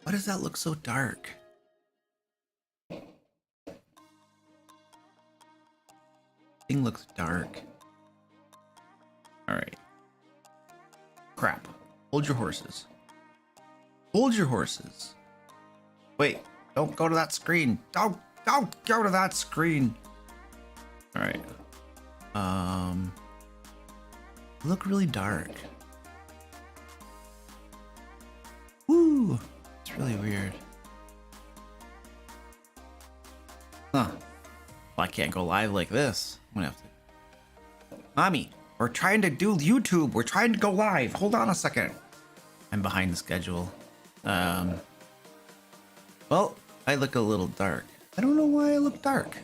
Why does that look so dark? Thing looks dark. All right. Crap. Hold your horses. Hold your horses. Wait, don't go to that screen. Don't go to that screen. All right. Look really dark. Woo, it's really weird. Huh. Well, I can't go live like this. I'm gonna have to. Mommy, we're trying to do YouTube. We're trying to go live. Hold on a second. I'm behind the schedule. Well, I look a little dark. I don't know why I look dark.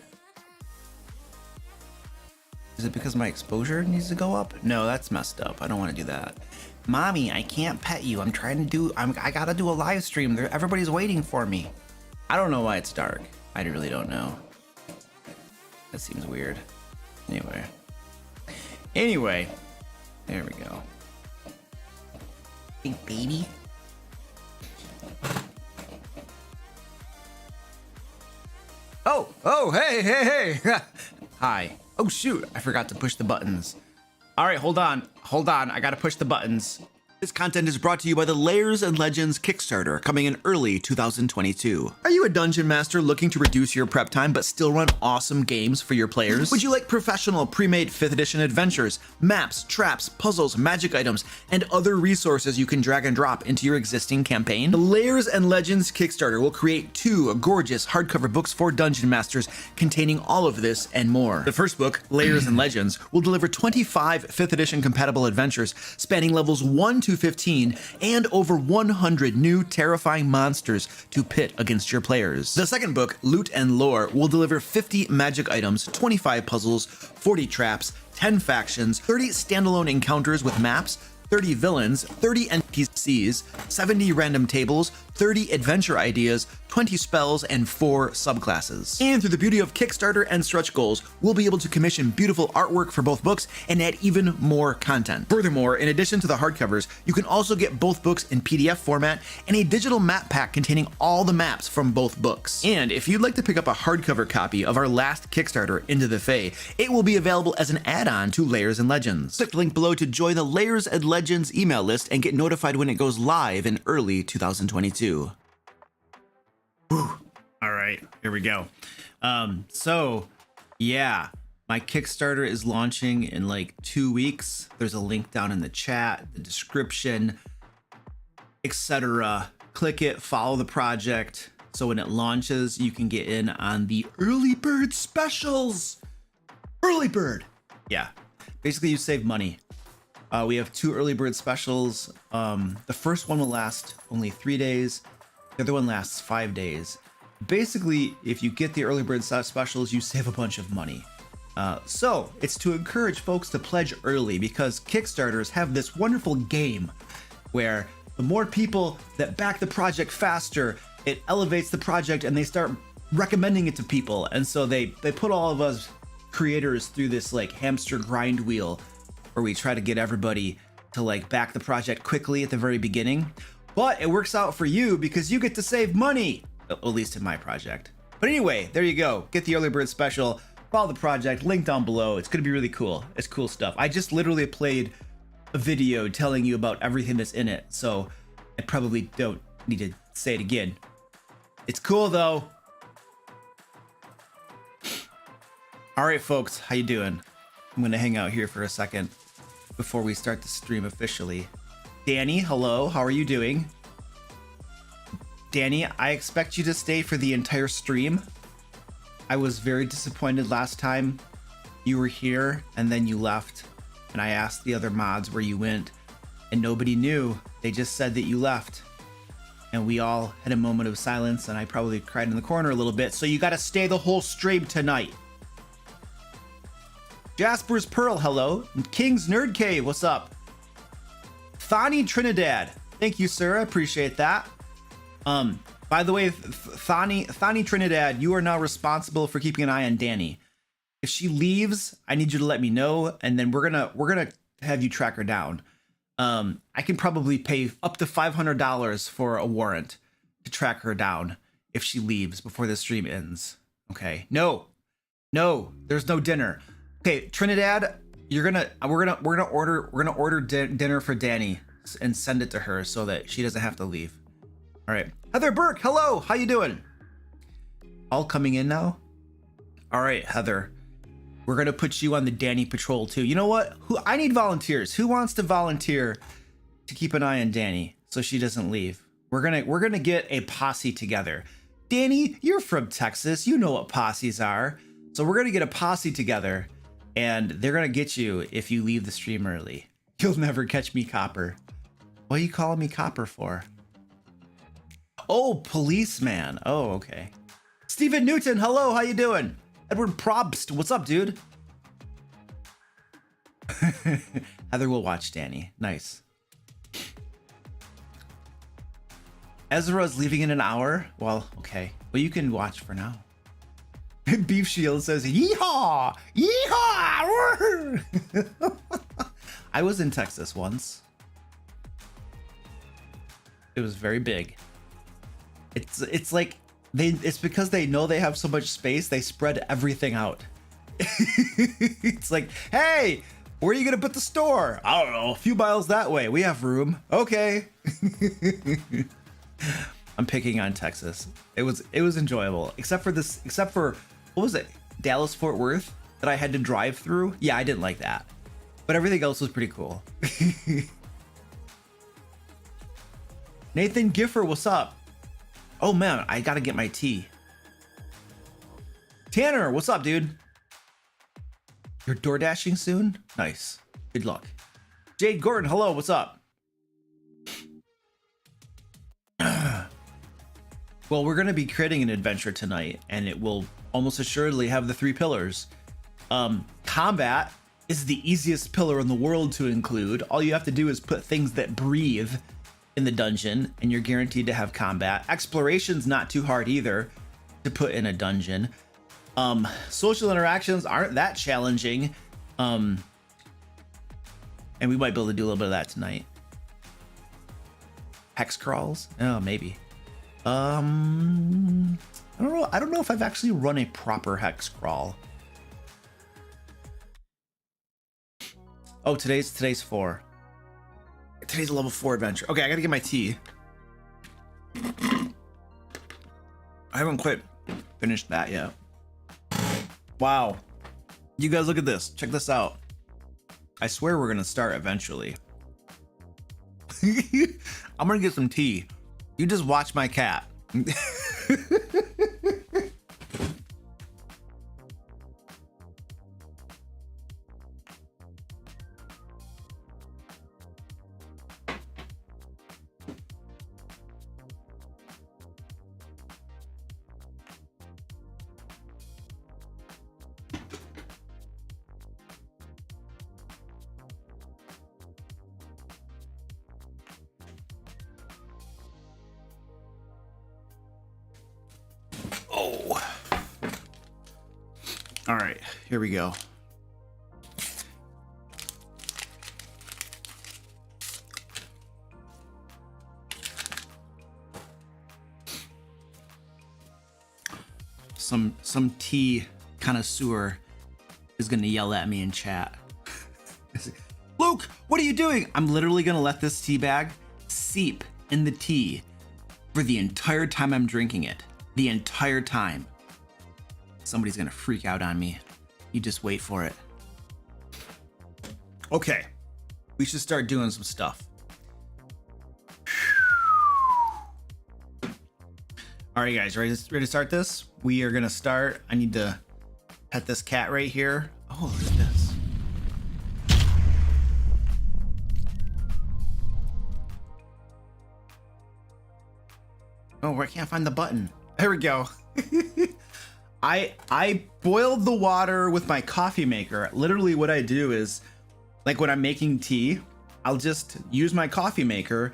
Is it because my exposure needs to go up? No, that's messed up. I don't want to do that. Mommy, I can't pet you. I'm trying to do, I gotta do a live stream. Everybody's waiting for me. I don't know why it's dark. I really don't know. That seems weird. Anyway, there we go. Hey, baby. Oh, hey. Hi. Oh, shoot. I forgot to push the buttons. All right, hold on. I gotta push the buttons. This content is brought to you by the Layers and Legends Kickstarter, coming in early 2022. Are you a dungeon master looking to reduce your prep time but still run awesome games for your players? Would you like professional pre-made 5th edition adventures, maps, traps, puzzles, magic items, and other resources you can drag and drop into your existing campaign? The Layers and Legends Kickstarter will create 2 gorgeous hardcover books for dungeon masters containing all of this and more. The first book, Layers and Legends, will deliver 25 5th edition compatible adventures spanning levels 1 to 15 and over 100 new terrifying monsters to pit against your players. The second book, Loot and Lore, will deliver 50 magic items, 25 puzzles, 40 traps, 10 factions, 30 standalone encounters with maps, 30 villains, 30 NPCs, 70 random tables, 30 adventure ideas, 20 spells, and 4 subclasses. And through the beauty of Kickstarter and stretch goals, we'll be able to commission beautiful artwork for both books and add even more content. Furthermore, in addition to the hardcovers, you can also get both books in PDF format and a digital map pack containing all the maps from both books. And if you'd like to pick up a hardcover copy of our last Kickstarter, Into the Fae, it will be available as an add-on to Layers and Legends. Click the link below to join the Layers and Legends email list and get notified when it goes live in early 2022. Whew. All right, here we go. So yeah, my Kickstarter is launching in like 2 weeks. There's a link down in the chat, the description, etc. Click it, follow the project, so when it launches, you can get in on the early bird specials. Early bird. Yeah, basically you save money. We have 2 early bird specials. The first one will last only 3 days. The other one lasts 5 days. Basically, if you get the early bird specials, you save a bunch of money. So it's to encourage folks to pledge early, because Kickstarters have this wonderful game where the more people that back the project faster, it elevates the project and they start recommending it to people. And so they put all of us creators through this like hamster grind wheel where we try to get everybody to like back the project quickly at the very beginning. But it works out for you because you get to save money, at least in my project. But anyway, there you go. Get the early bird special, follow the project, link down below. It's gonna be really cool. It's cool stuff. I just literally played a video telling you about everything that's in it, so I probably don't need to say it again. It's cool though. All right, folks, how you doing? I'm gonna hang out here for a second before we start the stream officially. Danny, hello, how are you doing? Danny, I expect you to stay for the entire stream. I was very disappointed last time you were here and then you left, and I asked the other mods where you went and nobody knew. They just said that you left, and we all had a moment of silence, and I probably cried in the corner a little bit. So you gotta stay the whole stream tonight. Jasper's Pearl, hello. King's Nerd Cave, what's up? Thani Trinidad, thank you, sir. I appreciate that. By the way, Thani Trinidad, you are now responsible for keeping an eye on Danny. If she leaves, I need you to let me know, and then we're gonna have you track her down. I can probably pay up to $500 for a warrant. to track her down if she leaves before the stream ends. Okay. No, there's no dinner. Okay, Trinidad, we're gonna order dinner for Danny and send it to her so that she doesn't have to leave. All right, Heather Burke, hello, how you doing? All coming in now. All right, Heather, we're gonna put you on the Danny patrol too. You know what? I need volunteers. Who wants to volunteer to keep an eye on Danny so she doesn't leave? We're gonna get a posse together. Danny, you're from Texas. You know what posses are. So we're gonna get a posse together, and they're gonna get you if you leave the stream early. You'll never catch me, Copper. What are you calling me Copper for? Oh, policeman. Oh, okay. Stephen Newton, hello, how you doing? Edward Probst, what's up, dude? Heather will watch Danny. Nice. Ezra's leaving in an hour? Well, okay. Well, you can watch for now. Beef Shield says, yeehaw! Yeehaw! I was in Texas once. It was very big. It's like it's because they know they have so much space, they spread everything out. It's like, hey, where are you gonna put the store? I don't know, a few miles that way. We have room. Okay. I'm picking on Texas. It was enjoyable, except for what was it? Dallas Fort Worth that I had to drive through. Yeah, I didn't like that, but everything else was pretty cool. Nathan Giffer, what's up? Oh man, I gotta get my tea. Tanner, what's up, dude? You're door dashing soon? Nice. Good luck. Jade Gordon, hello, what's up? Well, we're gonna be creating an adventure tonight, and it will almost assuredly have the 3 pillars. Combat is the easiest pillar in the world to include. All you have to do is put things that breathe in the dungeon, and you're guaranteed to have combat. Exploration's not too hard either to put in a dungeon. Social interactions aren't that challenging. And we might be able to do a little bit of that tonight. Hex crawls? Oh, maybe. I don't know if I've actually run a proper hex crawl. Oh, today's 4. Today's a level 4 adventure. Okay, I gotta get my tea. I haven't quite finished that yet. Wow. You guys look at this. Check this out. I swear we're gonna start eventually. I'm gonna get some tea. You just watch my cat. Oh. All right, here we go. Some tea connoisseur is gonna yell at me in chat. Luke, what are you doing? I'm literally gonna let this tea bag seep in the tea for the entire time I'm drinking it. The entire time. Somebody's gonna freak out on me. You just wait for it. Okay, we should start doing some stuff. All right, guys, ready to start this? We are gonna start. I need to pet this cat right here. Oh, look at this. Oh, I can't find the button. There we go. I boiled the water with my coffee maker. Literally what I do is, like when I'm making tea, I'll just use my coffee maker,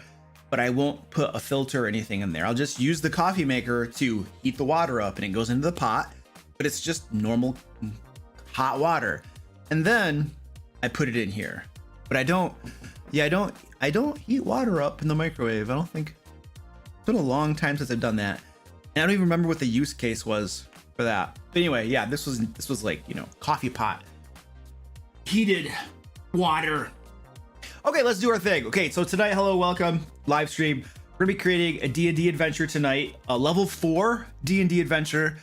but I won't put a filter or anything in there. I'll just use the coffee maker to heat the water up, and it goes into the pot, but it's just normal hot water. And then I put it in here. But I don't heat water up in the microwave. I don't think been a long time since I've done that. And I don't even remember what the use case was for that. But anyway, yeah, this was like, you know, coffee pot, heated water. Okay, let's do our thing. Okay, so tonight, hello, welcome, live stream. We're gonna be creating a D&D adventure tonight, a level 4 D&D adventure.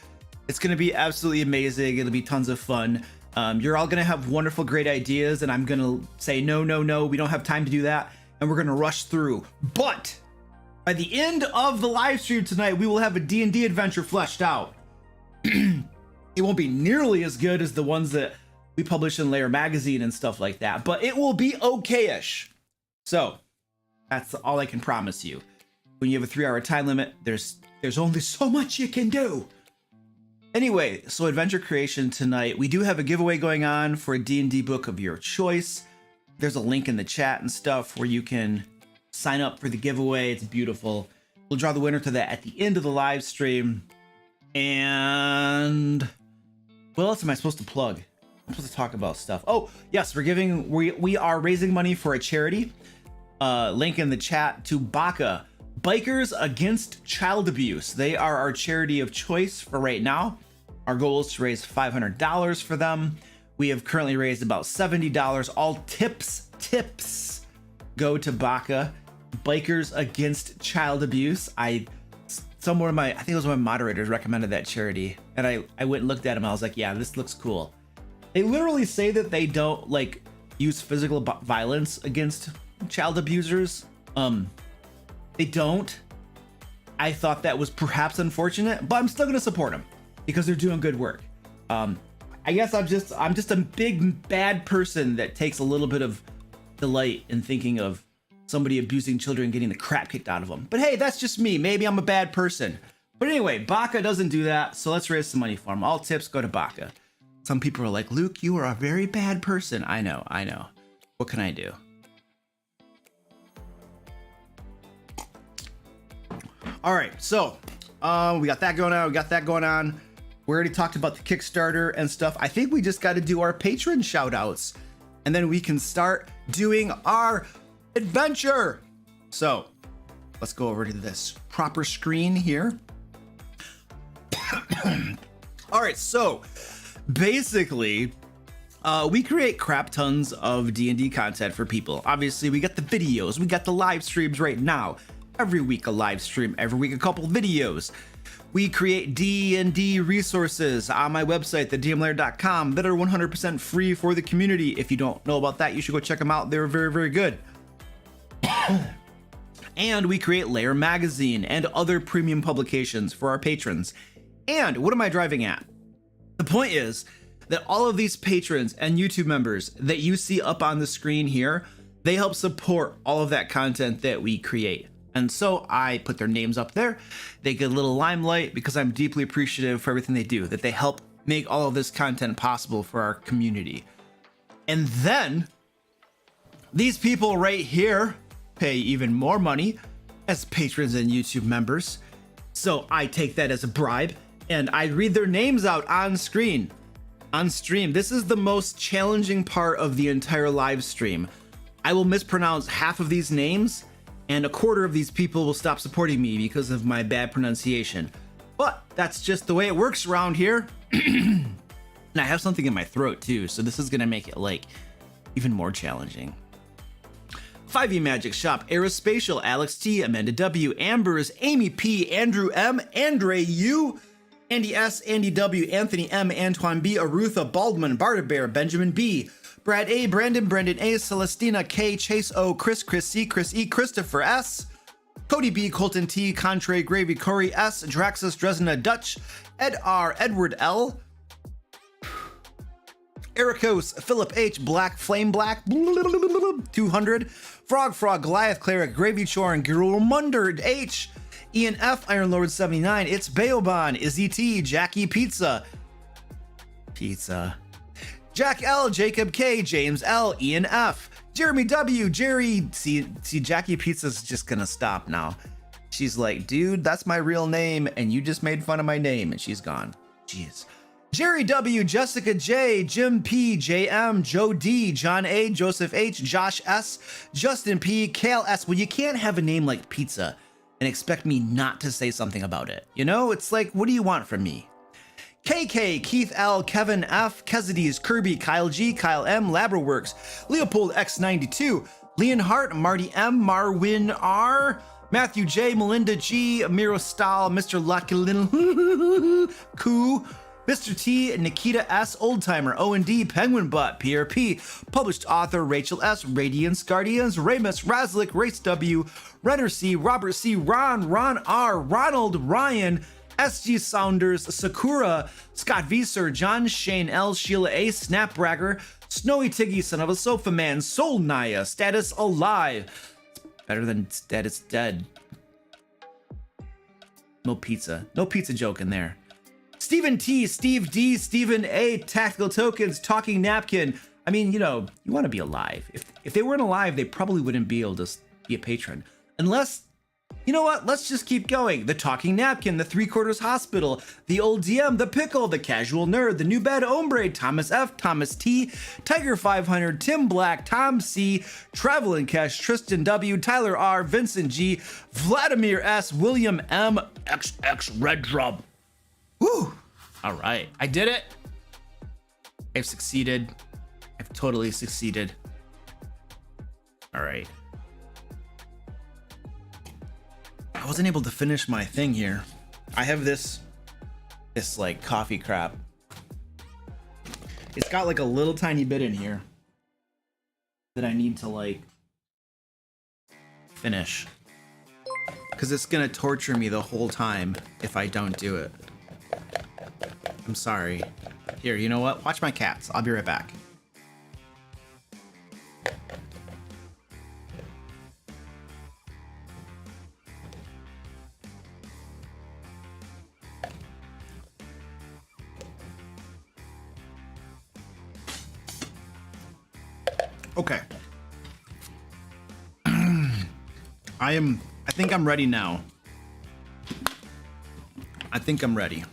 It's gonna be absolutely amazing. It'll be tons of fun. You're all gonna have wonderful, great ideas, and I'm gonna say, no, we don't have time to do that, and we're gonna rush through. But by the end of the live stream tonight, we will have a D&D adventure fleshed out. It won't be nearly as good as the ones that we publish in Lair magazine and stuff like that, but it will be okay-ish. So that's all I can promise you. When you have a 3-hour time limit, there's only so much you can do. Anyway, so adventure creation tonight. We do have a giveaway going on for a D&D book of your choice. There's a link in the chat and stuff where you can sign up for the giveaway. It's beautiful. We'll draw the winner to that at the end of the live stream. And what else am I supposed to plug? I'm supposed to talk about stuff. Oh, yes, we are raising money for a charity. Link in the chat to BACA, Bikers Against Child Abuse. They are our charity of choice for right now. Our goal is to raise $500 for them. We have currently raised about $70. All tips go to BACA, Bikers Against Child Abuse. I think it was one of my moderators recommended that charity, and I went and looked at them. I was like, yeah, this looks cool. They literally say that they don't like use physical violence against child abusers. They don't. I thought that was perhaps unfortunate, but I'm still gonna support them because they're doing good work. I guess I'm just a big bad person that takes a little bit of delight in thinking of somebody abusing children, getting the crap kicked out of them. But hey, that's just me. Maybe I'm a bad person. But anyway, BACA doesn't do that, so let's raise some money for them. All tips go to BACA. Some people are like, Luke, you are a very bad person. I know. What can I do? All right, so we got that going on. We already talked about the Kickstarter and stuff. I think we just got to do our patron shout outs, and then we can start doing our adventure. So let's go over to this proper screen here. All right, so basically, we create crap tons of D&D content for people. Obviously, we got the videos, we got the live streams right now. Every week a live stream, every week a couple videos. We create D&D resources on my website, thedmlair.com, that are 100% free for the community. If you don't know about that, you should go check them out. They're very, very good. And we create Lair magazine and other premium publications for our patrons. And what am I driving at? The point is that all of these patrons and YouTube members that you see up on the screen here, they help support all of that content that we create. And so I put their names up there. They get a little limelight because I'm deeply appreciative for everything they do, that they help make all of this content possible for our community. And then these people right here pay even more money as patrons and YouTube members. So I take that as a bribe and I read their names out on screen. On stream. This is the most challenging part of the entire live stream. I will mispronounce half of these names, and a quarter of these people will stop supporting me because of my bad pronunciation. But that's just the way it works around here. And I have something in my throat too, so this is gonna make it like even more challenging. 5e Magic Shop, Aerospatial, Alex T, Amanda W, Ambers, Amy P, Andrew M, Andre U, Andy S, Andy W, Anthony M, Antoine B, Arutha, Baldwin, Barda Bear, Benjamin B, Brad A, Brandon A, Celestina K, Chase O, Chris C, Chris E, Christopher S, Cody B, Colton T, Contrary Gravy, Corey S, Draxus, Dresna Dutch, Ed R, Edward L, Ericos, Philip H, Black Flame Black, 200, Frog, Goliath Cleric, Gravy Chorn, Girumunder H, Ian F, Iron Lord 79, It's Baoban, Izzy T, Jackie Pizza, Jack L, Jacob K, James L, Ian F, Jeremy W, Jerry, see Jackie Pizza's just gonna stop now. She's like, dude, that's my real name, and you just made fun of my name, and she's gone. Jeez. Jerry W, Jessica J, Jim P, JM, Joe D, John A, Joseph H, Josh S, Justin P, Kale S. Well, you can't have a name like Pizza and expect me not to say something about it. You know, it's like, what do you want from me? KK, Keith L, Kevin F, Kezides, Kirby, Kyle G, Kyle M, Labraworks, Leopold X92, Leon Hart, Marty M, Marwin R, Matthew J, Melinda G, Miro Stahl, Mr. Lucky Little Koo, Mr. T, Nikita S, Oldtimer, O&D, Penguin Butt, PRP, published author Rachel S, Radiance, Guardians, Ramus, Razlik, Race W, Renner C, Robert C, Ron R, Ronald, Ryan, SG Saunders, Sakura, Scott Vieser, John Shane L, Sheila A, Snapbragger, Snowy Tiggy, Son of a Sofa Man, Soul Naya, Status Alive. Better than Status Dead. No pizza joke in there. Stephen T, Steve D, Stephen A, Tactical Tokens, Talking Napkin. I mean, you know, you want to be alive. If they weren't alive, they probably wouldn't be able to be a patron. Unless, you know what? Let's just keep going. The Talking Napkin, the Three Quarters Hospital, the Old DM, the Pickle, the Casual Nerd, the New Bad Hombre, Thomas F, Thomas T, Tiger 500, Tim Black, Tom C, Traveling Cash, Tristan W, Tyler R, Vincent G, Vladimir S, William M, XX Red Drum. Woo! All right, I did it. I've succeeded. I've totally succeeded. All right. I wasn't able to finish my thing here. I have this like coffee crap. It's got like a little tiny bit in here that I need to like finish, because it's gonna torture me the whole time if I don't do it. I'm sorry. Here, you know what? Watch my cats. I'll be right back. Okay. I think I'm ready now. I think I'm ready.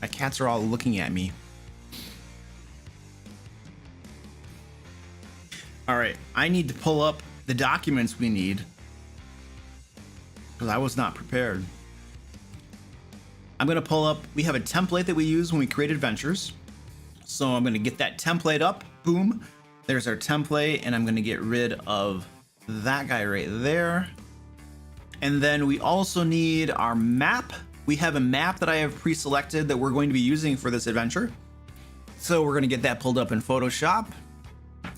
My cats are all looking at me. All right, I need to pull up the documents we need, because I was not prepared. I'm gonna pull up, we have a template that we use when we create adventures. So I'm gonna get that template up, boom. There's our template, and I'm gonna get rid of that guy right there. And then we also need our map. We have a map that I have pre-selected that we're going to be using for this adventure. So we're gonna get that pulled up in Photoshop,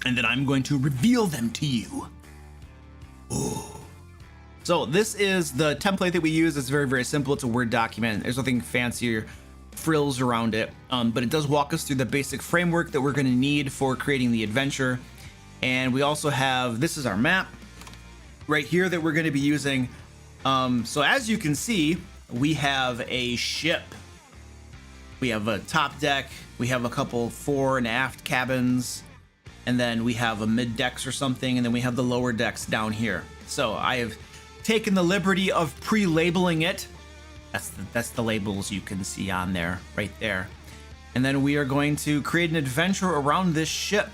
and then I'm going to reveal them to you. Ooh. So this is the template that we use. It's very, very simple. It's a Word document. There's nothing fancy or frills around it, but it does walk us through the basic framework that we're gonna need for creating the adventure. And we also have, this is our map right here that we're gonna be using. So as you can see, we have a ship. We have a top deck. We have a couple fore and aft cabins. And then we have a mid decks or something. And then we have the lower decks down here. So I have taken the liberty of pre-labeling it. That's the labels you can see on there, right there. And then we are going to create an adventure around this ship.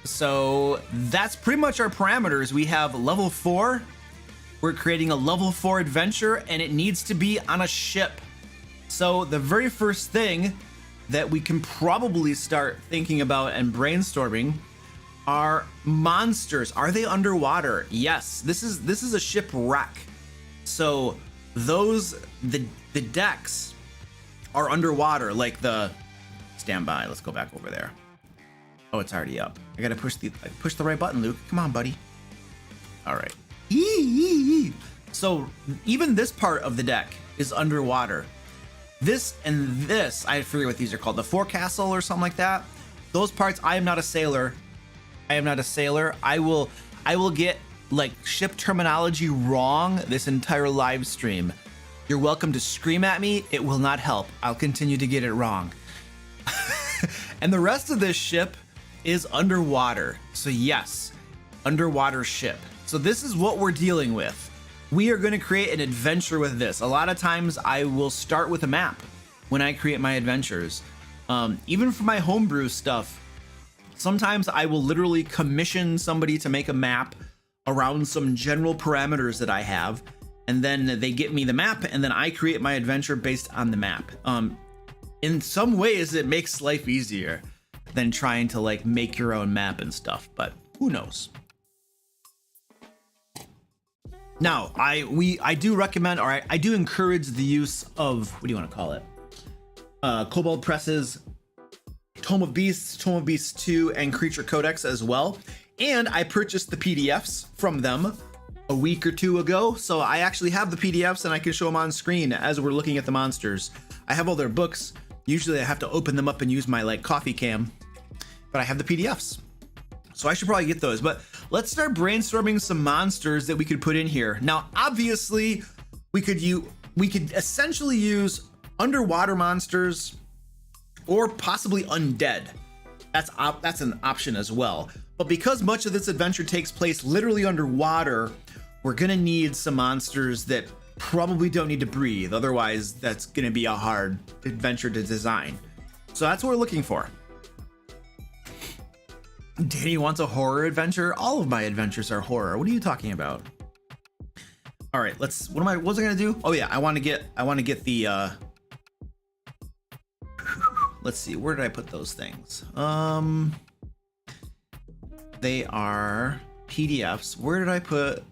So that's pretty much our parameters. We have level 4. We're creating a level 4 adventure, and it needs to be on a ship. So the very first thing that we can probably start thinking about and brainstorming are monsters. Are they underwater? Yes, this is a shipwreck. So the decks are underwater, like the standby. Let's go back over there. Oh, it's already up. I gotta push the right button, Luke. Come on, buddy. All right. So even this part of the deck is underwater. This and this, I forget what these are called, the forecastle or something like that. Those parts, I am not a sailor. I am not a sailor. I will get like ship terminology wrong this entire live stream. You're welcome to scream at me. It will not help. I'll continue to get it wrong. And the rest of this ship is underwater. So yes, underwater ship. So this is what we're dealing with. We are going to create an adventure with this. A lot of times I will start with a map when I create my adventures. Even for my homebrew stuff, sometimes I will literally commission somebody to make a map around some general parameters that I have, and then they get me the map, and then I create my adventure based on the map. In some ways, it makes life easier than trying to like make your own map and stuff, but who knows? Now, I do recommend, or I do encourage the use of, what do you want to call it? Kobold Presses, Tome of Beasts 2, and Creature Codex as well. And I purchased the PDFs from them a week or two ago, so I actually have the PDFs and I can show them on screen as we're looking at the monsters. I have all their books. Usually I have to open them up and use my like coffee cam, but I have the PDFs. So I should probably get those, but let's start brainstorming some monsters that we could put in here. Now, obviously we could essentially use underwater monsters or possibly undead. That's an option as well. But because much of this adventure takes place literally underwater, we're gonna need some monsters that probably don't need to breathe. Otherwise, that's gonna be a hard adventure to design. So that's what we're looking for. Danny wants a horror adventure. All of my adventures are horror. What are you talking about? All right, what was I gonna do? Oh yeah, I want to get the let's see, where did I put those things? They are PDFs. Where did I put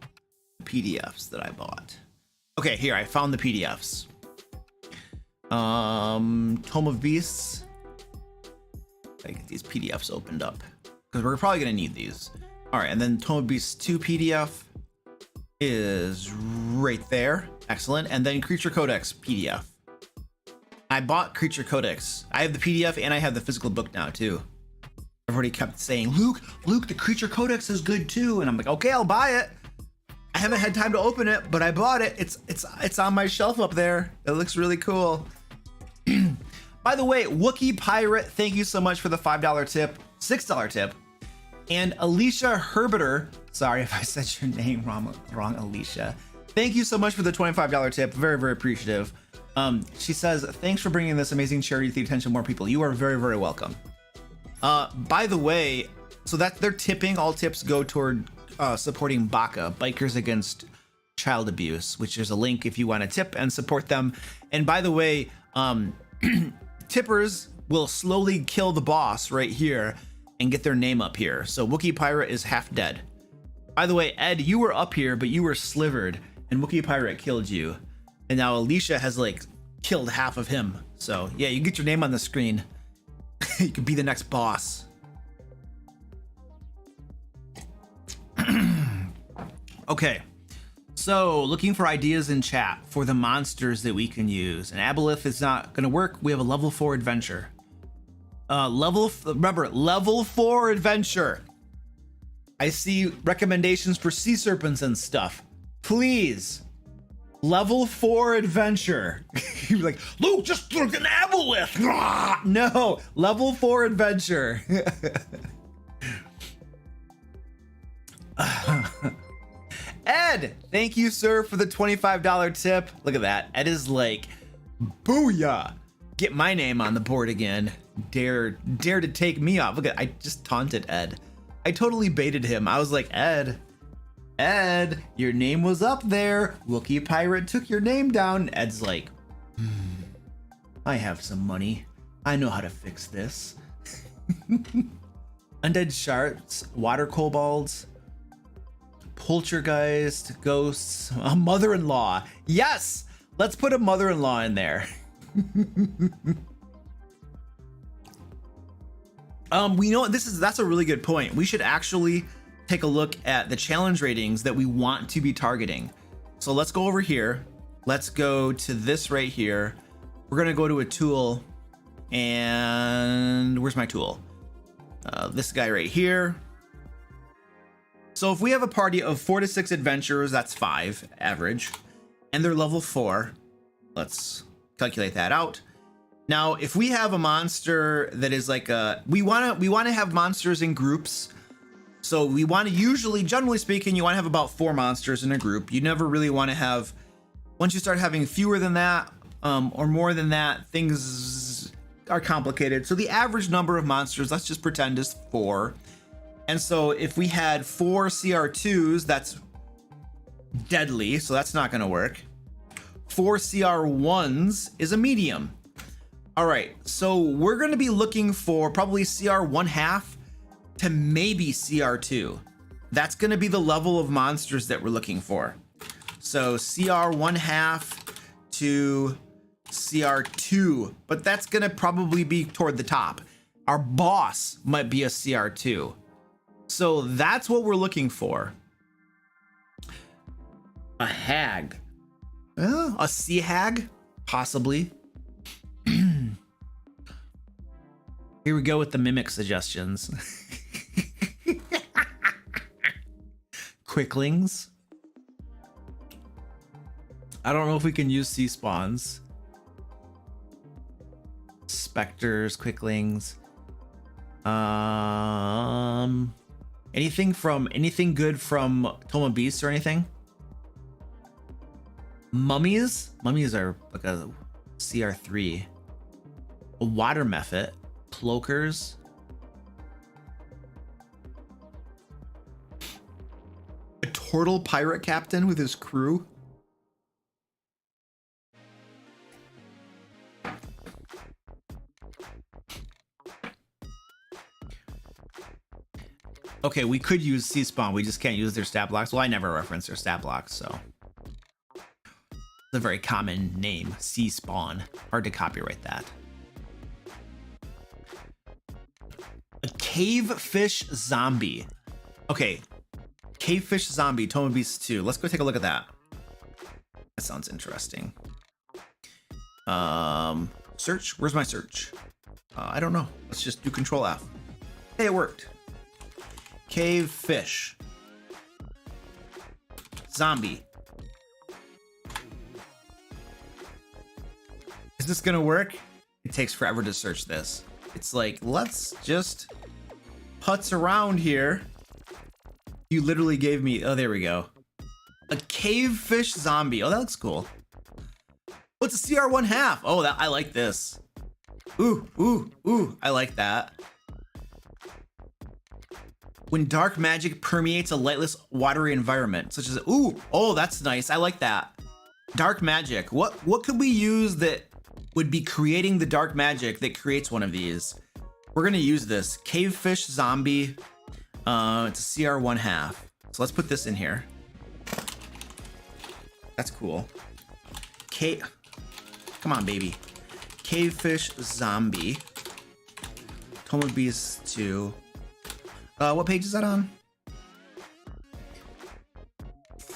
PDFs that I bought? Okay, here, I found the PDFs. Tome of Beasts. I get these PDFs opened up because we're probably gonna need these. All right, and then Tome of Beasts 2 PDF is right there. Excellent. And then Creature Codex PDF. I bought Creature Codex. I have the PDF and I have the physical book now too. Everybody kept saying, Luke, the Creature Codex is good too. And I'm like, okay, I'll buy it. I haven't had time to open it, but I bought it. It's on my shelf up there. It looks really cool. By the way, Wookie Pirate, thank you so much for the $5 tip, $6 tip. And Alicia Herbiter, sorry if I said your name wrong, Alicia. Thank you so much for the $25 tip. Very, very appreciative. She says, thanks for bringing this amazing charity to the attention of more people. You are very, very welcome. By the way, so that they're tipping, all tips go toward supporting BACA, Bikers Against Child Abuse, which is a link if you want to tip and support them. And by the way, tippers will slowly kill the boss right here and get their name up here. So Wookie Pirate is half dead. By the way, Ed, you were up here, but you were slivered and Wookie Pirate killed you. And now Alicia has like killed half of him. So yeah, you get your name on the screen. You could be the next boss. Okay, so looking for ideas in chat for the monsters that we can use. And Aboleth is not gonna work. We have a level 4 adventure. Remember, level 4 adventure. I see recommendations for sea serpents and stuff. Please, level 4 adventure. You're like, Luke, just look an Aboleth. No, level 4 adventure. Ed, thank you, sir, for the $25 tip. Look at that. Ed is like, booyah. Get my name on the board again. Dare to take me off. Look at, I just taunted Ed. I totally baited him. I was like, Ed, your name was up there. Wookie Pirate took your name down. Ed's like, I have some money. I know how to fix this. Undead sharks, water kobolds, poltergeist, ghosts, a mother-in-law. Yes, let's put a mother-in-law in there. We know that's a really good point. We should actually take a look at the challenge ratings that we want to be targeting. So let's go over here. Let's go to this right here. We're gonna go to a tool, and where's my tool? This guy right here. So if we have a party of 4 to 6 adventurers, that's 5 average, and they're level 4. Let's calculate that out. Now, if we have a monster that is like we want to have monsters in groups. So we want to usually, generally speaking, you want to have about 4 monsters in a group. You never really want to have, once you start having fewer than that or more than that, things are complicated. So the average number of monsters, let's just pretend, is 4. And so if we had 4 CR2s, that's deadly, so that's not gonna work. 4 CR1s is a medium. All right, so we're gonna be looking for probably CR1/2 to maybe CR2. That's gonna be the level of monsters that we're looking for. So CR1/2 to CR2, but that's gonna probably be toward the top. Our boss might be a CR2. So that's what we're looking for. A hag. A sea hag? Possibly. Here we go with the mimic suggestions. Quicklings. I don't know if we can use sea spawns. Specters, quicklings. Anything good from Toma Beasts or anything? Mummies? Mummies are like a CR3. A water mephit. Cloakers. A turtle pirate captain with his crew. Okay, we could use Sea Spawn. We just can't use their stat blocks. Well, I never reference their stat blocks, so. It's a very common name, Sea Spawn. Hard to copyright that. A cave fish zombie. Okay, cave fish zombie, Toma Beast 2. Let's go take a look at that. That sounds interesting. Search, where's my search? I don't know. Let's just do Control F. Hey, it worked. Cave fish. Zombie. Is this gonna work? It takes forever to search this. It's like, let's just putz around here. You literally gave me, oh, there we go. A cave fish zombie. Oh, that looks cool. Oh, it's a CR1/2. Oh, I like this. Ooh, I like that. When dark magic permeates a lightless, watery environment, such as, oh, that's nice. I like that. Dark magic. What could we use that would be creating the dark magic that creates one of these? We're gonna use this cave fish zombie. It's a CR1/2. So let's put this in here. That's cool. Come on, baby. Cave fish zombie. Toma Beast 2. What page is that on?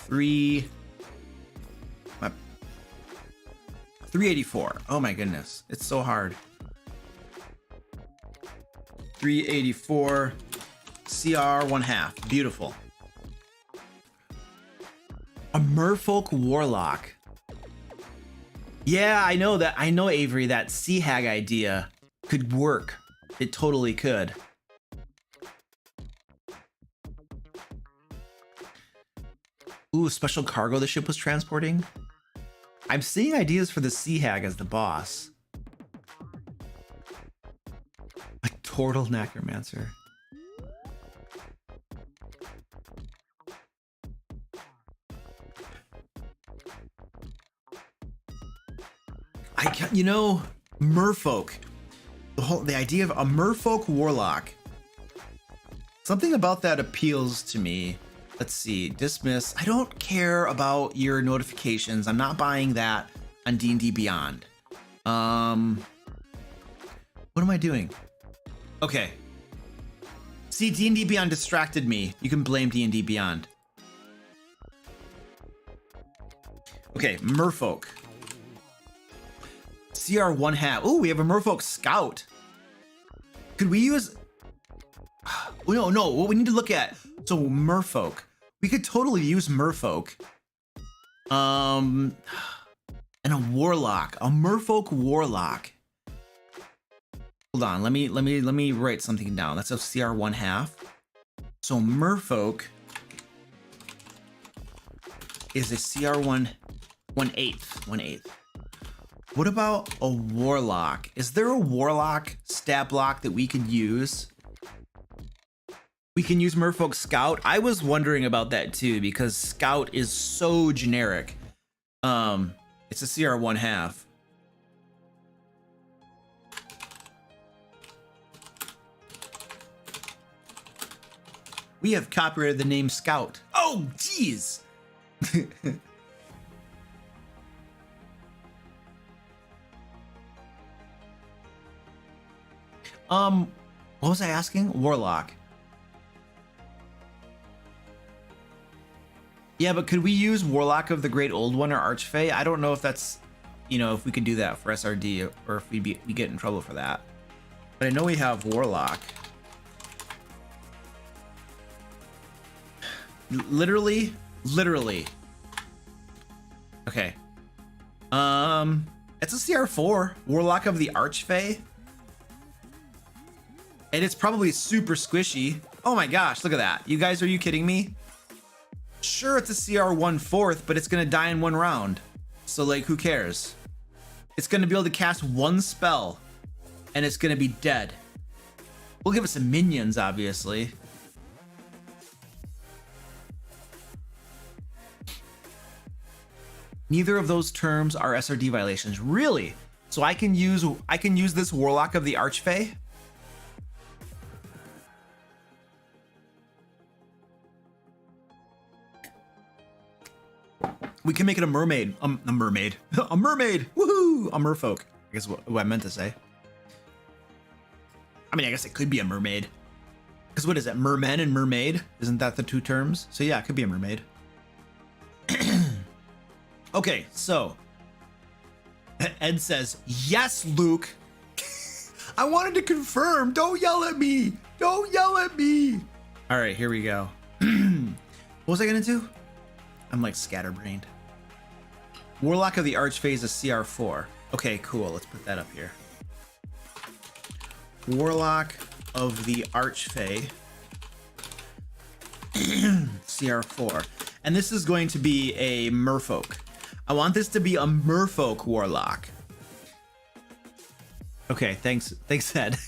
384. Oh my goodness. It's so hard. 384. CR1/2. Beautiful. A merfolk warlock. Yeah, I know that. I know, Avery, that sea hag idea could work. It totally could. Ooh, special cargo the ship was transporting. I'm seeing ideas for the sea hag as the boss. A turtle necromancer. You know, merfolk. The idea of a merfolk warlock. Something about that appeals to me. Let's see, dismiss. I don't care about your notifications. I'm not buying that on D&D Beyond. What am I doing? Okay. See, D&D Beyond distracted me. You can blame D&D Beyond. Okay, merfolk. CR1/2. Ooh, we have a merfolk scout. Could we use... No, what we need to look at. So merfolk. We could totally use merfolk. And a warlock. A merfolk warlock. Hold on, let me write something down. That's a CR1/2. So merfolk is a CR1/8. What about a warlock? Is there a warlock stat block that we could use? We can use Merfolk Scout. I was wondering about that too, because Scout is so generic. It's a CR 1/2. We have copyrighted the name Scout. Oh, geez. What was I asking? Warlock. Yeah, but could we use Warlock of the Great Old One or Archfey? I don't know if that's, you know, if we could do that for SRD or if we get in trouble for that. But I know we have Warlock. Literally. Okay. It's a CR4, Warlock of the Archfey. And it's probably super squishy. Oh my gosh, look at that. You guys, are you kidding me? Sure, it's a CR 1/4, but it's gonna die in 1 round. So like, who cares? It's gonna be able to cast 1 spell and it's gonna be dead. We'll give it some minions, obviously. Neither of those terms are SRD violations. Really? So I can use this Warlock of the Archfey? We can make it a mermaid. A mermaid. A mermaid. Woohoo! A merfolk. I guess what I meant to say. I mean, I guess it could be a mermaid. Because what is it? Merman and mermaid? Isn't that the 2 terms? So yeah, it could be a mermaid. Okay, so Ed says, yes, Luke. I wanted to confirm. Don't yell at me. Don't yell at me. All right, here we go. What was I gonna do? I'm like scatterbrained. Warlock of the Archfey is a CR4. Okay, cool. Let's put that up here. Warlock of the Archfey. CR4. And this is going to be a merfolk. I want this to be a merfolk warlock. Okay, thanks, Ed.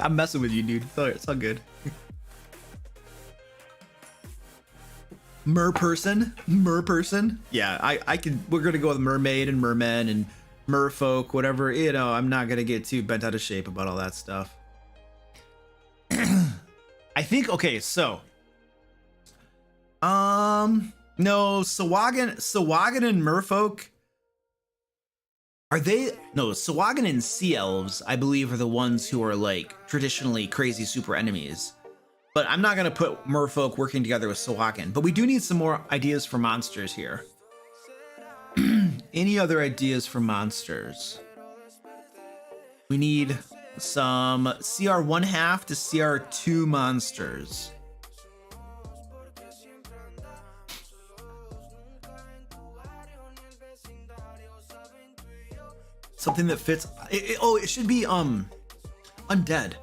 I'm messing with you, dude. It's all good. Merperson. Yeah, I can. We're gonna go with mermaid and mermen and merfolk, whatever. You know, I'm not gonna get too bent out of shape about all that stuff. I think. Okay, so. No, Sahuagin and merfolk. Are they? No, Sahuagin and sea elves, I believe, are the ones who are like traditionally crazy super enemies. But I'm not gonna put merfolk working together with Sahuagin. But we do need some more ideas for monsters here. Any other ideas for monsters? We need some CR 1/2 to CR 2 monsters. Something that fits. It should be undead.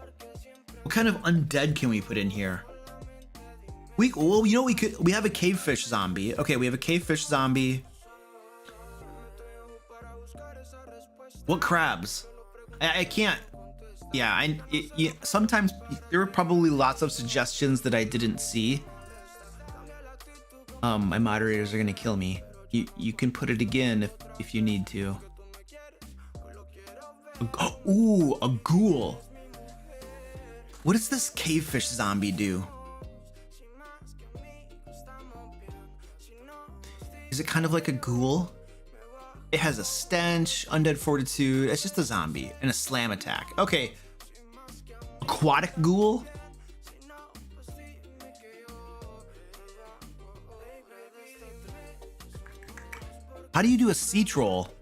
What kind of undead can we put in here? We have a cavefish zombie. Okay, we have a cavefish zombie. What crabs? I can't. Yeah, sometimes there were probably lots of suggestions that I didn't see. My moderators are gonna kill me. You can put it again if you need to. Ooh, a ghoul. What does this cavefish zombie do? Is it kind of like a ghoul? It has a stench, undead fortitude. It's just a zombie and a slam attack. Okay. Aquatic ghoul? How do you do a sea troll?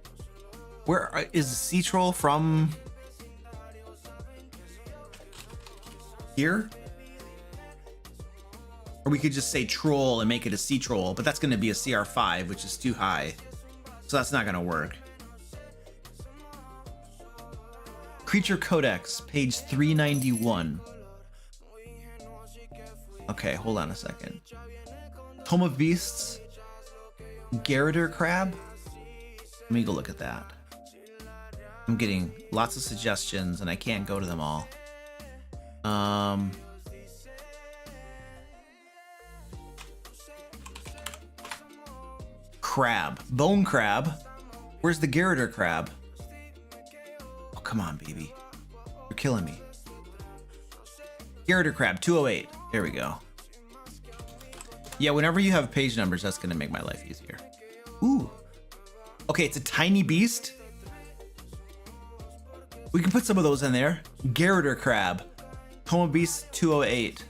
Where is the sea troll from? Here? Or we could just say troll and make it a sea troll, but that's gonna be a CR5, which is too high. So that's not gonna work. Creature Codex, page 391. Okay, hold on a second. Tome of Beasts, Garroter Crab? Let me go look at that. I'm getting lots of suggestions and I can't go to them all. crab. Bone crab. Where's the Garroter crab? Oh, come on, baby. You're killing me. Garroter crab, 208. There we go. Yeah, whenever you have page numbers, that's going to make my life easier. Ooh. Okay, it's a tiny beast. We can put some of those in there. Garroter crab. Toma beast, 208.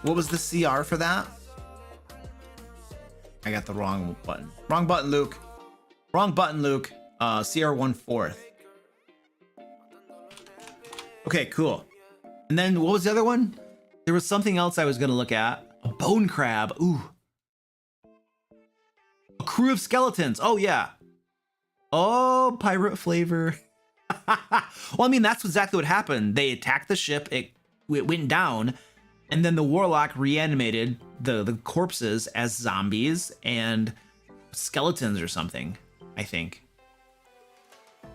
What was the CR for that? I got the wrong button. Wrong button, Luke. Wrong button, Luke. CR 1/4. Okay, cool. And then what was the other one? There was something else I was gonna look at. A bone crab. Ooh. A crew of skeletons. Oh yeah. Oh, pirate flavor. Well, I mean, that's exactly what happened. They attacked the ship. It went down. And then the warlock reanimated the corpses as zombies and skeletons or something, I think.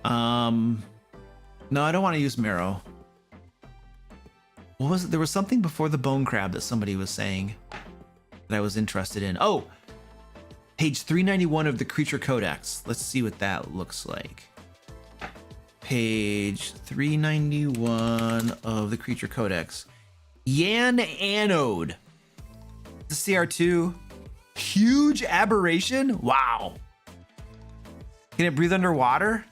No, I don't want to use marrow. What was it? There was something before the bone crab that somebody was saying that I was interested in. Oh, page 391 of the Creature Codex. Let's see what that looks like. Page 391 of the Creature Codex. Yan anode. The CR2. Huge aberration. Wow. Can it breathe underwater?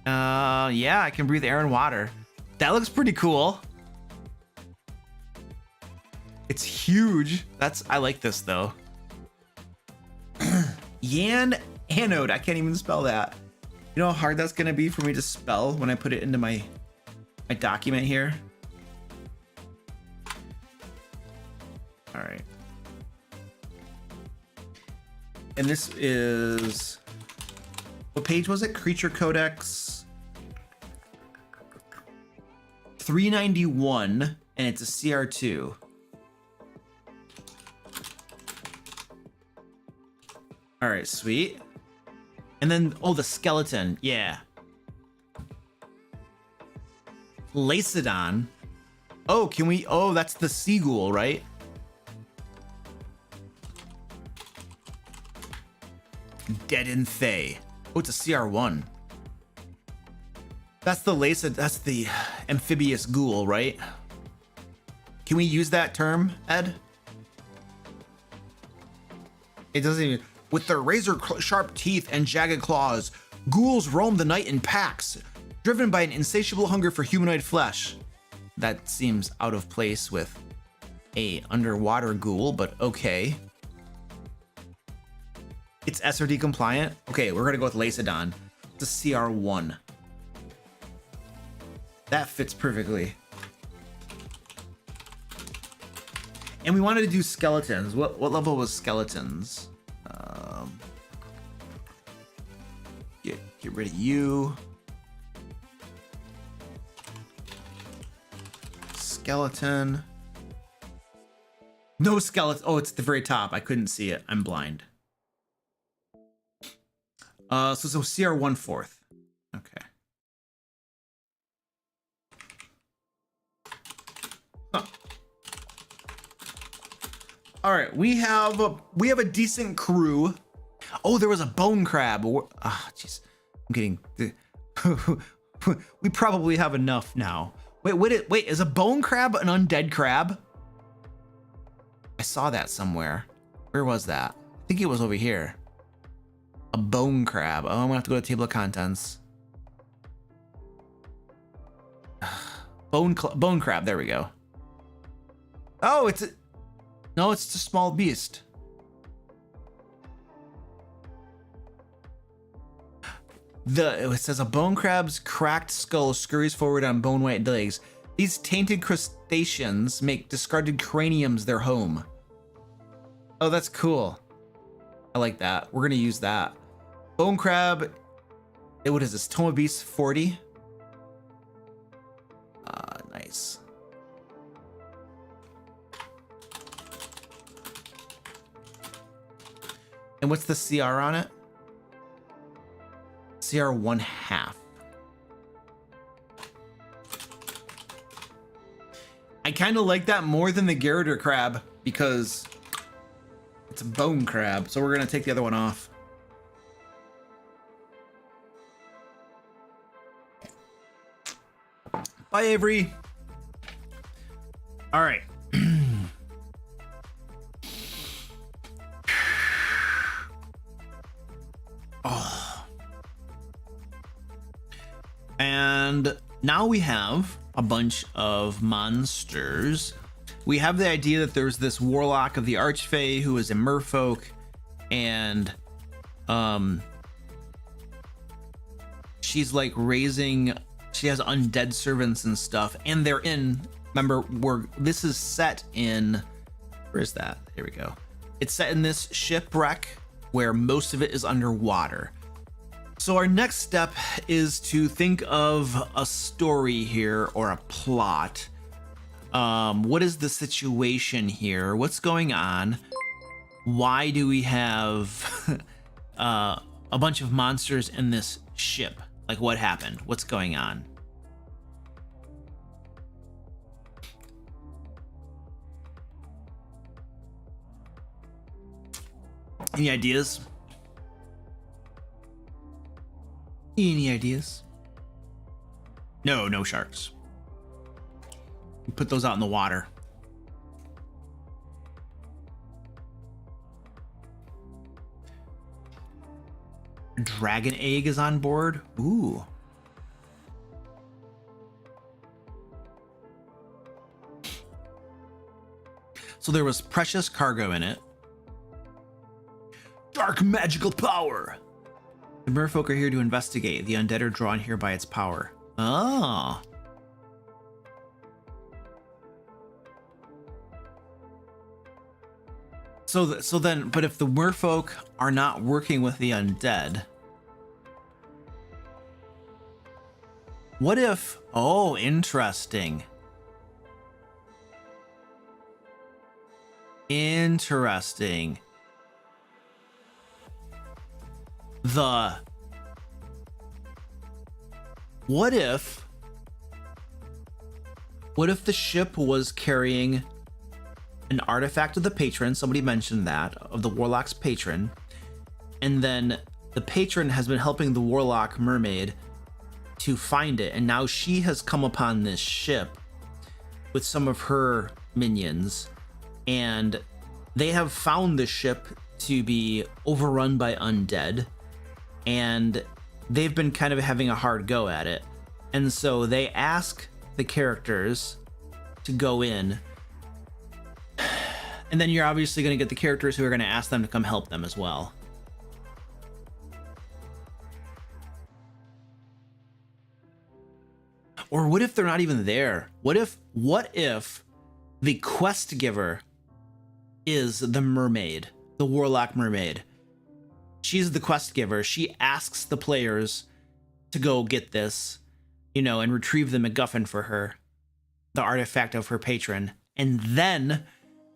Yeah, I can breathe air and water. That looks pretty cool. It's huge. I like this though. Yan anode. I can't even spell that. You know how hard that's gonna be for me to spell when I put it into my document here? All right. And this is, what page was it? Creature Codex 391, and it's a CR2. All right, sweet. And then, oh, the skeleton, yeah. Lacedon. Oh, can we, oh, that's the seagull, right? Dead in Thay. Oh, it's a CR1. That's the amphibious ghoul, right? Can we use that term, Ed? It doesn't even. With their razor-sharp teeth and jagged claws, ghouls roam the night in packs, driven by an insatiable hunger for humanoid flesh. That seems out of place with a underwater ghoul, but okay. It's SRD compliant. Okay, we're gonna go with Lacedon. It's a CR1. That fits perfectly. And we wanted to do skeletons. What level was skeletons? Get rid of you. Skeleton. No skeleton. Oh, it's at the very top. I couldn't see it. I'm blind. So CR 1/4. Okay. Huh. All right, we have a decent crew. Oh, there was a bone crab. Ah, jeez, I'm getting. We probably have enough now. Wait, is a bone crab an undead crab? I saw that somewhere. Where was that? I think it was over here. A bone crab. Oh, I'm gonna have to go to table of contents. Bone crab. There we go. Oh, no, it's a small beast. It says a bone crab's cracked skull scurries forward on bone white legs. These tainted crustaceans make discarded craniums their home. Oh, that's cool. I like that. We're gonna use that. Bone crab. What is this? Toma beast 40. Nice. And what's the CR on it? CR 1/2. I kind of like that more than the Gyarados crab because it's a bone crab. So we're going to take the other one off. Bye, Avery. All right. Oh. And now we have a bunch of monsters. We have the idea that there's this warlock of the Archfey who is a merfolk, and she's like she has undead servants and stuff, and they're in, remember, this is set in, where is that? Here we go. It's set in this shipwreck where most of it is underwater. So our next step is to think of a story here, or a plot. What is the situation here? What's going on? Why do we have a bunch of monsters in this ship? Like, what happened? What's going on? Any ideas? Any ideas? No sharks. We put those out in the water. Dragon egg is on board. Ooh. So there was precious cargo in it. Dark magical power. The merfolk are here to investigate. The undead are drawn here by its power. Oh. So then, but if the merfolk are not working with the undead, what if, oh, interesting. Interesting. What if the ship was carrying an artifact of the patron? Somebody mentioned that, of the warlock's patron, and then the patron has been helping the warlock mermaid to find it, and now she has come upon this ship with some of her minions, and they have found the ship to be overrun by undead, and they've been kind of having a hard go at it, and so they ask the characters to go in. And then you're obviously going to get the characters who are going to ask them to come help them as well. Or what if they're not even there? What if the quest giver is the mermaid, the warlock mermaid? She's the quest giver. She asks the players to go get this, and retrieve the MacGuffin for her, the artifact of her patron. And then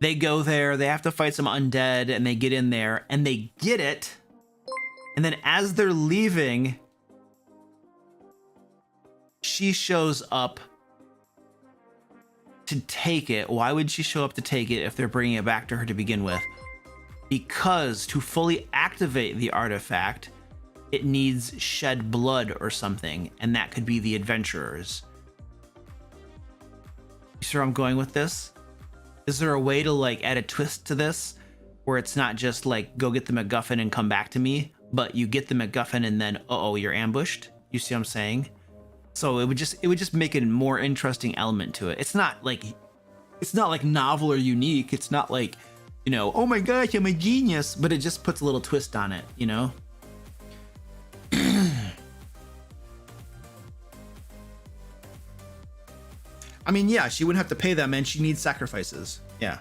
they go there, they have to fight some undead, and they get in there, and they get it. And then as they're leaving, she shows up to take it. Why would she show up to take it if they're bringing it back to her to begin with? Because to fully activate the artifact, it needs shed blood or something, and that could be the adventurers. You see where I'm going with this? Is there a way to add a twist to this where it's not just go get the MacGuffin and come back to me, but you get the MacGuffin and then you're ambushed? You see what I'm saying? So it would just make a more interesting element to it. It's not like novel or unique. It's not like, oh my gosh, I'm a genius, but it just puts a little twist on it, I mean, yeah, she wouldn't have to pay them, and she needs sacrifices. Yeah.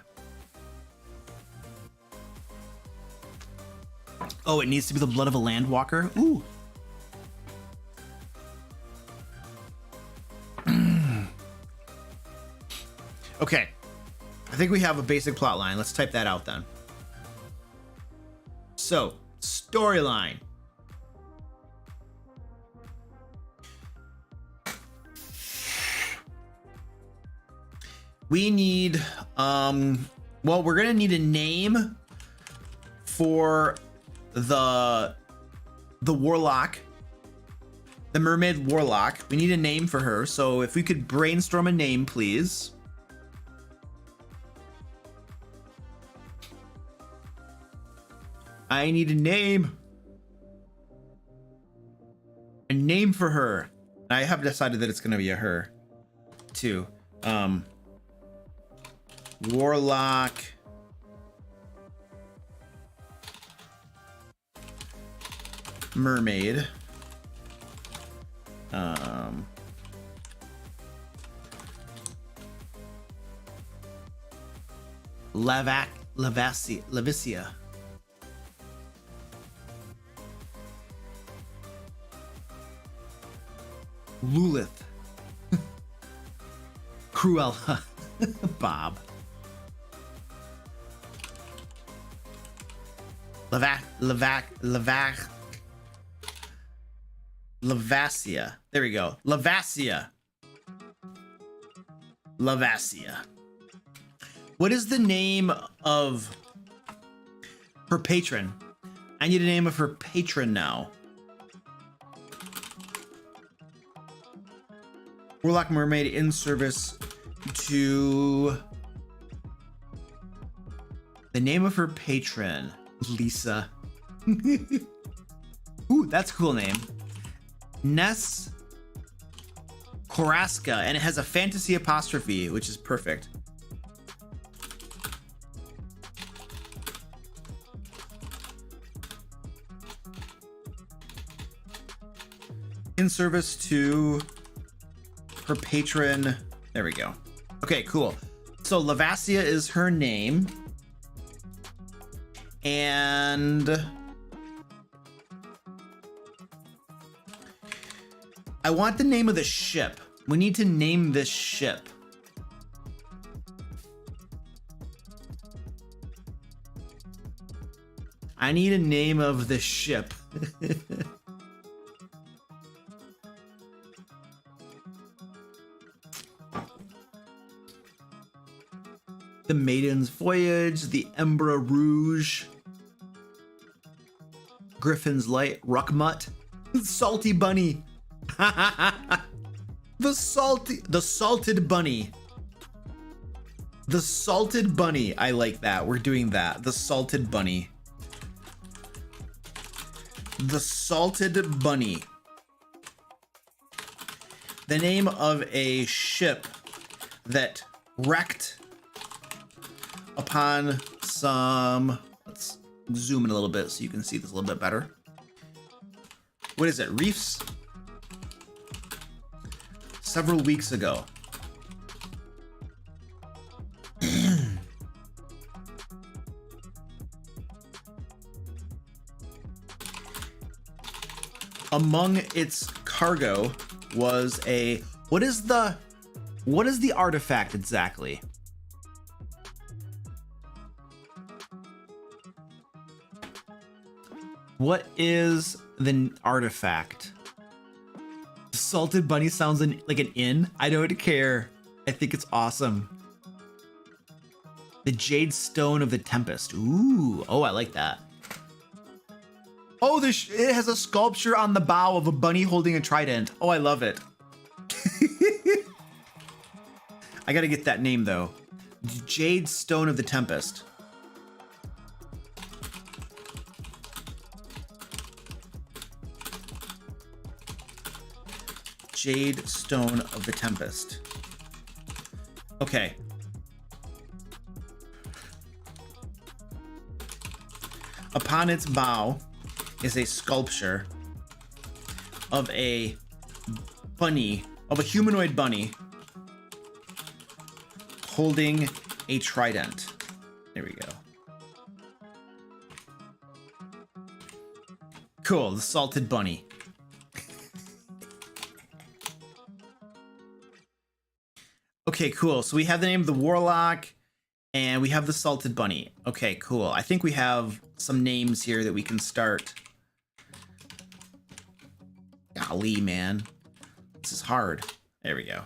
Oh, it needs to be the blood of a landwalker? Ooh. Okay. I think we have a basic plot line. Let's type that out then. So, storyline. We need, well, we're gonna need a name for the warlock, the mermaid warlock. We need a name for her. So if we could brainstorm a name, please. I need a name. A name for her. I have decided that it's gonna be a her too. Warlock. Mermaid. Levicia. Lulith. Cruella. Bob. Lavasia. There we go. Lavasia. What is the name of her patron? I need a name of her patron now. Warlock mermaid in service to the name of her patron. Lisa. Ooh, that's a cool name. Ness Koraska, and it has a fantasy apostrophe, which is perfect. In service to her patron. There we go. Okay, cool. So Lavasia is her name. And I want the name of the ship. We need to name this ship. I need a name of the ship. The Maiden's Voyage, the Ember Rouge, Griffin's Light, Ruckmut, Salty Bunny. The salted bunny. The salted bunny. I like that. We're doing that. The salted bunny. The salted bunny. The name of a ship that wrecked upon some, let's zoom in a little bit so you can see this a little bit better. What is it? Reefs? Several weeks ago. Among its cargo was a, what is the artifact exactly? What is the artifact? The salted bunny sounds like an inn. I don't care. I think it's awesome. The Jade Stone of the Tempest. Ooh, oh, I like that. Oh, it has a sculpture on the bow of a bunny holding a trident. Oh, I love it. I gotta get that name though. Jade Stone of the Tempest. Jade Stone of the Tempest. Okay. Upon its bow is a sculpture of a bunny, of a humanoid bunny holding a trident. There we go. Cool, the salted bunny. Okay, cool. So we have the name of the warlock and we have the salted bunny. Okay, cool. I think we have some names here that we can start. Golly, man. This is hard. There we go.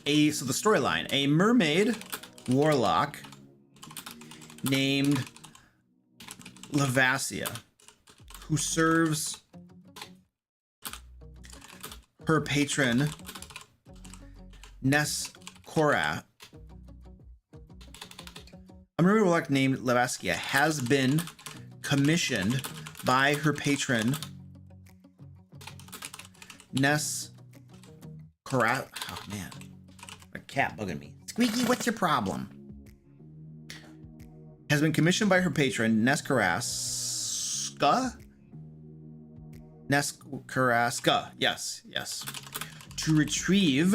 So the storyline, a mermaid warlock named Lavasia, who serves her patron Ness Korat. A mermaid warlock named Lavasia has been commissioned by her patron Ness Korat. Oh man, a cat bugging me. Squeaky, what's your problem? Has been commissioned by her patron Ness Karaska. Yes, to retrieve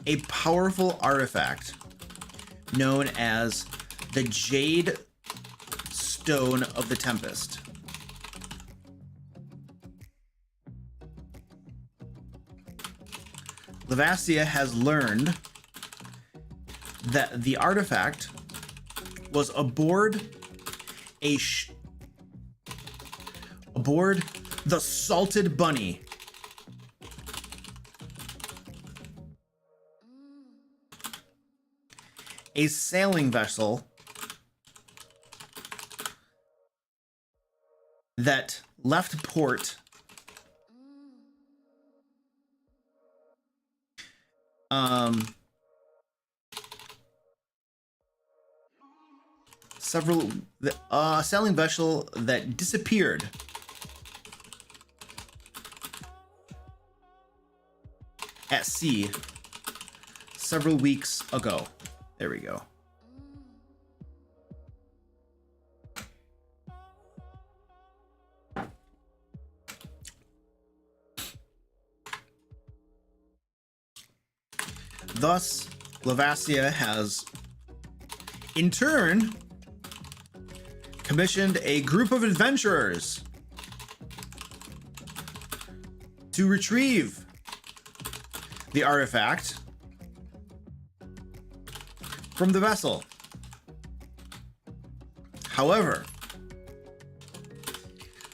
a powerful artifact known as the Jade Stone of the Tempest. Lavasia has learned that the artifact was aboard the Salted Bunny. A sailing vessel that left port sailing vessel that disappeared at sea several weeks ago. There we go. Thus, Lavasia has, in turn, commissioned a group of adventurers to retrieve the artifact from the vessel. However,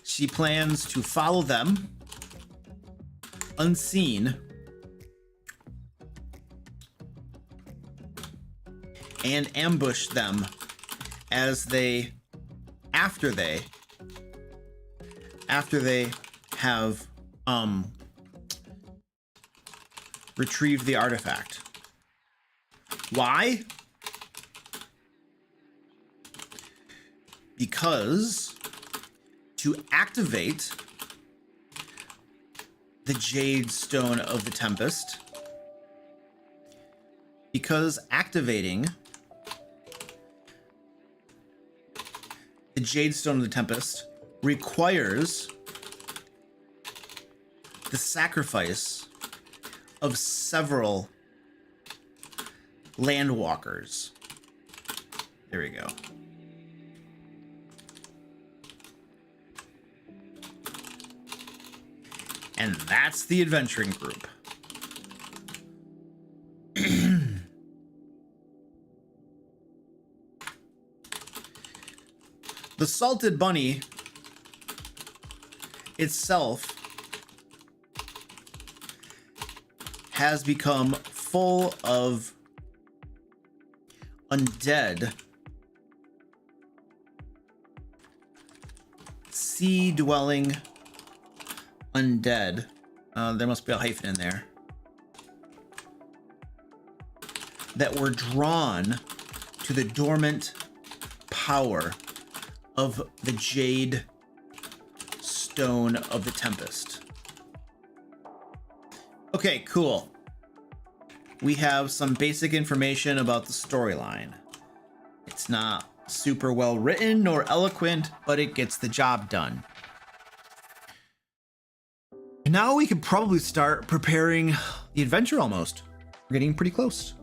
she plans to follow them unseen and ambush them after they have retrieved the artifact. Why? Because to activate the Jade Stone of the Tempest, because activating the Jade Stone of the Tempest requires the sacrifice of several landwalkers. There we go. And that's the adventuring group. The Salted Bunny itself has become full of undead sea-dwelling undead. There must be a hyphen in there. That were drawn to the dormant power of the Jade Stone of the Tempest. Okay, cool. We have some basic information about the storyline. It's not super well written nor eloquent, but it gets the job done. And now we could probably start preparing the adventure almost. We're getting pretty close.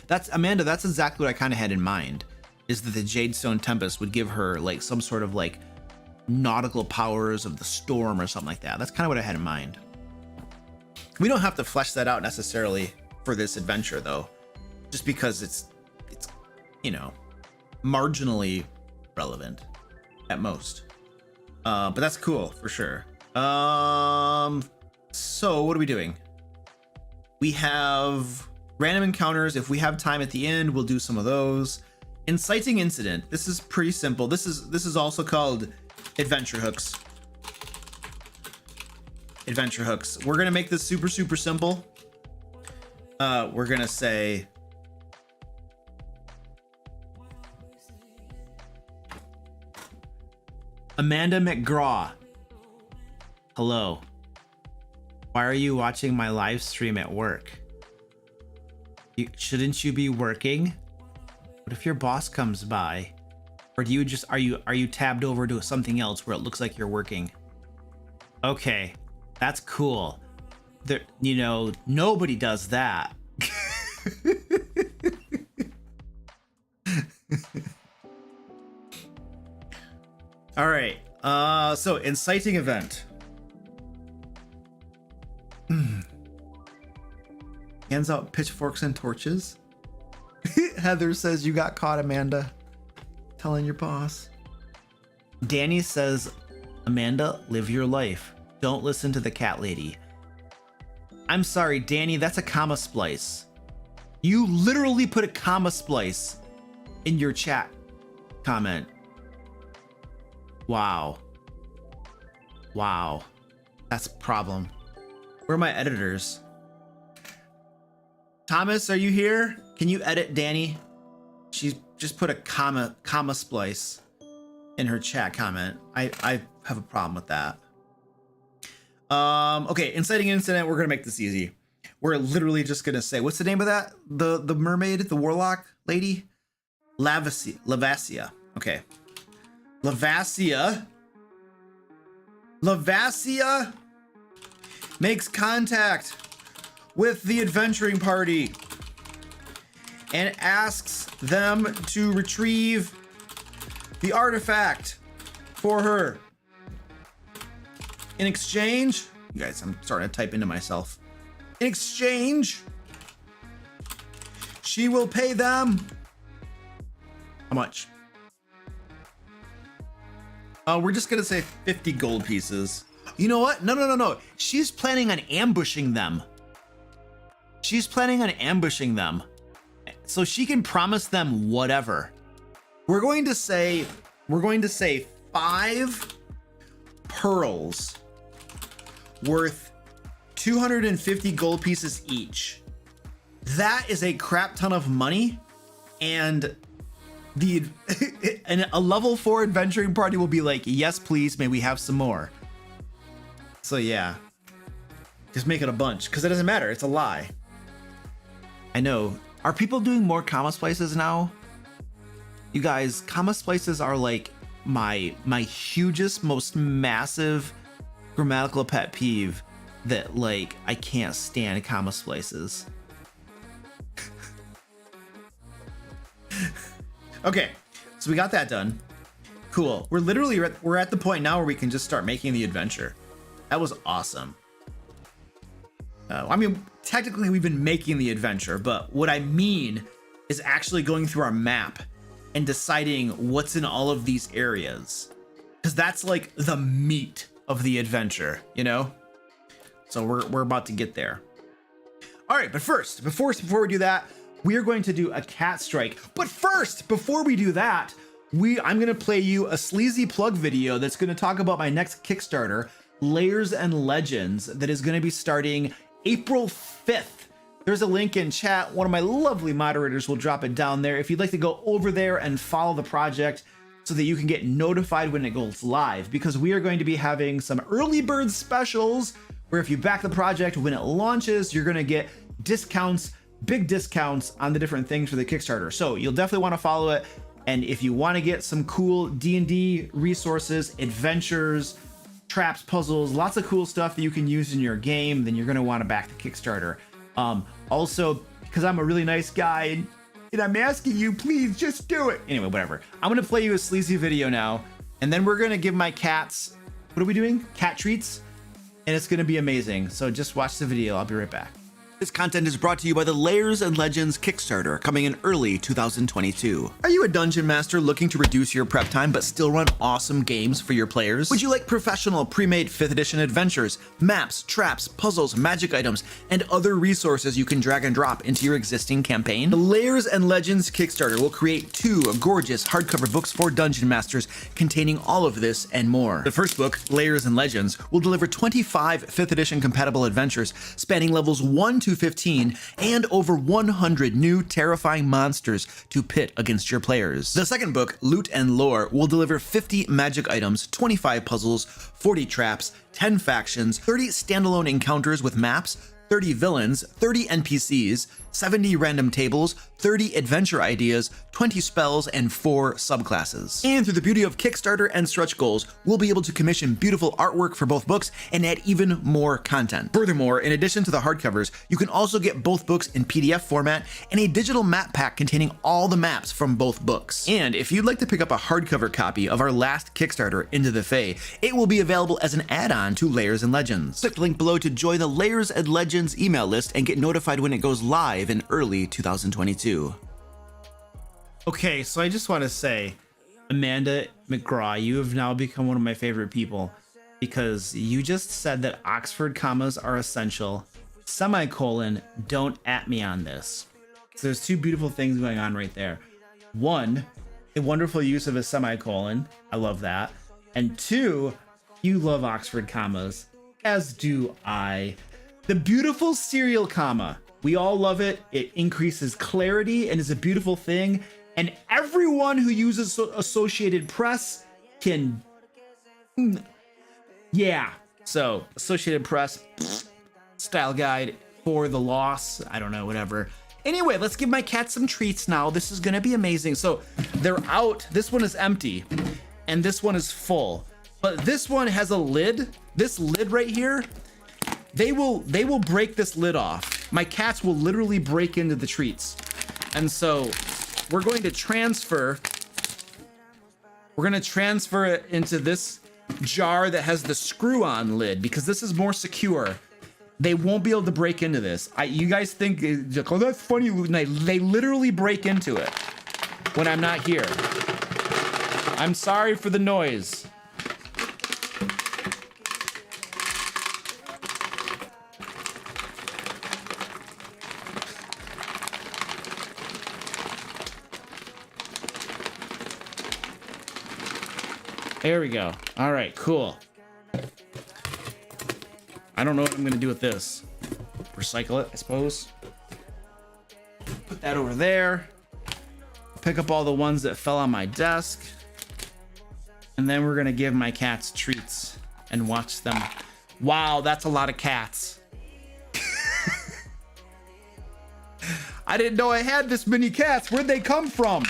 That's Amanda, that's exactly what I kind of had in mind, is that the Jadestone Tempest would give her like some sort of like nautical powers of the storm or something like that. That's kind of what I had in mind. We don't have to flesh that out necessarily for this adventure though, just because it's, you know, marginally relevant at most. But that's cool for sure. So what are we doing? We have random encounters. If we have time at the end, we'll do some of those. Inciting incident. This is pretty simple. This is also called adventure hooks. Adventure hooks. We're gonna make this super simple. We're gonna say Amanda McGraw. Hello. Why are you watching my live stream at work? Shouldn't you be working? What if your boss comes by? Or do you just are you tabbed over to something else where it looks like you're working? Okay, that's cool. There, you know, nobody does that. All right. So inciting event. Hands out pitchforks and torches. Heather says you got caught, Amanda. Telling your boss. Danny says, Amanda, live your life. Don't listen to the cat lady. I'm sorry, Danny, that's a comma splice. You literally put a comma splice in your chat comment. Wow. Wow. That's a problem. Where are my editors? Thomas, are you here? Can you edit Danny? She's just put a comma splice in her chat comment. I have a problem with that. Okay, inciting incident. We're gonna make this easy. We're literally just gonna say, what's the name of that? The mermaid, the warlock lady? Lavasia. Okay. Lavasia makes contact with the adventuring party and asks them to retrieve the artifact for her. In exchange, you guys, I'm starting to type into myself. In exchange, she will pay them. How much? We're just gonna say 50 gold pieces. You know what? No. She's planning on ambushing them. So she can promise them whatever. We're going to say 5 pearls worth 250 gold pieces each. That is a crap ton of money, and a level 4 adventuring party will be like, yes please, may we have some more. So yeah, just make it a bunch, because it doesn't matter, it's a lie. I know. Are people doing more comma splices now? You guys, comma splices are like my hugest, most massive grammatical pet peeve that, like, I can't stand comma splices. Okay, so we got that done. Cool. We're at the point now where we can just start making the adventure. That was awesome. I mean, technically we've been making the adventure, but what I mean is actually going through our map and deciding what's in all of these areas, because that's like the meat of the adventure, you know? So we're about to get there. All right, but first, before we do that, we are going to do a cat strike. But first, before we do that, I'm gonna play you a sleazy plug video that's gonna talk about my next Kickstarter, Layers and Legends, that is gonna be starting April 5th. There's a link in chat. One of my lovely moderators will drop it down there. If you'd like to go over there and follow the project so that you can get notified when it goes live, because we are going to be having some early bird specials where if you back the project when it launches, you're gonna get discounts, big discounts on the different things for the Kickstarter. So you'll definitely want to follow it. And if you want to get some cool D&D resources, adventures, traps, puzzles, lots of cool stuff that you can use in your game, then you're going to want to back the Kickstarter. Also, because I'm a really nice guy and I'm asking you, please just do it. Anyway, whatever. I'm going to play you a sleazy video now, and then we're going to give my cats, what are we doing? Cat treats. And it's going to be amazing. So just watch the video. I'll be right back. This content is brought to you by the Layers and Legends Kickstarter, coming in early 2022. Are you a dungeon master looking to reduce your prep time but still run awesome games for your players? Would you like professional pre-made 5th edition adventures, maps, traps, puzzles, magic items, and other resources you can drag and drop into your existing campaign? The Layers and Legends Kickstarter will create 2 gorgeous hardcover books for dungeon masters containing all of this and more. The first book, Layers and Legends, will deliver 25 5th edition compatible adventures spanning levels 1 to 15 and over 100 new terrifying monsters to pit against your players. The second book, Loot and Lore, will deliver 50 magic items, 25 puzzles, 40 traps, 10 factions, 30 standalone encounters with maps, 30 villains, 30 NPCs, 70 random tables, 30 adventure ideas, 20 spells, and 4 subclasses. And through the beauty of Kickstarter and stretch goals, we'll be able to commission beautiful artwork for both books and add even more content. Furthermore, in addition to the hardcovers, you can also get both books in PDF format and a digital map pack containing all the maps from both books. And if you'd like to pick up a hardcover copy of our last Kickstarter, Into the Fae, it will be available as an add-on to Layers and Legends. Click the link below to join the Layers and Legends email list and get notified when it goes live in early 2022. Okay, so I just want to say, Amanda McGraw, you have now become one of my favorite people because you just said that Oxford commas are essential, semicolon, don't at me on this. So there's 2 beautiful things going on right there. 1, a wonderful use of a semicolon. I love that. And 2, you love Oxford commas, as do I. The beautiful serial comma. We all love it. It increases clarity and is a beautiful thing. And everyone who uses Associated Press can, yeah. So Associated Press style guide for the loss. I don't know, whatever. Anyway, let's give my cat some treats now. This is gonna be amazing. So they're out. This one is empty and this one is full, but this one has a lid. This lid right here, they will break this lid off. My cats will literally break into the treats. And so we're going to transfer it into this jar that has the screw-on lid because this is more secure. They won't be able to break into this. You guys think, oh, that's funny. They literally break into it when I'm not here. I'm sorry for the noise. There we go. All right, cool. I don't know what I'm gonna do with this. Recycle it, I suppose. Put that over there. Pick up all the ones that fell on my desk. And then we're gonna give my cats treats and watch them. Wow, that's a lot of cats. I didn't know I had this many cats. Where'd they come from?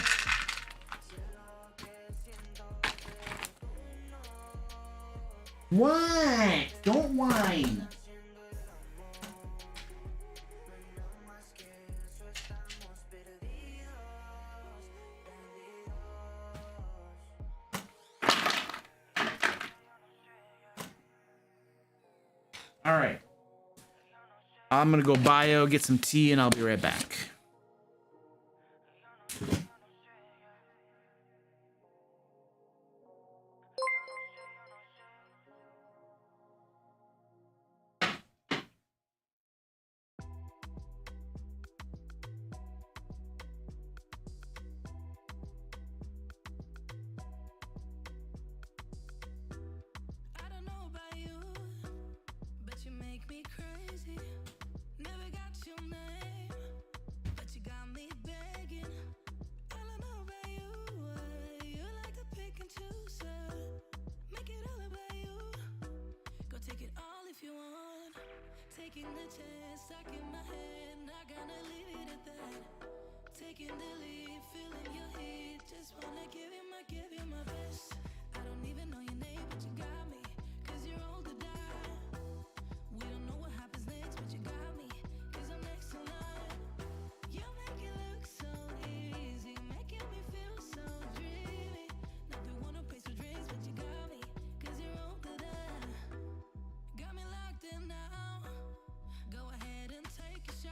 What? Don't whine. All right. I'm gonna go bio, get some tea, and I'll be right back. Taking the chance, stuck in my head, not gonna leave it at that. Taking the lead, feeling your heat, just wanna give you my best. I don't even know your name, but you got me, 'cause you're all to die. We don't know what happens next, but you got me, 'cause I'm next in line. You make it look so easy, making me feel so dreamy. Not the one who pays for drinks, but you got me, 'cause you're all to die. Got me locked in now. Go ahead and take a shot.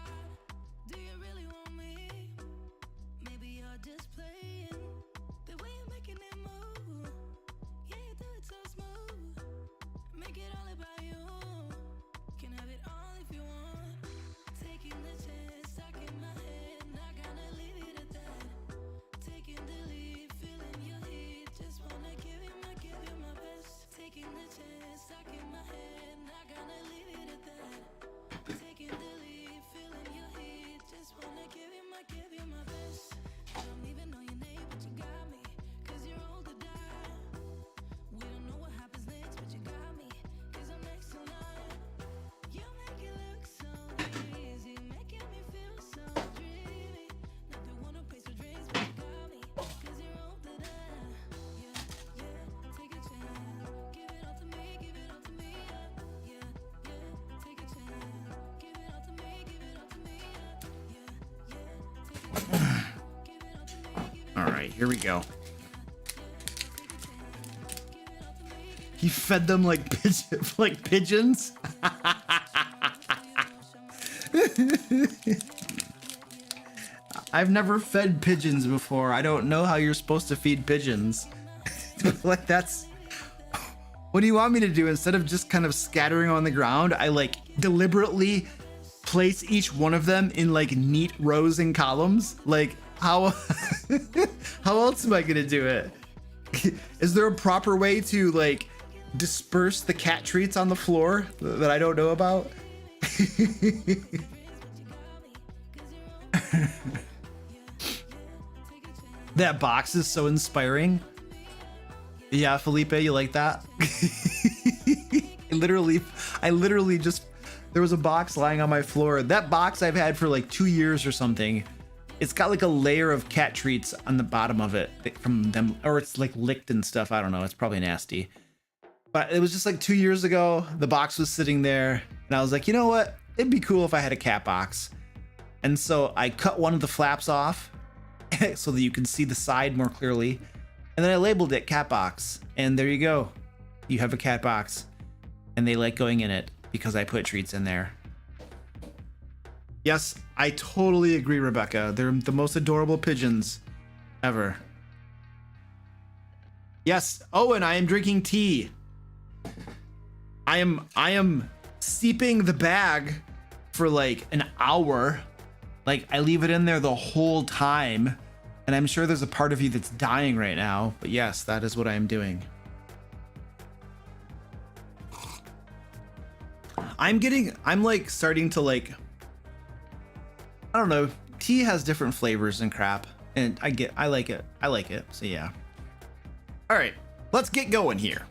right, here we go. He fed them like pigeons. I've never fed pigeons before. I don't know how you're supposed to feed pigeons. Like that's. What do you want me to do? Instead of just kind of scattering on the ground, I like deliberately place each one of them in like neat rows and columns. Like how how else am I gonna do it? Is there a proper way to like disperse the cat treats on the floor that I don't know about? That box is so inspiring. Yeah, Felipe, you like that? I literally just, there was a box lying on my floor. That box I've had for like 2 years or something. It's got like a layer of cat treats on the bottom of it from them, or it's like licked and stuff. I don't know. It's probably nasty. But it was just like 2 years ago. The box was sitting there and I was like, you know what? It'd be cool if I had a cat box. And so I cut one of the flaps off so that you can see the side more clearly. And then I labeled it cat box. And there you go. You have a cat box. And they like going in it because I put treats in there. Yes, I totally agree, Rebecca. They're the most adorable pigeons ever. Yes. Oh, and I am drinking tea. I am steeping the bag for like an hour. Like I leave it in there the whole time. And I'm sure there's a part of you that's dying right now. But yes, that is what I am doing. I'm like starting to like, I don't know. Tea has different flavors and crap. And I like it. So yeah. All right, let's get going here.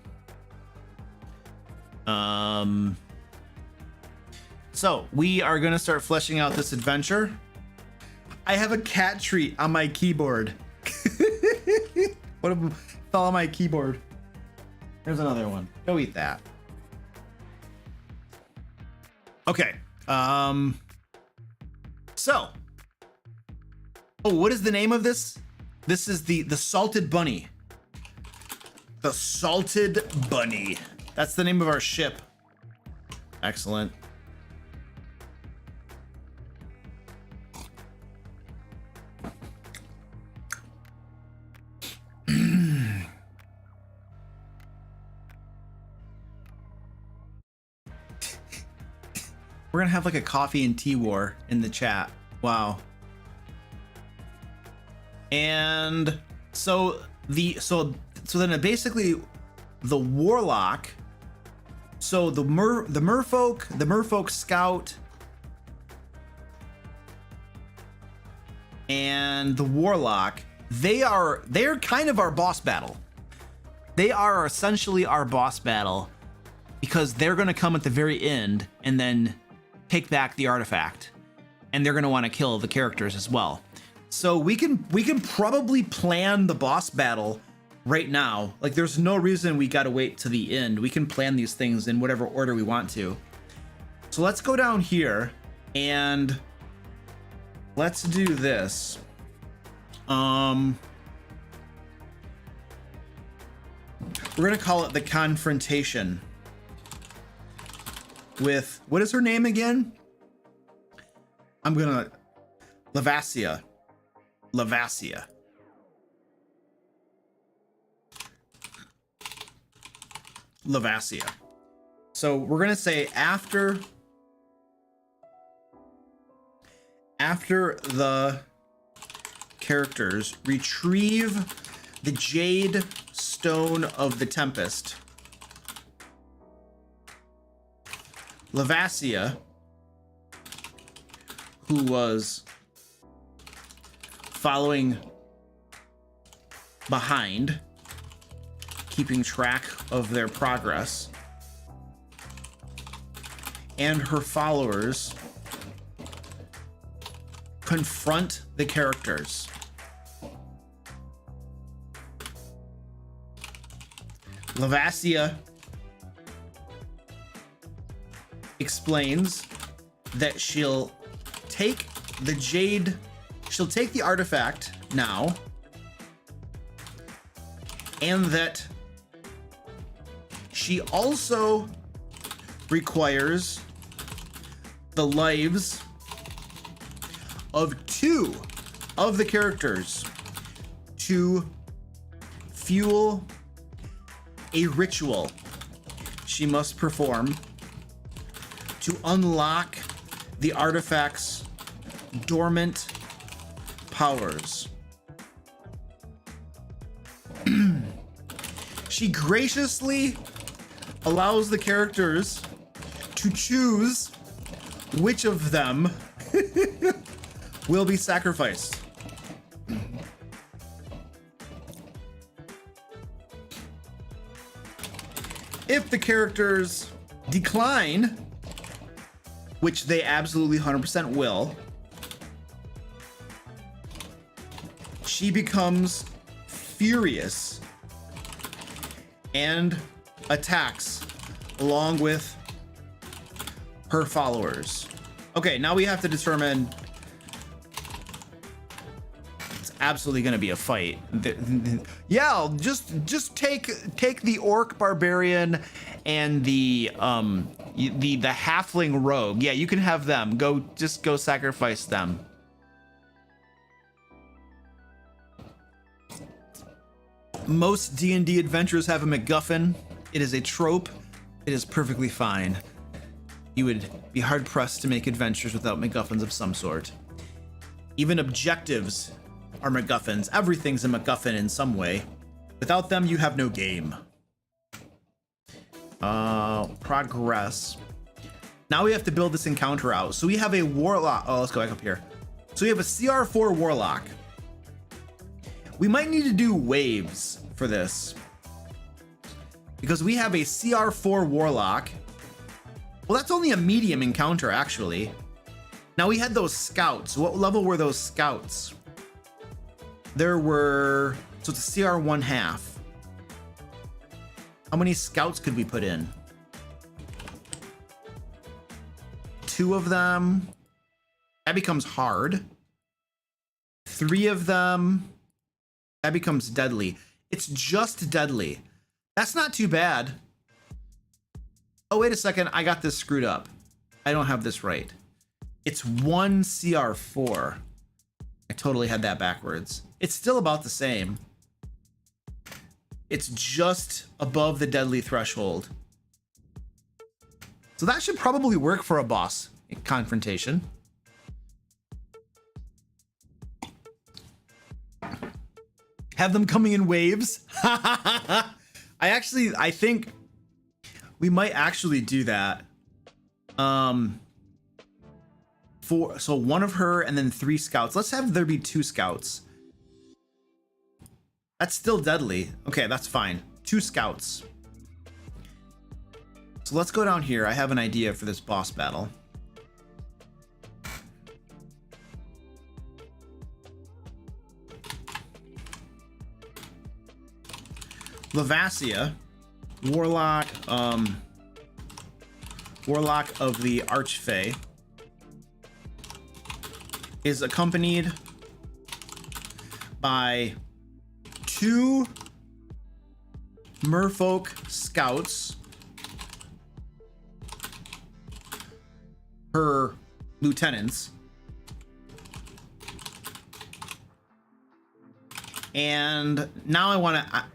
So we are going to start fleshing out this adventure. I have a cat treat on my keyboard. What fell on my keyboard? There's another one. Go eat that. Okay. So. Oh, what is the name of this? This is the Salted Bunny. The Salted Bunny. That's the name of our ship. Excellent. We're gonna have like a coffee and tea war in the chat. Wow. And so then basically the warlock, so the merfolk scout and the warlock, they're kind of our boss battle. They are essentially our boss battle because they're going to come at the very end and then take back the artifact, and they're going to want to kill the characters as well. So we can probably plan the boss battle right now. Like there's no reason we got to wait to the end. We can plan these things in whatever order we want to. So let's go down here and let's do this. We're going to call it the confrontation with, what is her name again? Lavasia. So we're going to say after the characters retrieve the Jade Stone of the Tempest, Lavasia, who was following behind, keeping track of their progress, and her followers confront the characters. Lavasia explains that she'll take the artifact now, and that she also requires the lives of 2 of the characters to fuel a ritual she must perform to unlock the artifact's dormant powers. She graciously allows the characters to choose which of them will be sacrificed. If the characters decline, which they absolutely 100% will, she becomes furious and attacks along with her followers. Okay, now we have to determine. It's absolutely going to be a fight. Yeah, just take the orc barbarian and the halfling rogue. Yeah, you can have them. Go sacrifice them. Most D&D adventures have a MacGuffin. It is a trope. It is perfectly fine. You would be hard-pressed to make adventures without MacGuffins of some sort. Even objectives are MacGuffins. Everything's a MacGuffin in some way. Without them, you have no game. Progress. Now we have to build this encounter out. So we have a warlock. Oh, let's go back up here. So we have a CR4 warlock. We might need to do waves for this, because we have a CR4 warlock. Well, that's only a medium encounter, actually. Now we had those scouts. What level were those scouts? There were, so it's a CR1 half. How many scouts could we put in? 2 of them. That becomes hard. 3 of them. That becomes deadly. It's just deadly. That's not too bad. Oh, wait a second. I got this screwed up. I don't have this right. It's 1 CR4. I totally had that backwards. It's still about the same. It's just above the deadly threshold. So that should probably work for a boss confrontation. Have them coming in waves. I think we might actually do that. So 1 of her and then 3 scouts. Let's have there be 2 scouts. That's still deadly. Okay, that's fine. 2 scouts. So let's go down here. I have an idea for this boss battle. Lavasia, warlock of the Archfey, is accompanied by 2 merfolk scouts, her lieutenants, and now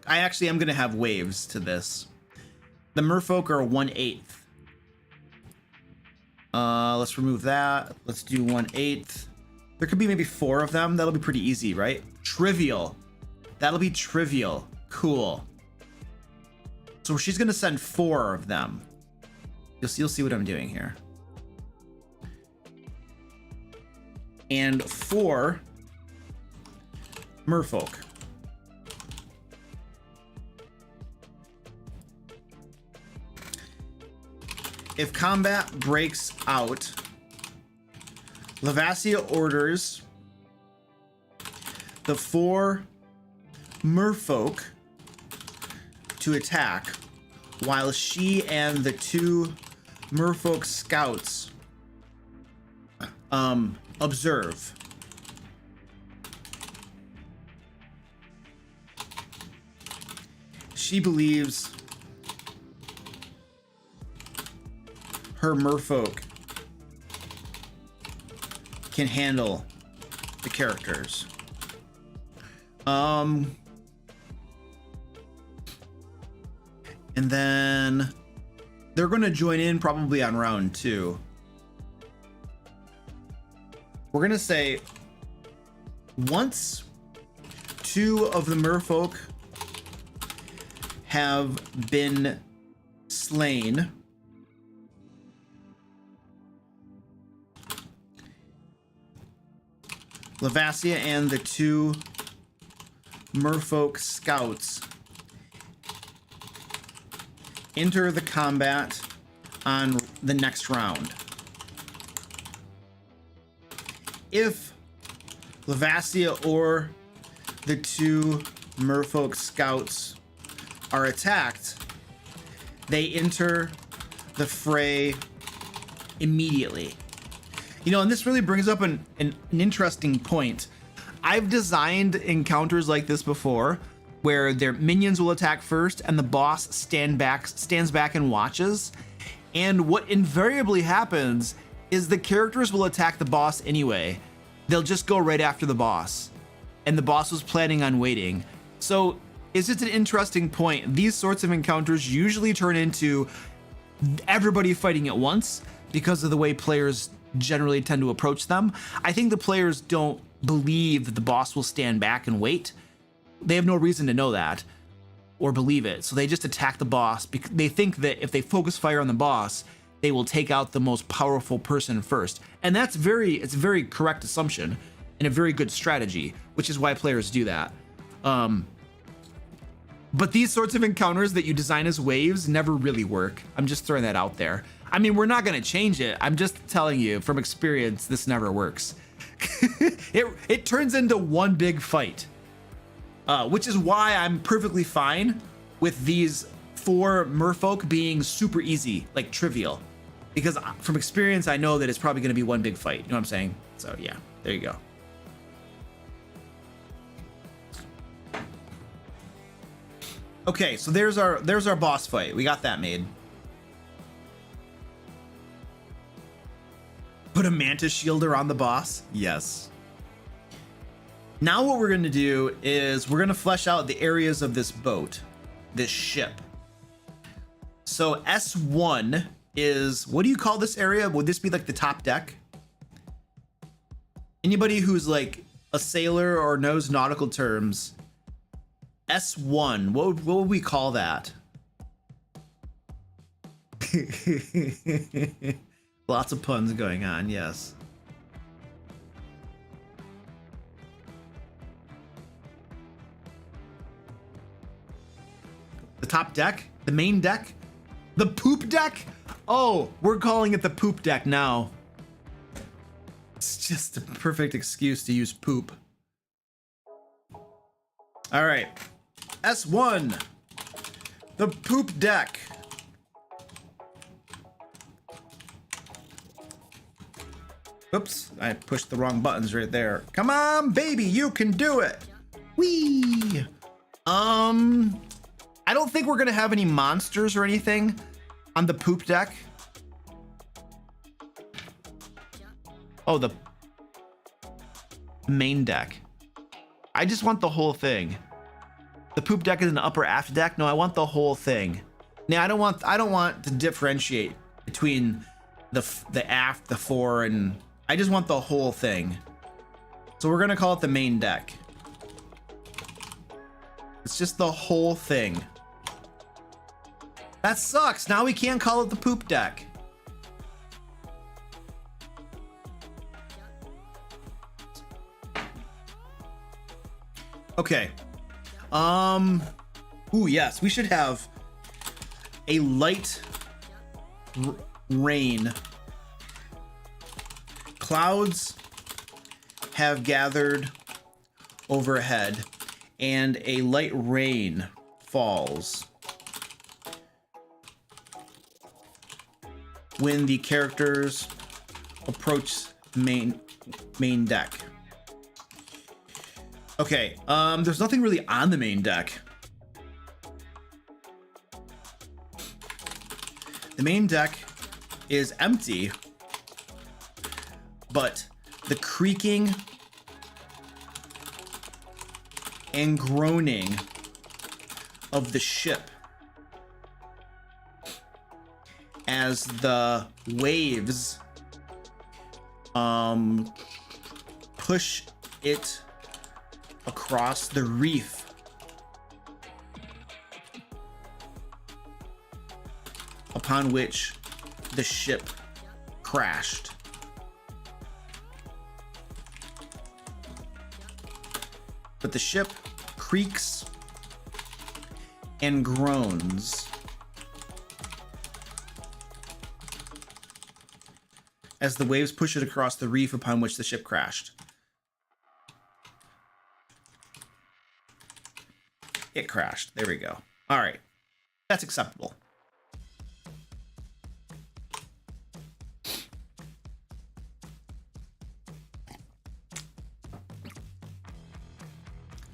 I actually am going to have waves to this. The merfolk are 1/8. Let's remove that. Let's do 1/8. There could be maybe 4 of them. That'll be pretty easy, right? Trivial. That'll be trivial. Cool. So she's going to send 4 of them. You'll see what I'm doing here. And 4 merfolk. If combat breaks out, Lavasia orders the 4 merfolk to attack, while she and the 2 merfolk scouts observe. she believes her merfolk can handle the characters. And then they're going to join in probably on round 2. We're going to say once 2 of the merfolk have been slain, Lavasia and the 2 merfolk scouts enter the combat on the next round. If Lavasia or the 2 merfolk scouts are attacked, they enter the fray immediately. You know, and this really brings up an interesting point. I've designed encounters like this before, where their minions will attack first and the boss stands back and watches. And what invariably happens is the characters will attack the boss anyway. They'll just go right after the boss. And the boss was planning on waiting. So it's just an interesting point. These sorts of encounters usually turn into everybody fighting at once because of the way players generally tend to approach them. I think the players don't believe that the boss will stand back and wait. They have no reason to know that or believe it. So they just attack the boss because they think that if they focus fire on the boss, they will take out the most powerful person first. And it's a very correct assumption and a very good strategy, which is why players do that. But these sorts of encounters that you design as waves never really work. I'm just throwing that out there. I mean, we're not going to change it. I'm just telling you from experience, this never works. It turns into one big fight, which is why I'm perfectly fine with these 4 merfolk being super easy, like trivial, because from experience, I know that it's probably going to be one big fight. You know what I'm saying? So yeah, there you go. Okay, so there's our boss fight. We got that made. Put a mantis shield around the boss? Yes. Now what we're going to do is we're going to flesh out the areas of this boat, this ship. So S1 is, what do you call this area? Would this be like the top deck? Anybody who's like a sailor or knows nautical terms, S1, what would we call that? Lots of puns going on, yes. The top deck? The main deck? The poop deck? Oh, we're calling it the poop deck now. It's just a perfect excuse to use poop. All right. S1. The poop deck. Oops, I pushed the wrong buttons right there. Come on, baby, you can do it. Whee! I don't think we're gonna have any monsters or anything on the poop deck. Oh, the main deck. I just want the whole thing. The poop deck is an upper aft deck. No, I want the whole thing. Now, I don't want to differentiate between the aft, the fore, and I just want the whole thing. So we're gonna call it the main deck. It's just the whole thing. That sucks. Now we can't call it the poop deck. Okay. Ooh, yes, we should have a light rain. Clouds have gathered overhead and a light rain falls when the characters approach main deck. Okay, there's nothing really on the main deck. The main deck is empty, but the creaking and groaning of the ship as the waves push it across the reef upon which the ship crashed. But the ship creaks and groans as the waves push it across the reef upon which the ship crashed. It crashed. There we go. All right. That's acceptable.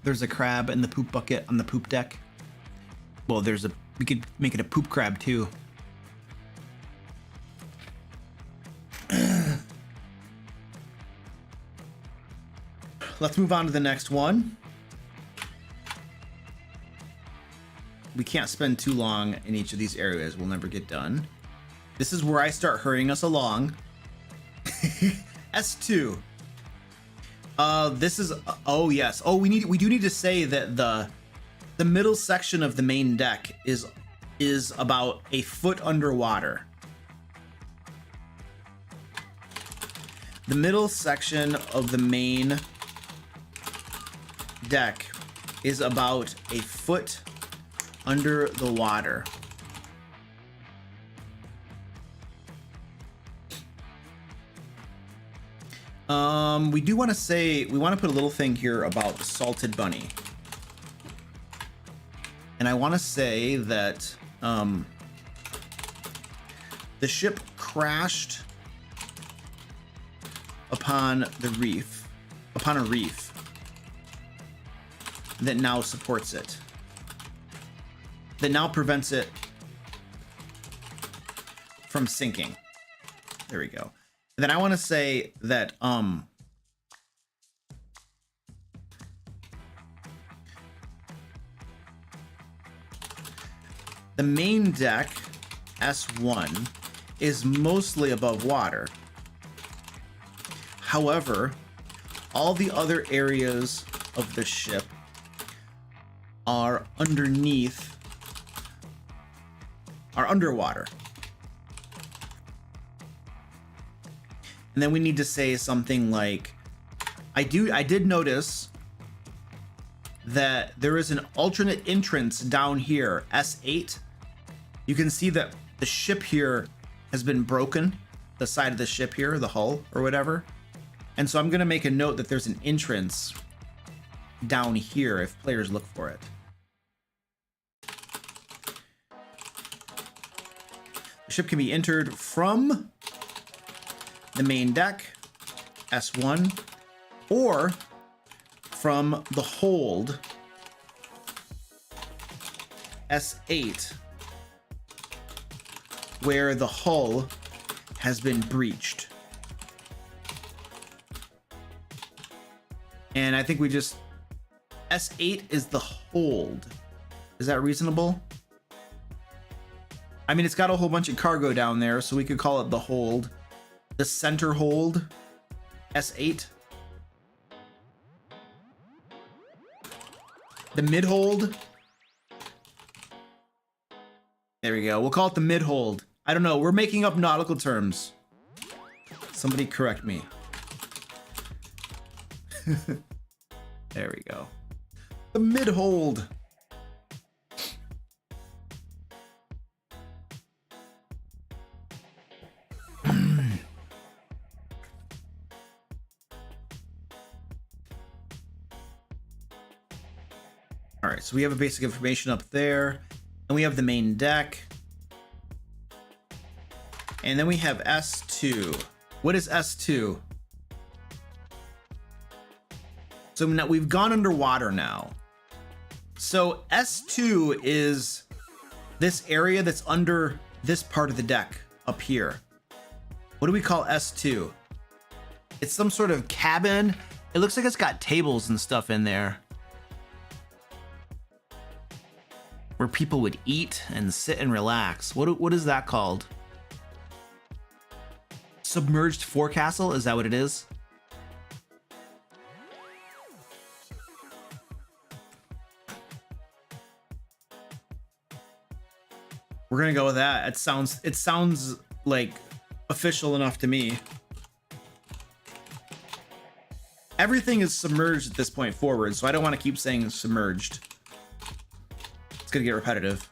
There's a crab in the poop bucket on the poop deck. Well, we could make it a poop crab too. Let's move on to the next one. We can't spend too long in each of these areas. We'll never get done. This is where I start hurrying us along. S2. This is, oh yes. Oh, we do need to say that the middle section of the main deck is about a foot underwater. The middle section of the main deck is about a foot under the water. We do want to say, we want to put a little thing here about the salted bunny. And I want to say that the ship crashed upon a reef that now supports it, that now prevents it from sinking. There we go. And then I want to say that the main deck, S1, is mostly above water. However, all the other areas of the ship are underwater. And then we need to say something like, I did notice that there is an alternate entrance down here, S8. You can see that the ship here has been broken, the side of the ship here, the hull or whatever. And so I'm going to make a note that there's an entrance down here if players look for it. The ship can be entered from the main deck, S1, or from the hold, S8, where the hull has been breached. And I think we just, S8 is the hold. Is that reasonable? I mean, it's got a whole bunch of cargo down there, so we could call it the hold. The center hold, S8. The mid hold. There we go. We'll call it the mid hold. I don't know. We're making up nautical terms. Somebody correct me. There we go. The mid hold. All right, so we have a basic information up there, and we have the main deck. And then we have S2. What is S2? So now we've gone underwater now. So S2 is this area that's under this part of the deck up here. What do we call S2? It's some sort of cabin. It looks like it's got tables and stuff in there where people would eat and sit and relax. What is that called? Submerged forecastle? Is that what it is? We're gonna go with that. It sounds like official enough to me. Everything is submerged at this point forward, so I don't want to keep saying submerged. It's gonna get repetitive.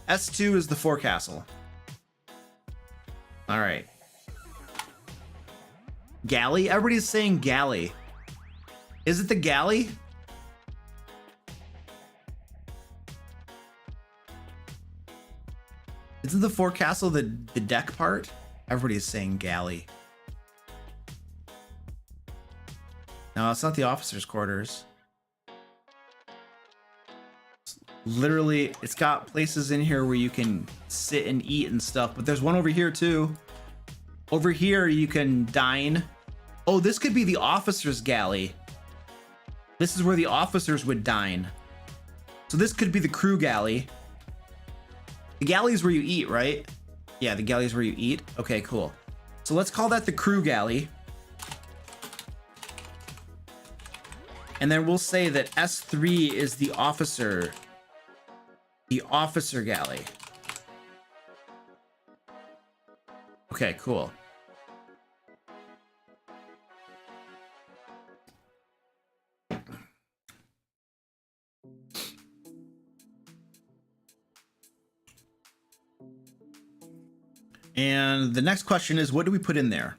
S2 is the forecastle. All right. Galley? Everybody's saying galley. Is it the galley? Isn't the forecastle the deck part? Everybody's saying galley. No, it's not the officers' quarters. Literally, it's got places in here where you can sit and eat and stuff, but there's one over here too. Over here, you can dine. Oh, this could be the officers' galley. This is where the officers would dine. So this could be the crew galley. The galley is where you eat, right? Yeah, the galley is where you eat. Okay, cool. So let's call that the crew galley. And then we'll say that S3 is the officer galley. Okay, cool. And the next question is, what do we put in there?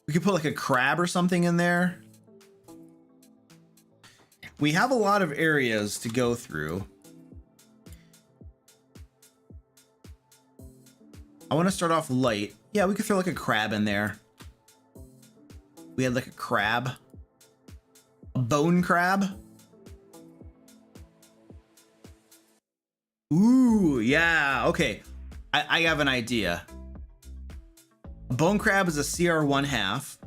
We could put like a crab or something in there. We have a lot of areas to go through. I want to start off light. Yeah, we could throw like a crab in there. We had like a crab. A bone crab. Ooh, yeah, okay. I have an idea. A bone crab is a CR 1/2.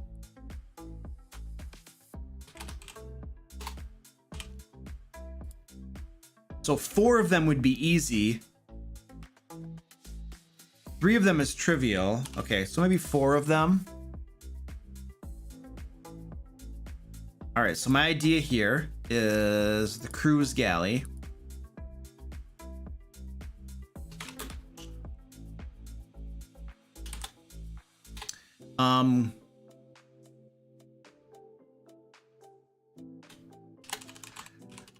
So 4 of them would be easy. 3 of them is trivial. Okay, so maybe 4 of them. All right, so my idea here is the cruise galley.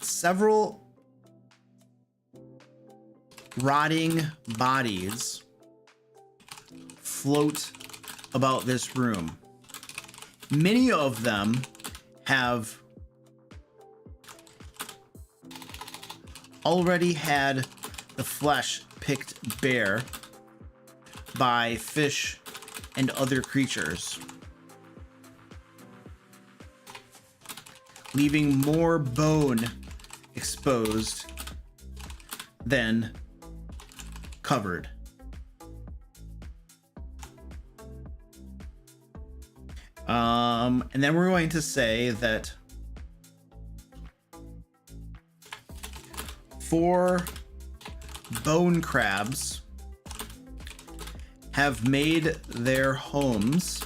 Several rotting bodies float about this room. Many of them have already had the flesh picked bare by fish and other creatures, leaving more bone exposed than covered. And then we're going to say that 4 bone crabs have made their homes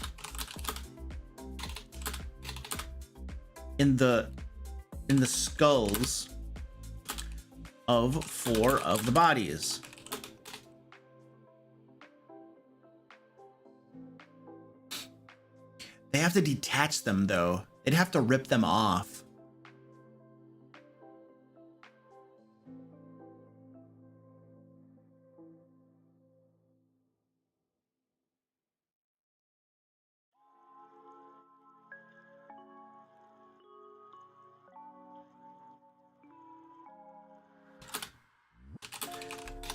in the skulls of 4 of the bodies. They have to detach them though. They'd have to rip them off.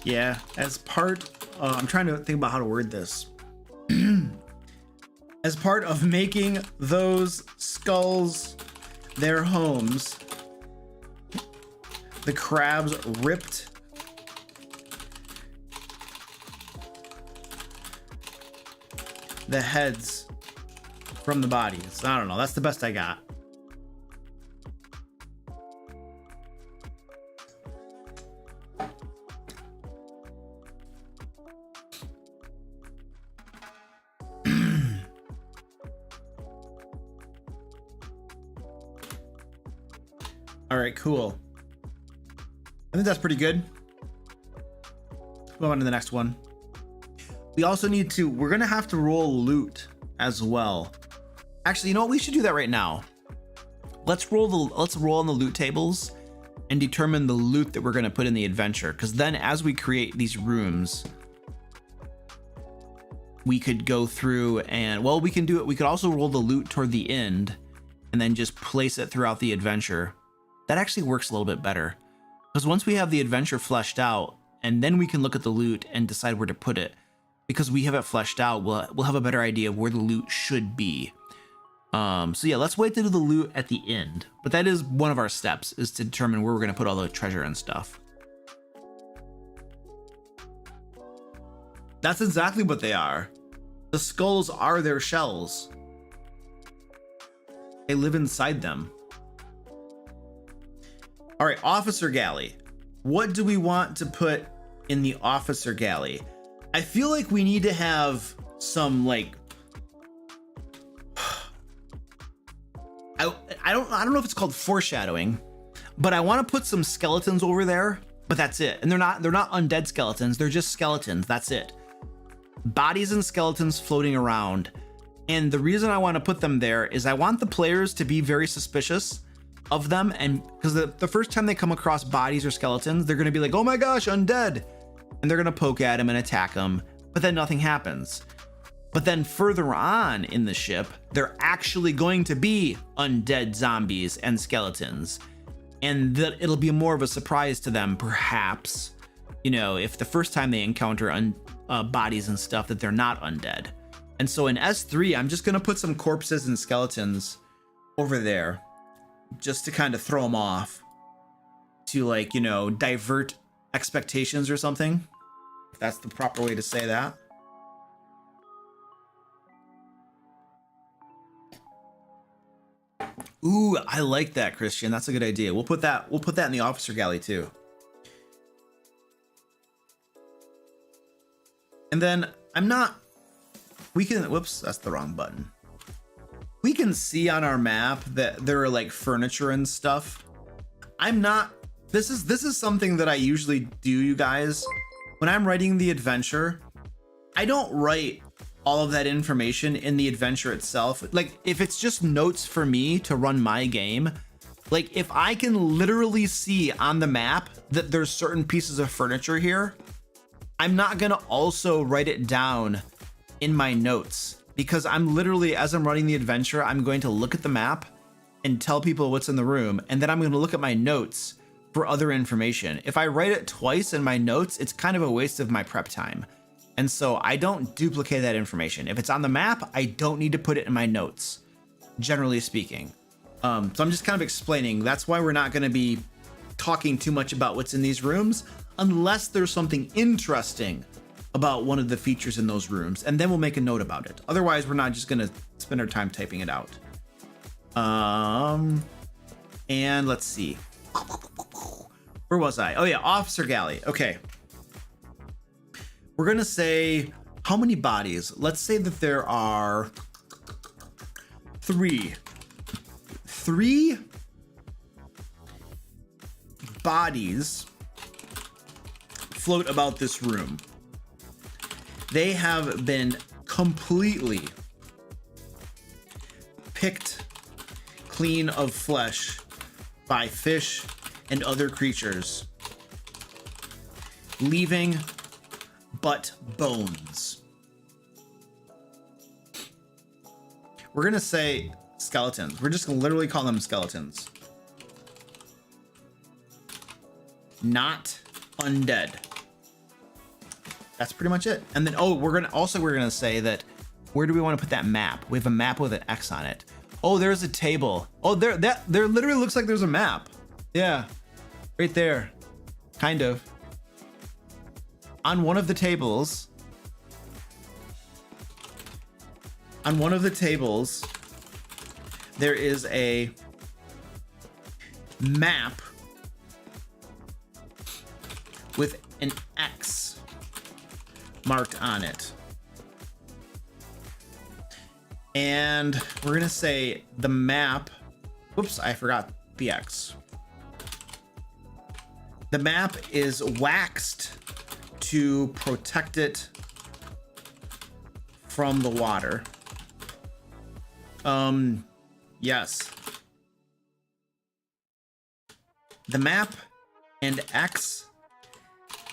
Yeah, as part, I'm trying to think about how to word this. As part of making those skulls their homes, The crabs ripped the heads from the bodies. I don't know. That's the best I got. All right, cool. I think that's pretty good. Move on to the next one. We also need to, we're gonna have to roll loot as well. Actually, you know what? We should do that right now. Let's roll on the loot tables and determine the loot that we're gonna put in the adventure. Because then as we create these rooms, we could go through and, well, we can do it. We could also roll the loot toward the end and then just place it throughout the adventure. That actually works a little bit better. Because once we have the adventure fleshed out, and then we can look at the loot and decide where to put it. Because we have it fleshed out, we'll have a better idea of where the loot should be. So yeah, let's wait to do the loot at the end. But that is one of our steps, is to determine where we're going to put all the treasure and stuff. That's exactly what they are. The skulls are their shells. They live inside them. All right, officer galley. What do we want to put in the officer galley? I feel like we need to have some like, I don't know if it's called foreshadowing, but I want to put some skeletons over there, but that's it. And they're not undead skeletons. They're just skeletons. That's it. Bodies and skeletons floating around. And the reason I want to put them there is I want the players to be very suspicious of them, and because the first time they come across bodies or skeletons, they're going to be like, oh my gosh, undead, and they're going to poke at them and attack them, but then nothing happens. But then further on in the ship, they're actually going to be undead zombies and skeletons, and that it'll be more of a surprise to them, perhaps, you know, if the first time they encounter bodies and stuff, that they're not undead. And so in S3, I'm just going to put some corpses and skeletons over there, just to kind of throw them off, to, like, you know, divert expectations or something. If that's the proper way to say that. Ooh, I like that, Christian. That's a good idea. We'll put that in the officer galley too. And then whoops, that's the wrong button. We can see on our map that there are like furniture and stuff. This is something that I usually do, you guys. When I'm writing the adventure, I don't write all of that information in the adventure itself. Like, if it's just notes for me to run my game, like if I can literally see on the map that there's certain pieces of furniture here, I'm not gonna also write it down in my notes. Because I'm literally, as I'm running the adventure, I'm going to look at the map and tell people what's in the room. And then I'm going to look at my notes for other information. If I write it twice in my notes, it's kind of a waste of my prep time. And so I don't duplicate that information. If it's on the map, I don't need to put it in my notes, generally speaking. So I'm just kind of explaining. That's why we're not going to be talking too much about what's in these rooms, unless there's something interesting about one of the features in those rooms, and then we'll make a note about it. Otherwise, we're not just gonna spend our time typing it out. And let's see. Where was I? Oh yeah, officer galley. Okay. We're gonna say, how many bodies? Let's say that there are three bodies float about this room. They have been completely picked clean of flesh by fish and other creatures, leaving but bones. We're gonna say skeletons. We're just gonna literally call them skeletons. Not undead. That's pretty much it. And then, oh, we're gonna say that, where do we want to put that map? We have a map with an X on it. Oh, there's a table. Oh, there literally looks like there's a map. Yeah. Right there. Kind of. On one of the tables, there is a map with an X marked on it. And we're gonna say the map, whoops, I forgot the X. The map is waxed to protect it from the water. Yes. The map and X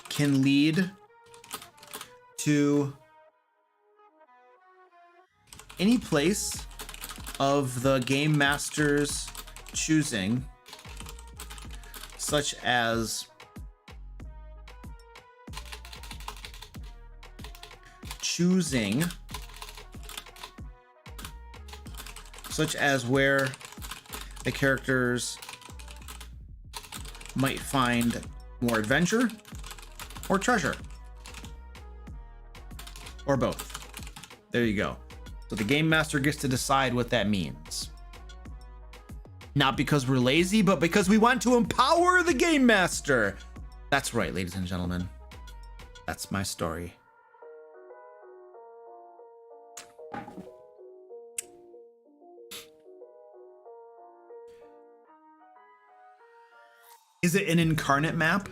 can lead to any place of the game master's choosing, such as where the characters might find more adventure or treasure, or both. There you go. So the game master gets to decide what that means. Not because we're lazy, but because we want to empower the game master. That's right, ladies and gentlemen. That's my story. Is it an incarnate map?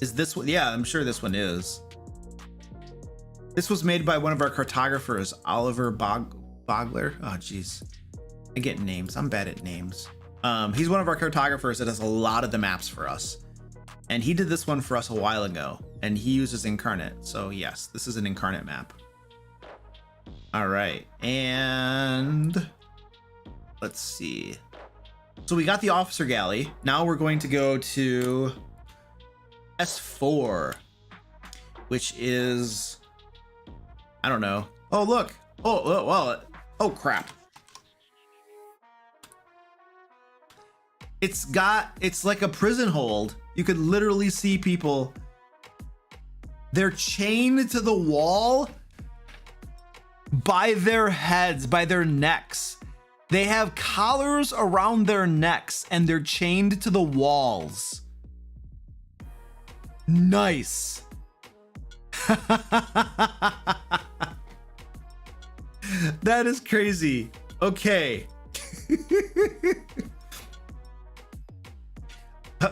Is this one? Yeah, I'm sure this one is. This was made by one of our cartographers, Oliver Bogler. Oh, geez. I get names. I'm bad at names. He's one of our cartographers that does a lot of the maps for us. And he did this one for us a while ago. And he uses incarnate. So yes, this is an incarnate map. All right. And let's see. So we got the officer galley. Now we're going to go to S4, which is, I don't know. Oh, look. Oh, well, oh crap. It's like a prison hold. You could literally see people. They're chained to the wall by their heads, by their necks. They have collars around their necks and they're chained to the walls. Nice. That is crazy. Okay.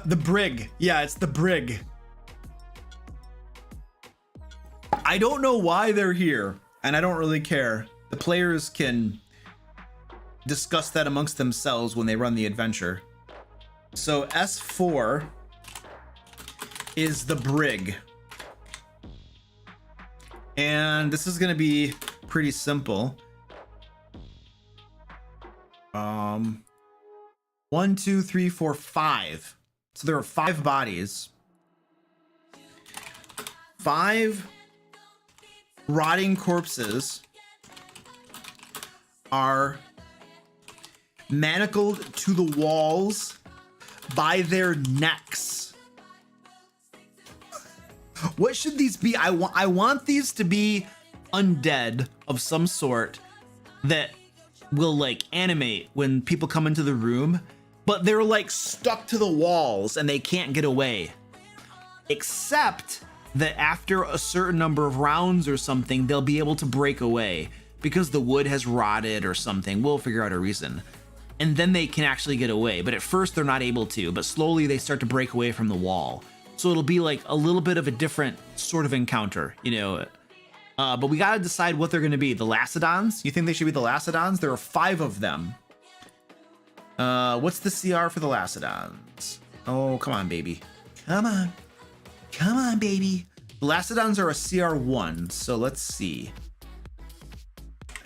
The brig. Yeah, it's the brig. I don't know why they're here, and I don't really care. The players can discuss that amongst themselves when they run the adventure. So S4 is the brig. And this is going to be pretty simple. 1, 2, 3, 4, 5. So there are 5 bodies. 5 rotting corpses are manacled to the walls by their necks. What should these be? I want these to be undead of some sort that will like animate when people come into the room, but they're like stuck to the walls and they can't get away. Except that after a certain number of rounds or something, they'll be able to break away because the wood has rotted or something. We'll figure out a reason. And then they can actually get away. But at first they're not able to, but slowly they start to break away from the wall. So it'll be like a little bit of a different sort of encounter, you know. But we gotta decide what they're gonna be. The Lacedons? You think they should be the Lacedons? There are 5 of them. What's the CR for the Lacedons? Oh, come on, baby. Come on. Come on, baby. The Lacedons are a CR1, so let's see.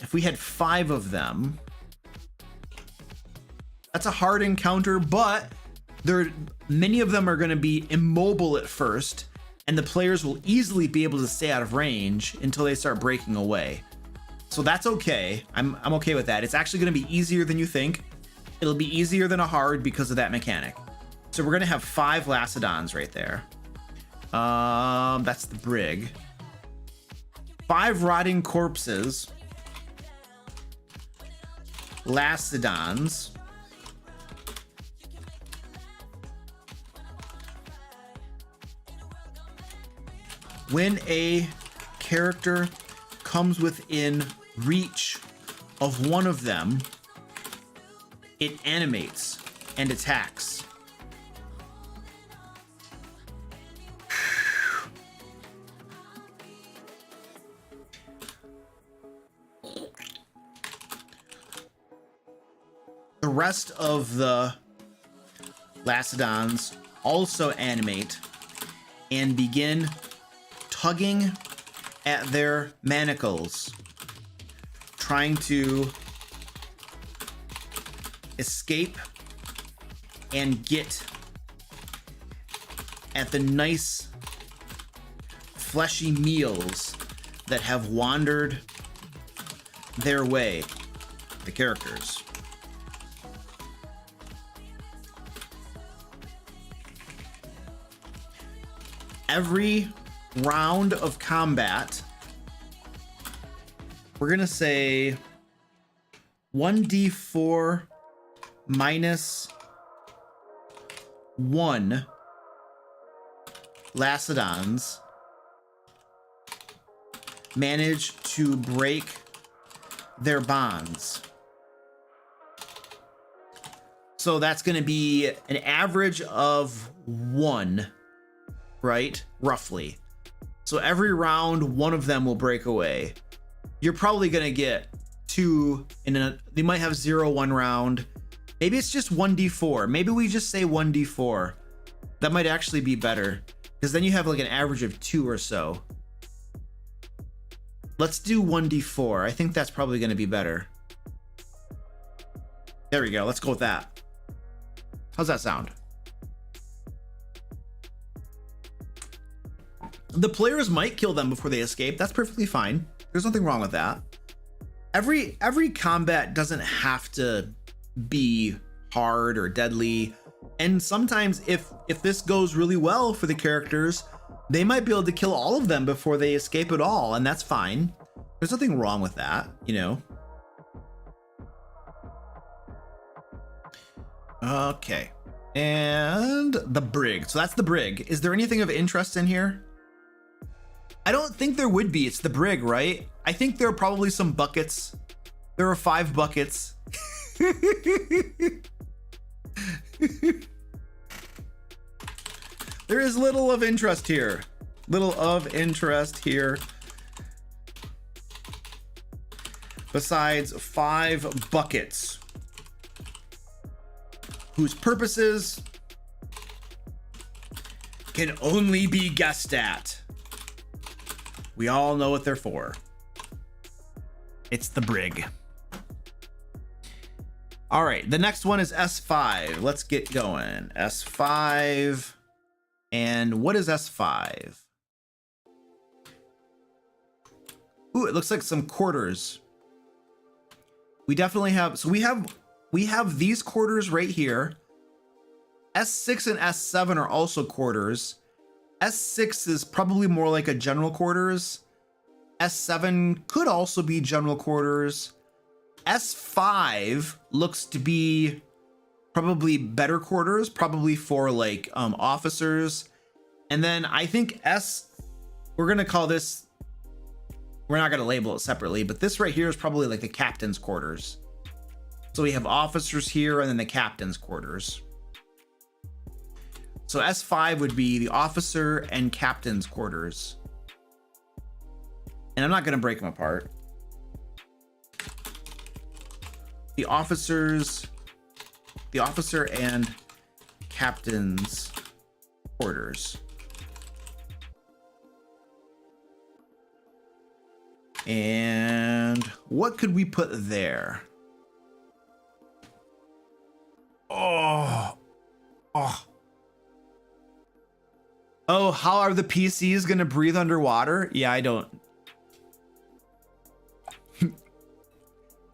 If we had 5 of them, that's a hard encounter, but many of them are going to be immobile at first, and the players will easily be able to stay out of range until they start breaking away. So that's okay. I'm okay with that. It's actually going to be easier than you think. It'll be easier than a hard because of that mechanic. So we're gonna have 5 Lacedons right there. That's the brig. 5 rotting corpses. Lacedons. When a character comes within reach of one of them, it animates and attacks. The rest of the Lacedons also animate and begin tugging at their manacles, trying to escape and get at the nice fleshy meals that have wandered their way, the characters. Every round of combat, we're gonna say 1d4 minus 1 Lacedons manage to break their bonds. So that's going to be an average of 1, right? Roughly. So every round, one of them will break away. You're probably going to get 2 they might have 0 one round. Maybe it's just 1d4. Maybe we just say 1d4. That might actually be better, because then you have like an average of 2 or so. Let's do 1d4. I think that's probably going to be better. There we go. Let's go with that. How's that sound? The players might kill them before they escape. That's perfectly fine. There's nothing wrong with that. Every combat doesn't have to be hard or deadly. And sometimes if this goes really well for the characters, they might be able to kill all of them before they escape at all, and that's fine. There's nothing wrong with that, you know. Okay. And the brig. So that's the brig. Is there anything of interest in here? I don't think there would be. It's the brig, right? I think there are probably some buckets. There are 5 buckets. There is little of interest here. Little of interest here. Besides 5 buckets, whose purposes can only be guessed at. We all know what they're for. It's the brig. All right, the next one is S5. Let's get going. S5. And what is S5? Ooh, it looks like some quarters. We definitely have, so we have these quarters right here. S6 and S7 are also quarters. S6 is probably more like a general quarters. S7 could also be general quarters. S5 looks to be probably better quarters, probably for like officers. And then I think we're gonna call this, we're not gonna label it separately, but this right here is probably like the captain's quarters. So we have officers here and then the captain's quarters. So S5 would be the officer and captain's quarters. And I'm not gonna break them apart. The officer and captain's quarters. And what could we put there? Oh, how are the PCs gonna breathe underwater? Yeah, I don't.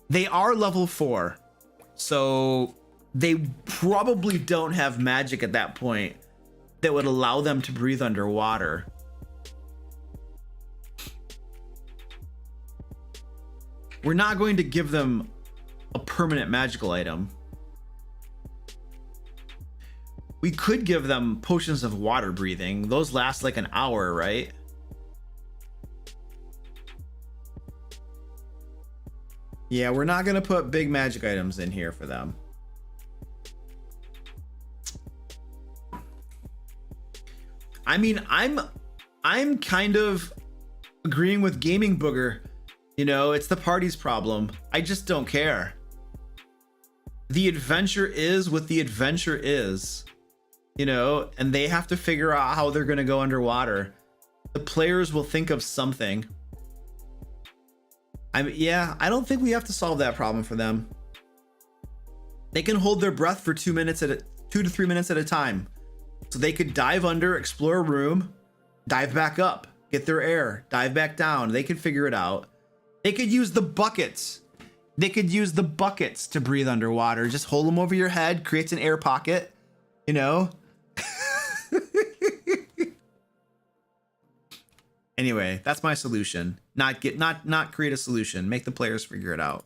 They are level 4, so they probably don't have magic at that point that would allow them to breathe underwater. We're not going to give them a permanent magical item. We could give them potions of water breathing. Those last like an hour, right? Yeah, we're not gonna put big magic items in here for them. I mean, I'm kind of agreeing with Gaming Booger. You know, it's the party's problem. I just don't care. The adventure is what the adventure is, you know, and they have to figure out how they're going to go underwater. The players will think of something. I don't think we have to solve that problem for them. They can hold their breath for 2 to 3 minutes at a time. So they could dive under, explore a room, dive back up, get their air, dive back down. They could figure it out. They could use the buckets. They could use the buckets to breathe underwater. Just hold them over your head, creates an air pocket, you know? Anyway, that's my solution. Not create a solution. Make the players figure it out.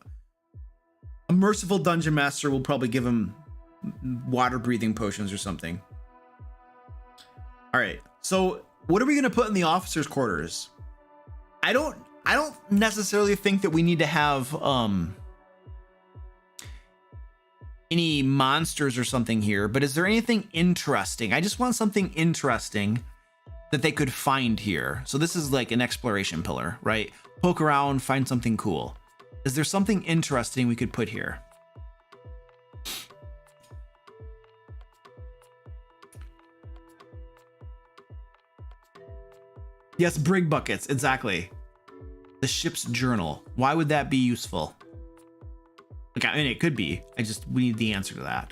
A merciful dungeon master will probably give them water breathing potions or something. All right. So what are we going to put in the officers' quarters? I don't necessarily think that we need to have any monsters or something here, but is there anything interesting? I just want something interesting that they could find here. So this is like an exploration pillar, right? Poke around, find something cool. Is there something interesting we could put here? Yes, brig buckets, exactly. The ship's journal. Why would that be useful? Like, I mean, it could be. We need the answer to that.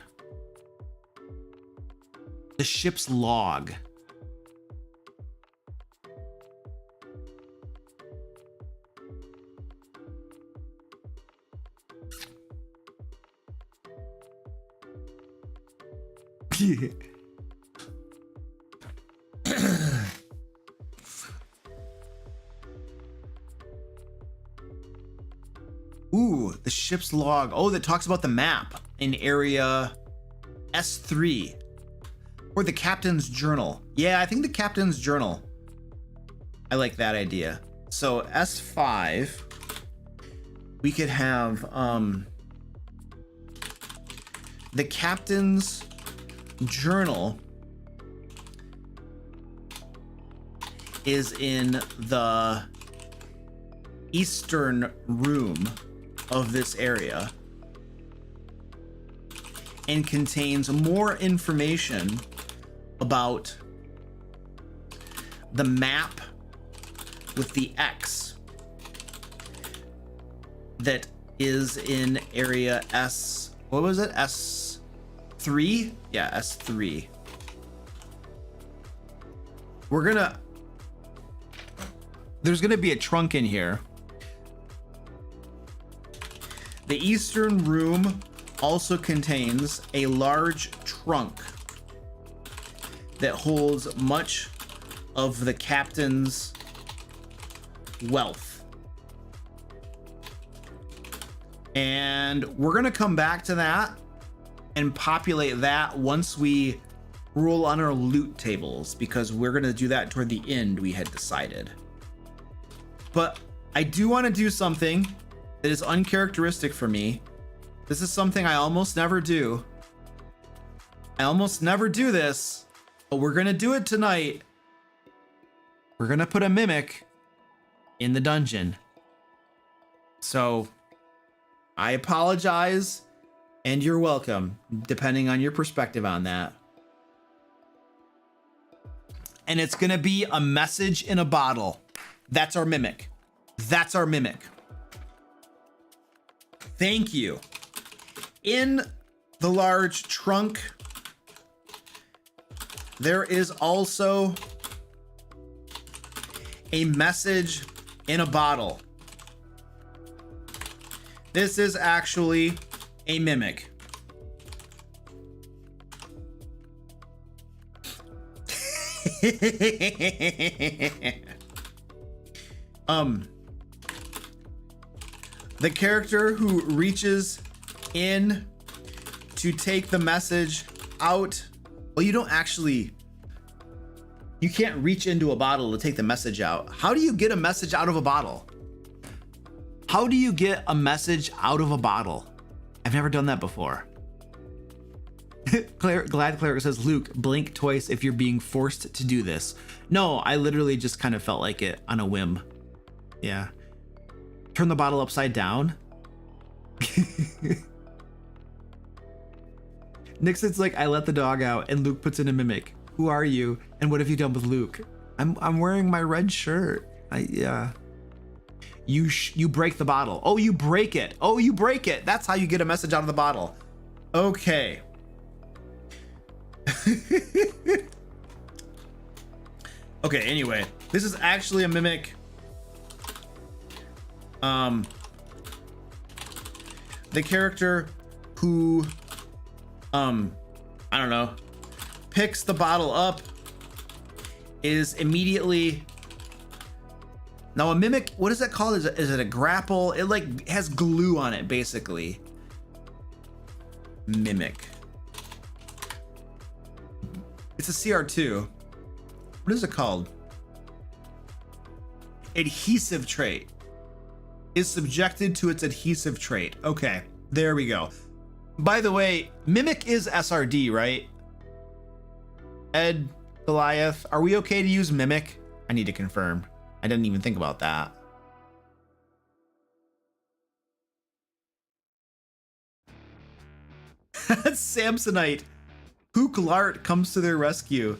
The ship's log. Ooh, the ship's log. Oh, that talks about the map in area S3. Or the captain's journal. Yeah, I think the captain's journal. I like that idea. So S5, we could have the captain's journal is in the eastern room of this area and contains more information about the map with the X that is in area S, what was it? S3? Yeah, S3. There's gonna be a trunk in here. The eastern room also contains a large trunk that holds much of the captain's wealth. And we're gonna come back to that and populate that once we roll on our loot tables, because we're gonna do that toward the end, we had decided. But I do want to do something that is uncharacteristic for me. This is something I almost never do. I almost never do this, but we're gonna do it tonight. We're gonna put a mimic in the dungeon. So I apologize, and you're welcome, depending on your perspective on that. And it's gonna be a message in a bottle. That's our mimic. That's our mimic. Thank you. In the large trunk, there is also a message in a bottle. This is actually a mimic. The character who reaches in to take the message out. Well, you don't actually, you can't reach into a bottle to take the message out. How do you get a message out of a bottle? How do you get a message out of a bottle? I've never done that before. Glad Cleric says, Luke, blink twice if you're being forced to do this. No, I literally just kind of felt like it on a whim. Yeah. Turn the bottle upside down. Nixon's like, I let the dog out, and Luke puts in a mimic. Who are you? And what have you done with Luke? I'm wearing my red shirt. Yeah. You break the bottle. Oh, you break it. Oh, you break it. That's how you get a message out of the bottle. Okay. Okay, anyway, this is actually a mimic. The character who, I don't know, picks the bottle up is immediately. Now a mimic, what is that called? Is it a grapple? It like has glue on it, basically. Mimic. It's a CR2. What is it called? Adhesive trait. Is subjected to its adhesive trait. Okay, there we go. By the way, Mimic is SRD, right? Ed, Goliath, are we okay to use Mimic? I need to confirm. I didn't even think about that. Samsonite. Hook Lart comes to their rescue.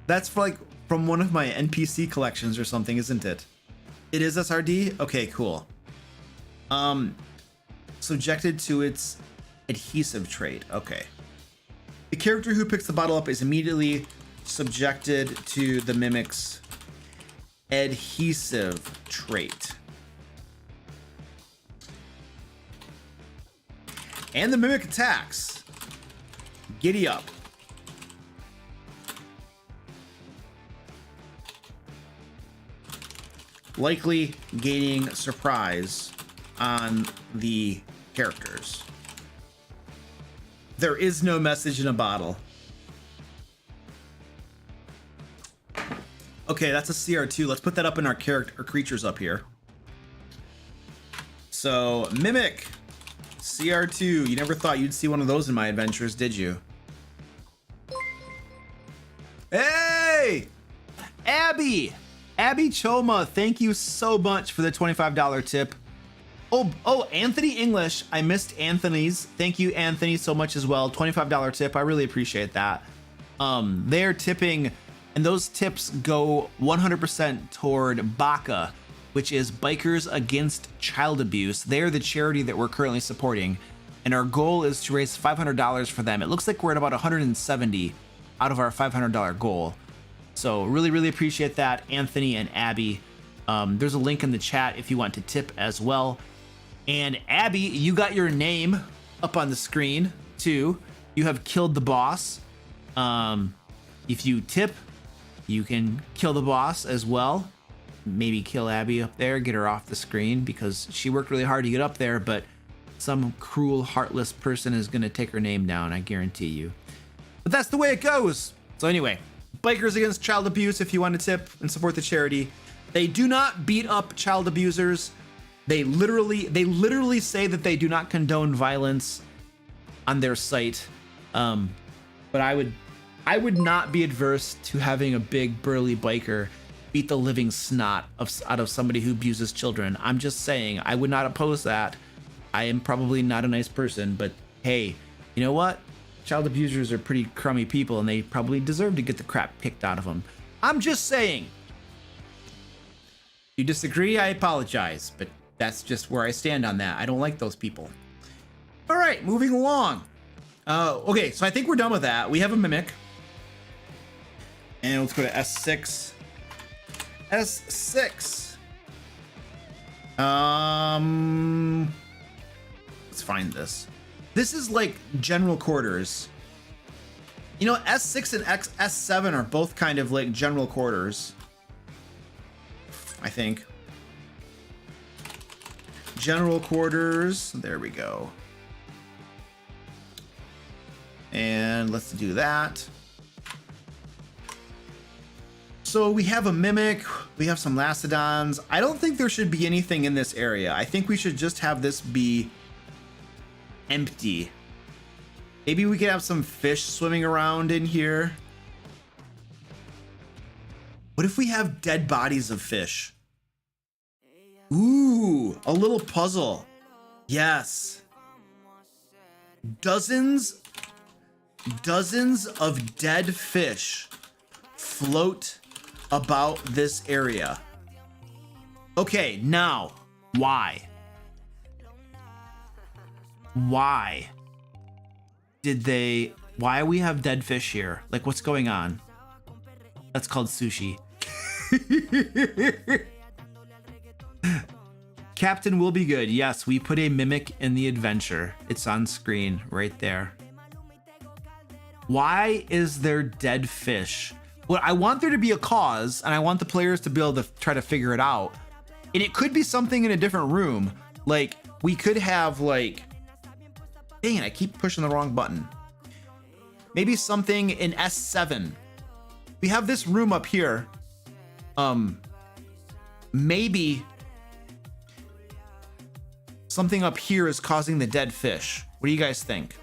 That's for like from one of my NPC collections or something, isn't it? It is SRD? Okay, cool. Subjected to its adhesive trait. Okay. The character who picks the bottle up is immediately subjected to the mimic's adhesive trait. And the mimic attacks. Giddy up. Likely gaining surprise on the characters. There is no message in a bottle. Okay, that's a CR2. Let's put that up in our character or creatures up here. So, Mimic, CR2. You never thought you'd see one of those in my adventures, did you? Hey! Abby! Abby Choma, thank you so much for the $25 tip. Oh, Anthony English. I missed Anthony's. Thank you, Anthony, so much as well. $25 tip. I really appreciate that. They're tipping, and those tips go 100% toward BACA, which is Bikers Against Child Abuse. They're the charity that we're currently supporting, and our goal is to raise $500 for them. It looks like we're at about 170 out of our $500 goal. So really, really appreciate that, Anthony and Abby. There's a link in the chat if you want to tip as well. And Abby, you got your name up on the screen too. You have killed the boss. If you tip, you can kill the boss as well. Maybe kill Abby up there, get her off the screen because she worked really hard to get up there, but some cruel, heartless person is going to take her name down, I guarantee you. But that's the way it goes. So anyway, Bikers Against Child Abuse, if you want to tip and support the charity. They do not beat up child abusers. They literally say that they do not condone violence on their site. But I would not be adverse to having a big burly biker beat the living snot out of somebody who abuses children. I'm just saying, I would not oppose that. I am probably not a nice person, but hey, you know what? Child abusers are pretty crummy people and they probably deserve to get the crap picked out of them. I'm just saying. If you disagree, I apologize, but that's just where I stand on that. I don't like those people. All right, moving along. Okay, so I think we're done with that. We have a mimic. And let's go to S6. S6. Let's find this. This is like general quarters. You know, S6 and S7 are both kind of like general quarters, I think. General quarters. There we go. And let's do that. So we have a mimic, we have some Lacedons. I don't think there should be anything in this area. I think we should just have this be empty. Maybe we could have some fish swimming around in here. What if we have dead bodies of fish? Ooh, a little puzzle. Yes. Dozens of dead fish float about this area. Okay, now, why? Why we have dead fish here? Like, what's going on? That's called sushi. Captain will be good. Yes, we put a mimic in the adventure. It's on screen right there. Why is there dead fish? Well, I want there to be a cause, and I want the players to be able to try to figure it out. And it could be something in a different room. Like, we could have, like... Dang it, I keep pushing the wrong button. Maybe something in S7. We have this room up here. Maybe something up here is causing the dead fish. What do you guys think?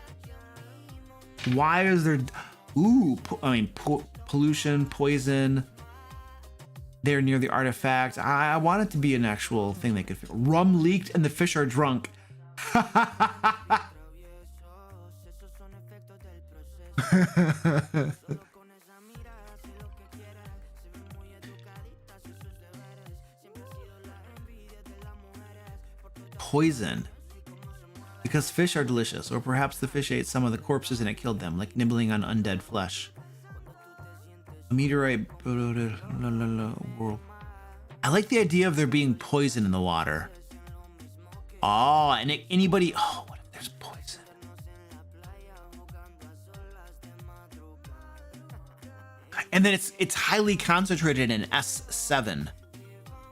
Why is there... Ooh, pollution, poison. They're near the artifact. I want it to be an actual thing they could figure. Rum leaked and the fish are drunk. Poison. Because fish are delicious, or perhaps the fish ate some of the corpses and it killed them, like nibbling on undead flesh. A meteorite. I like the idea of there being poison in the water. Oh, and anybody. Oh, what if there's poison? And then it's highly concentrated in S7.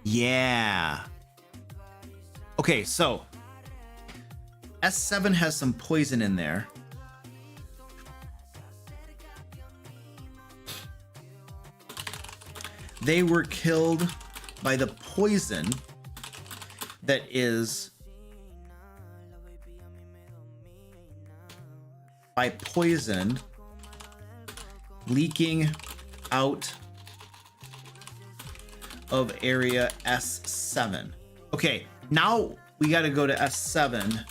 Yeah. Okay, so S7 has some poison in there. They were killed by the poison that is by poison leaking out of area S7. Okay, now we got to go to S7,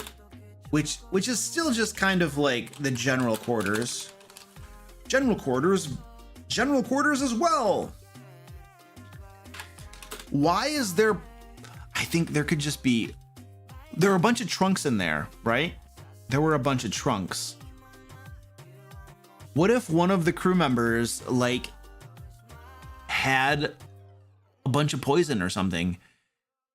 which is still just kind of like the general quarters. General quarters as well. Why is there... I think there could just be... There are a bunch of trunks in there, right? There were a bunch of trunks. What if one of the crew members, like, had a bunch of poison or something?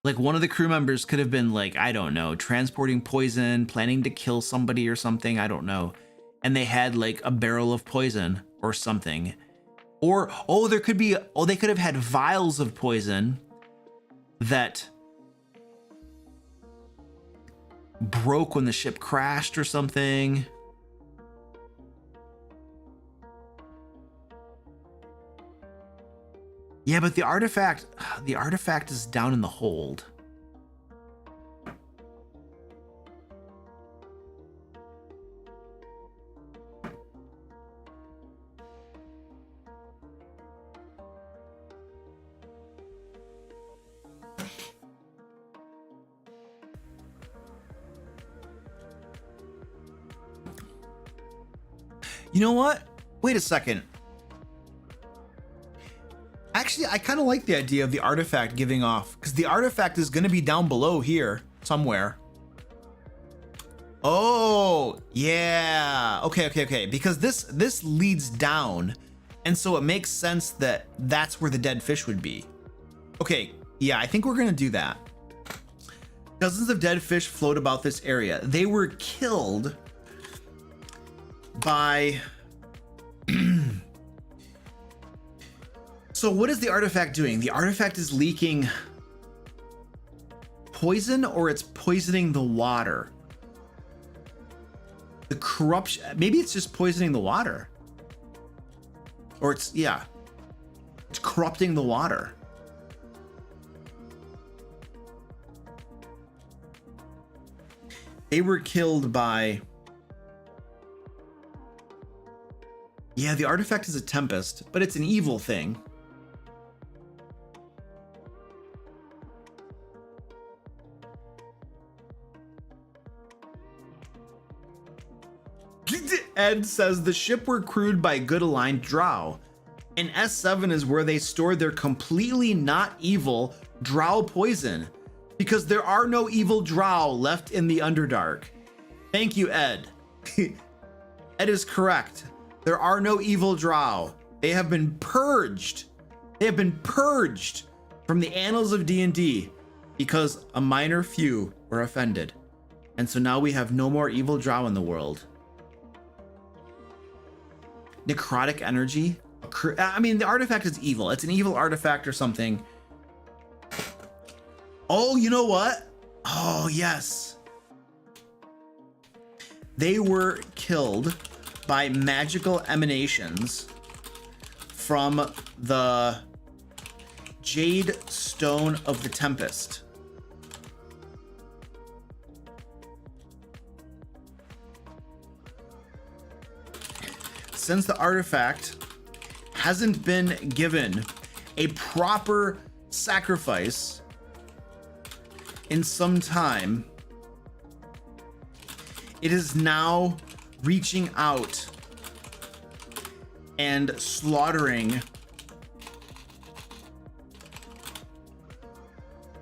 Like, one of the crew members could have been, like, I don't know, transporting poison, planning to kill somebody or something, I don't know. And they had, like, a barrel of poison or something. Or, oh, there could be... Oh, they could have had vials of poison that broke when the ship crashed or something. Yeah, but the artifact is down in the hold. You know what? Wait a second. Actually, I kind of like the idea of the artifact giving off, because the artifact is going to be down below here somewhere. Oh, yeah. Okay. Because this leads down, and so it makes sense that that's where the dead fish would be. Okay, yeah, I think we're going to do that. Dozens of dead fish float about this area. They were killed by So what is the artifact doing? The artifact is leaking poison, or it's poisoning the water. The corruption, maybe it's just poisoning the water. Or it's, yeah, it's corrupting the water. They were killed by, yeah, the artifact is a tempest, but it's an evil thing. Ed says the ship were crewed by good aligned drow, and S7 is where they stored their completely not evil drow poison, because there are no evil drow left in the Underdark. Thank you, Ed. Ed is correct. There are no evil drow. They have been purged. They have been purged from the annals of D&D because a minor few were offended. And so now we have no more evil drow in the world. Necrotic energy. I mean, the artifact is evil. It's an evil artifact or something. Oh, you know what? Oh, yes. They were killed by magical emanations from the Jade Stone of the Tempest. Since the artifact hasn't been given a proper sacrifice in some time, it is now reaching out and slaughtering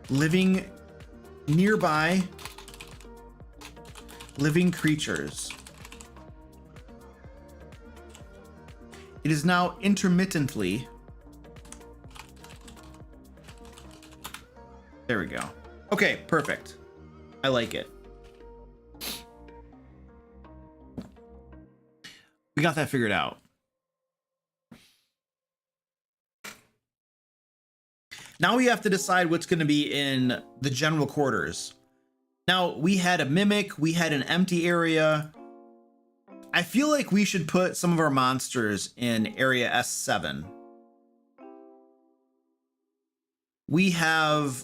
living nearby living creatures. It is now intermittently. There we go. Okay, perfect. I like it. We got that figured out. Now we have to decide what's going to be in the general quarters. Now, we had a mimic, we had an empty area. I feel like we should put some of our monsters in area S7. We have,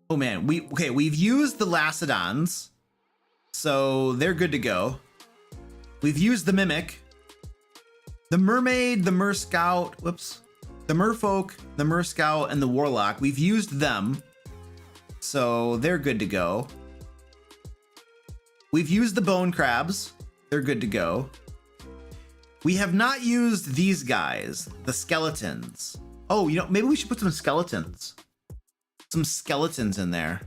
oh man, we've used the Lacedons, so they're good to go. We've used the mimic, the mermaid, the mer scout, whoops, the merfolk, the mer scout, and the warlock. We've used them, so they're good to go. We've used the bone crabs. They're good to go. We have not used these guys, the skeletons. Oh, you know, maybe we should put some skeletons. Some skeletons in there.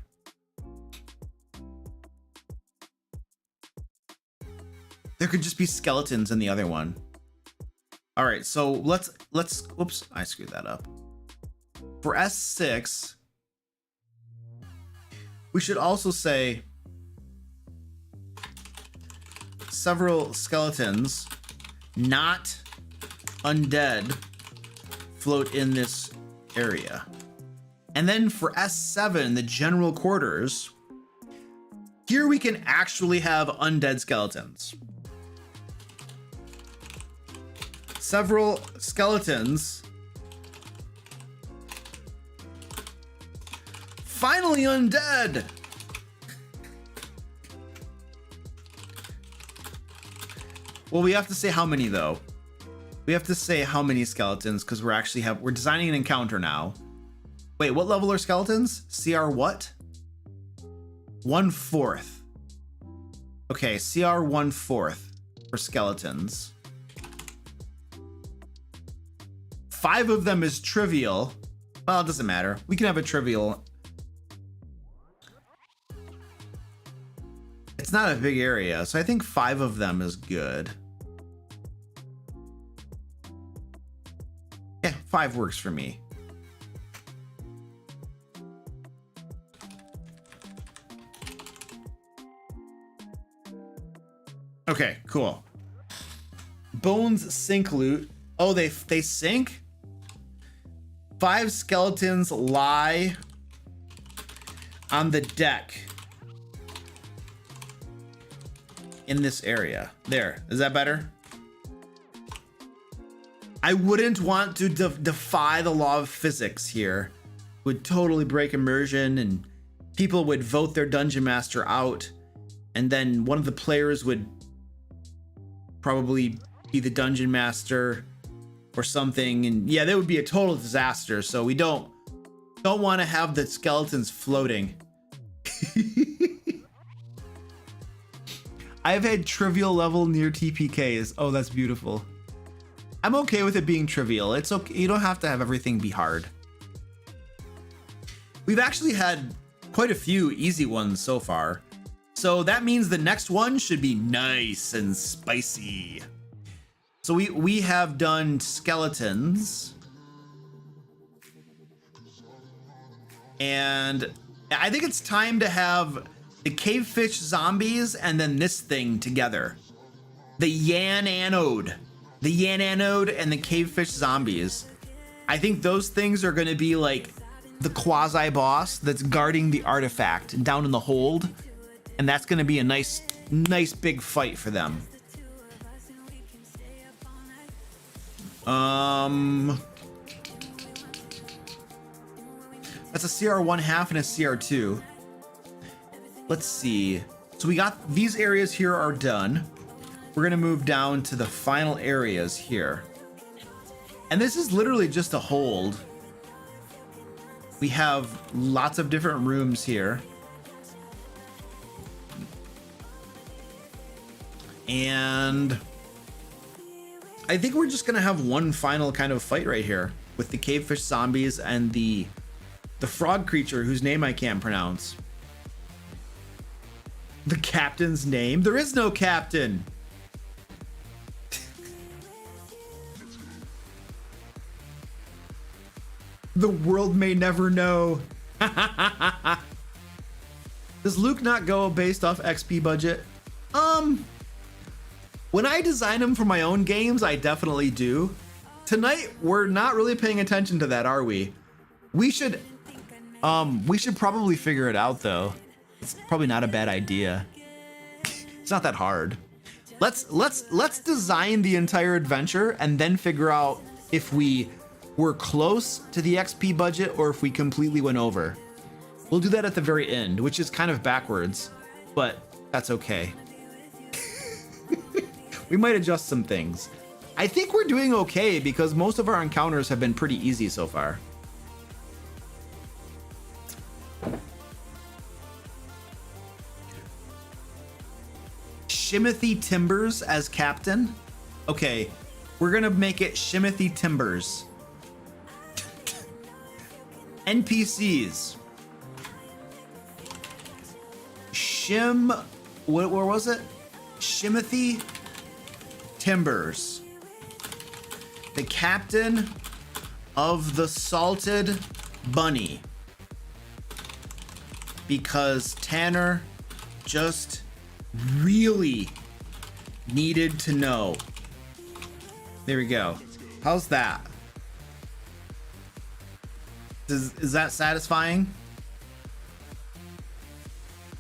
There could just be skeletons in the other one. All right, so let's, whoops, I screwed that up. For S6, we should also say several skeletons, not undead, float in this area. And then for S7, the general quarters, here we can actually have undead skeletons. Several skeletons. Finally undead! Well, we have to say how many though. We have to say how many skeletons because we're designing an encounter now. Wait, what level are skeletons? CR what? 1/4. Okay, CR 1/4 for skeletons. 5 of them is trivial. Well, it doesn't matter. We can have a trivial. It's not a big area, so I think 5 of them is good. Yeah, 5 works for me. Okay, cool. Bones sink loot. Oh, they sink? 5 skeletons lie on the deck in this area. There, is that better? I wouldn't want to defy the law of physics here. Would totally break immersion, and people would vote their dungeon master out, and then one of the players would probably be the dungeon master or something, and yeah, that would be a total disaster. So we don't want to have the skeletons floating. I've had trivial level near TPKs. Oh, that's beautiful. I'm okay with it being trivial. It's okay. You don't have to have everything be hard. We've actually had quite a few easy ones so far. So that means the next one should be nice and spicy. So we have done skeletons. And I think it's time to have the cavefish zombies and then this thing together. The Yan Anode. The Yan Anode and the cavefish zombies. I think those things are going to be like the quasi boss that's guarding the artifact down in the hold. And that's going to be a nice big fight for them. That's a CR1/2 and a CR2. Let's see. So we got these areas here are done. We're gonna move down to the final areas here. And this is literally just a hold. We have lots of different rooms here. And I think we're just gonna have one final kind of fight right here with the cavefish zombies and the frog creature whose name I can't pronounce. The captain's name? There is no captain. The world may never know. Does Luke not go based off XP budget? When I design them for my own games, I definitely do. Tonight, we're not really paying attention to that, are we? We should probably figure it out though. It's probably not a bad idea. It's not that hard. Let's design the entire adventure and then figure out if we were close to the XP budget or if we completely went over. We'll do that at the very end, which is kind of backwards, but that's okay. We might adjust some things. I think we're doing okay because most of our encounters have been pretty easy so far. Shimothy Timbers as captain. Okay, we're gonna make it Shimothy Timbers. NPCs. Where was it? Shimothy Timbers. The captain of the Salted Bunny. Because Tanner just really needed to know. There we go. How's that? Is that satisfying?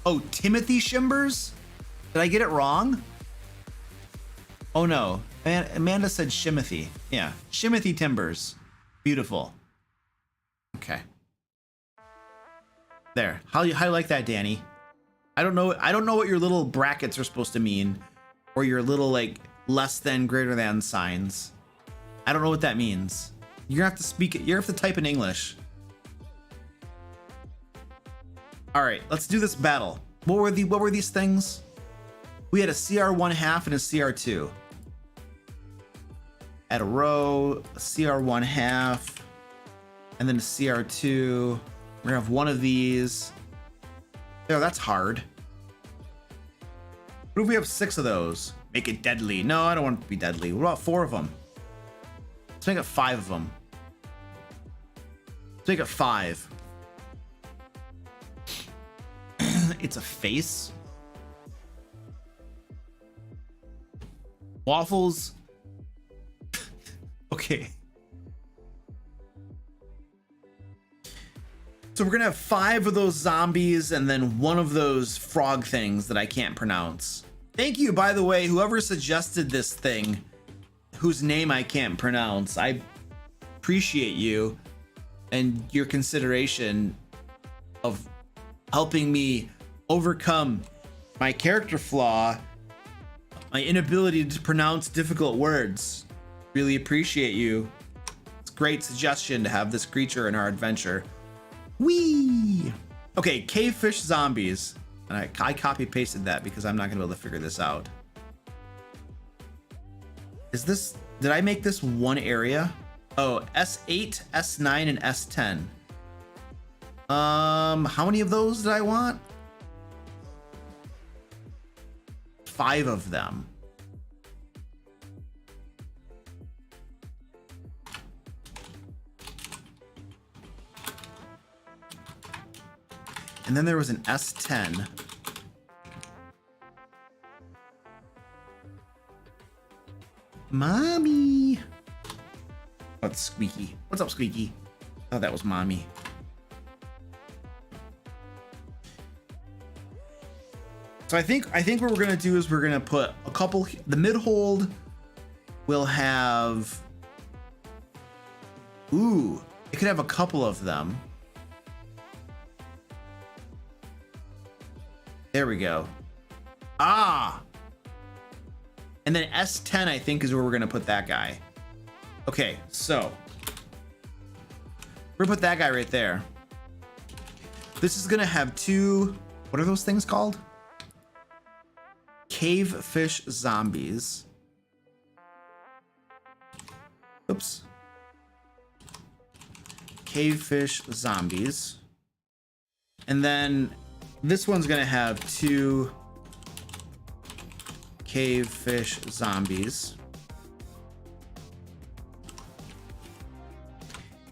Oh, Timothy Shimbers? Did I get it wrong? Oh no, Amanda said Shimothy. Yeah, Shimothy Timbers. Beautiful. Okay. There. How you like that, Danny? I don't know what your little brackets are supposed to mean, or your little like less than, greater than signs. I don't know what that means. You're gonna have to speak it. You're gonna have to type in English. All right, let's do this battle. What were these things? We had a CR1/2 and a CR2. Add a row, a CR1/2, and then a CR2. We're gonna have one of these. There, that's hard. What if we have 6 of those? Make it deadly. No, I don't want it to be deadly. What about 4 of them? Let's make it 5 of them. Let's make it 5. It's a face. Waffles. Okay. So we're gonna have 5 of those zombies and then 1 of those frog things that I can't pronounce. Thank you, by the way, whoever suggested this thing, whose name I can't pronounce. I appreciate you and your consideration of helping me overcome my character flaw, my inability to pronounce difficult words. Really appreciate you. It's a great suggestion to have this creature in our adventure. Whee! Okay, cavefish zombies. And I copy pasted that because I'm not gonna be able to figure this out. Is this, did I make this one area? Oh, S8, S9, and S10. How many of those did I want? 5 of them. And then there was an S10. Mommy. Oh, it's Squeaky. What's up, Squeaky? Oh, that was Mommy. So I think what we're gonna do is we're gonna put a couple. The mid hold will have. Ooh, it could have a couple of them. There we go. Ah. And then S10, I think, is where we're gonna put that guy. Okay, so we're gonna put that guy right there. This is gonna have 2. What are those things called? Cavefish zombies. Oops. Cavefish zombies. And then this one's gonna have 2 cavefish zombies.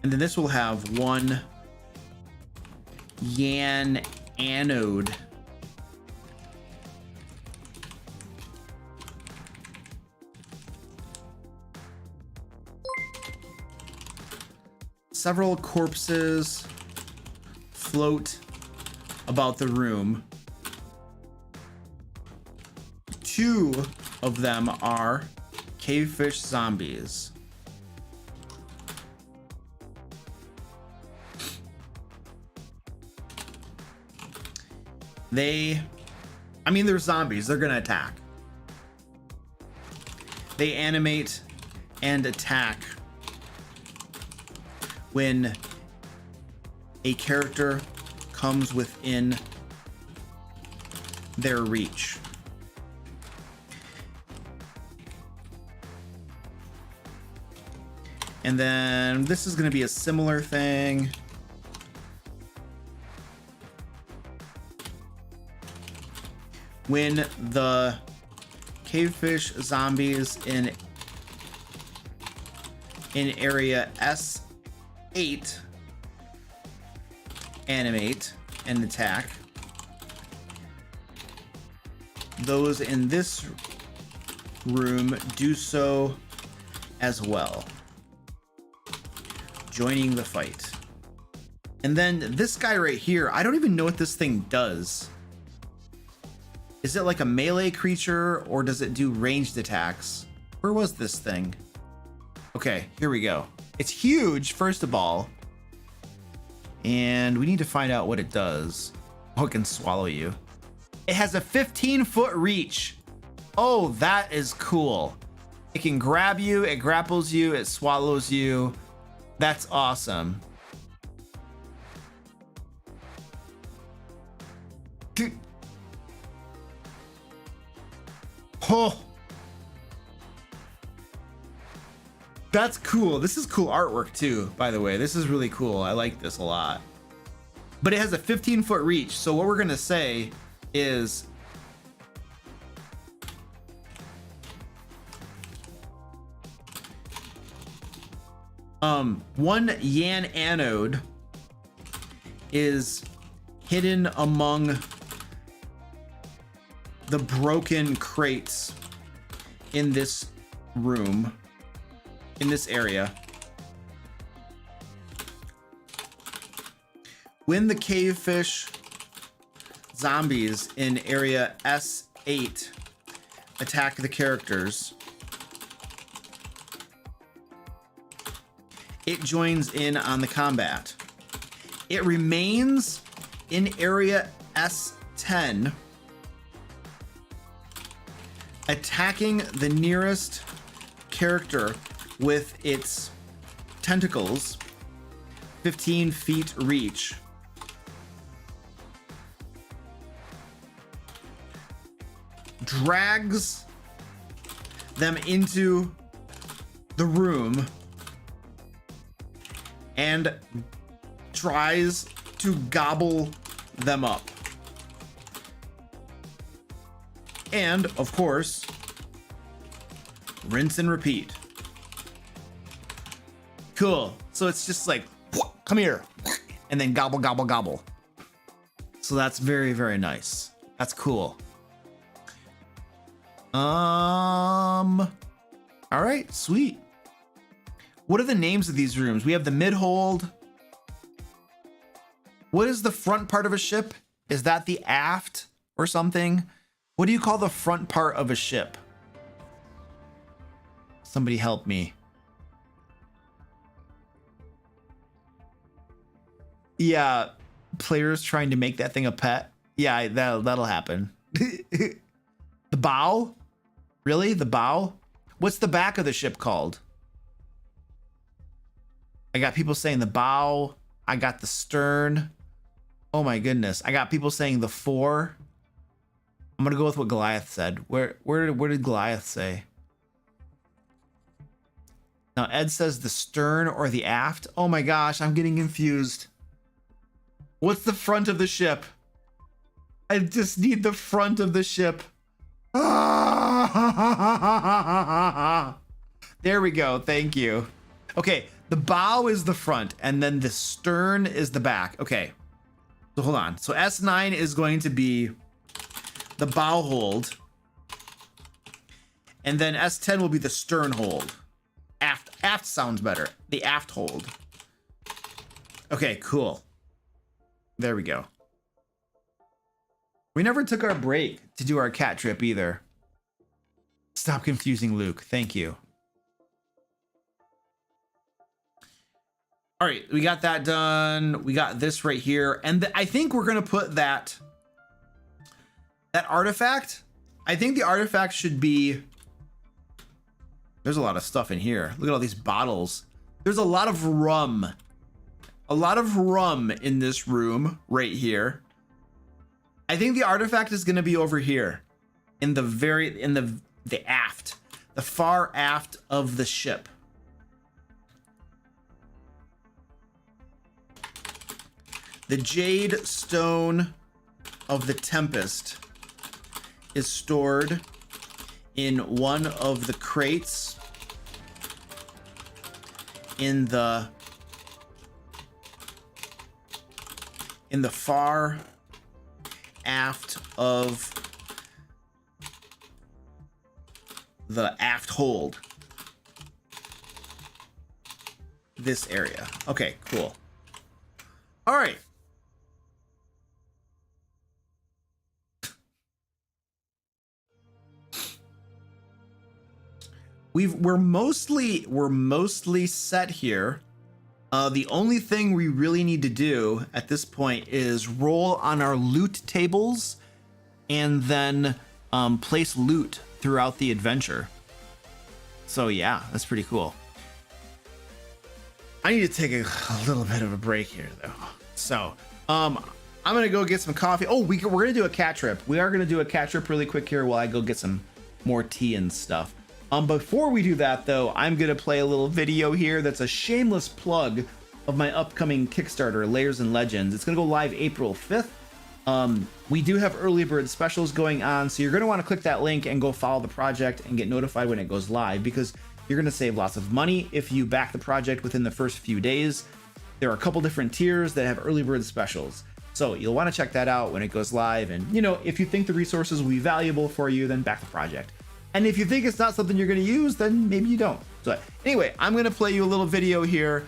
And then this will have 1 yan anode. Several corpses float about the room. 2 of them are cavefish zombies. I mean, they're zombies. They're gonna attack. They animate and attack when a character comes within their reach. And then this is going to be a similar thing. When the cavefish zombies in area S8 animate and attack, those in this room do so as well, joining the fight. And then this guy right here, I don't even know what this thing does. Is it like a melee creature or does it do ranged attacks? Where was this thing? Okay, here we go. It's huge, first of all. And we need to find out what it does. Oh, it can swallow you. It has a 15-foot reach. Oh, that is cool. It can grab you, it grapples you, it swallows you. That's awesome. Oh, that's cool. This is cool artwork too, by the way. This is really cool. I like this a lot. But it has a 15-foot reach. So what we're gonna say is one yan anode is hidden among the broken crates in this room, in this area. When the cavefish zombies in area S8 attack the characters, it joins in on the combat. It remains in area S10, attacking the nearest character with its tentacles, 15 feet reach. Drags them into the room and tries to gobble them up. And of course, rinse and repeat. Cool. So it's just like, come here, and then gobble, gobble, gobble. So that's very, very nice. That's cool. All right, sweet. What are the names of these rooms? We have the mid-hold. What is the front part of a ship? Is that the aft or something? What do you call the front part of a ship? Somebody help me. Yeah, players trying to make that thing a pet. Yeah, that'll happen. The bow? Really? The bow? What's the back of the ship called? I got people saying the bow. I got the stern. Oh my goodness. I got people saying the fore. I'm gonna go with what Goliath said. Where did Goliath say? Now Ed says the stern or the aft. Oh my gosh, I'm getting confused. What's the front of the ship? I just need the front of the ship. There we go. Thank you. Okay, the bow is the front, and then the stern is the back. Okay, so hold on. So S9 is going to be the bow hold, and then S10 will be the stern hold. Aft sounds better. The aft hold. Okay, cool. There we go. We never took our break to do our cat trip either. Stop confusing Luke. Thank you. All right, we got that done. We got this right here. And I think we're going to put that artifact. I think the artifact should be... There's a lot of stuff in here. Look at all these bottles. There's a lot of rum. A lot of rum in this room right here. I think the artifact is going to be over here in the aft, the far aft of the ship. The jade stone of the Tempest is stored in one of the crates in the far aft of the aft hold. This area. Okay, cool. All right. We're mostly set here. The only thing we really need to do at this point is roll on our loot tables and then place loot throughout the adventure. So yeah, that's pretty cool. I need to take a little bit of a break here though. So I'm gonna go get some coffee. Oh, we're gonna do a cat trip. We are gonna do a cat trip really quick here while I go get some more tea and stuff. Before we do that though, I'm gonna play a little video here that's a shameless plug of my upcoming Kickstarter, Layers and Legends. It's gonna go live April 5th. We do have early bird specials going on, so you're gonna wanna click that link and go follow the project and get notified when it goes live, because you're gonna save lots of money if you back the project within the first few days. There are a couple different tiers that have early bird specials. So you'll wanna check that out when it goes live. And you know, if you think the resources will be valuable for you, then back the project. And if you think it's not something you're going to use, then maybe you don't. So anyway, I'm going to play you a little video here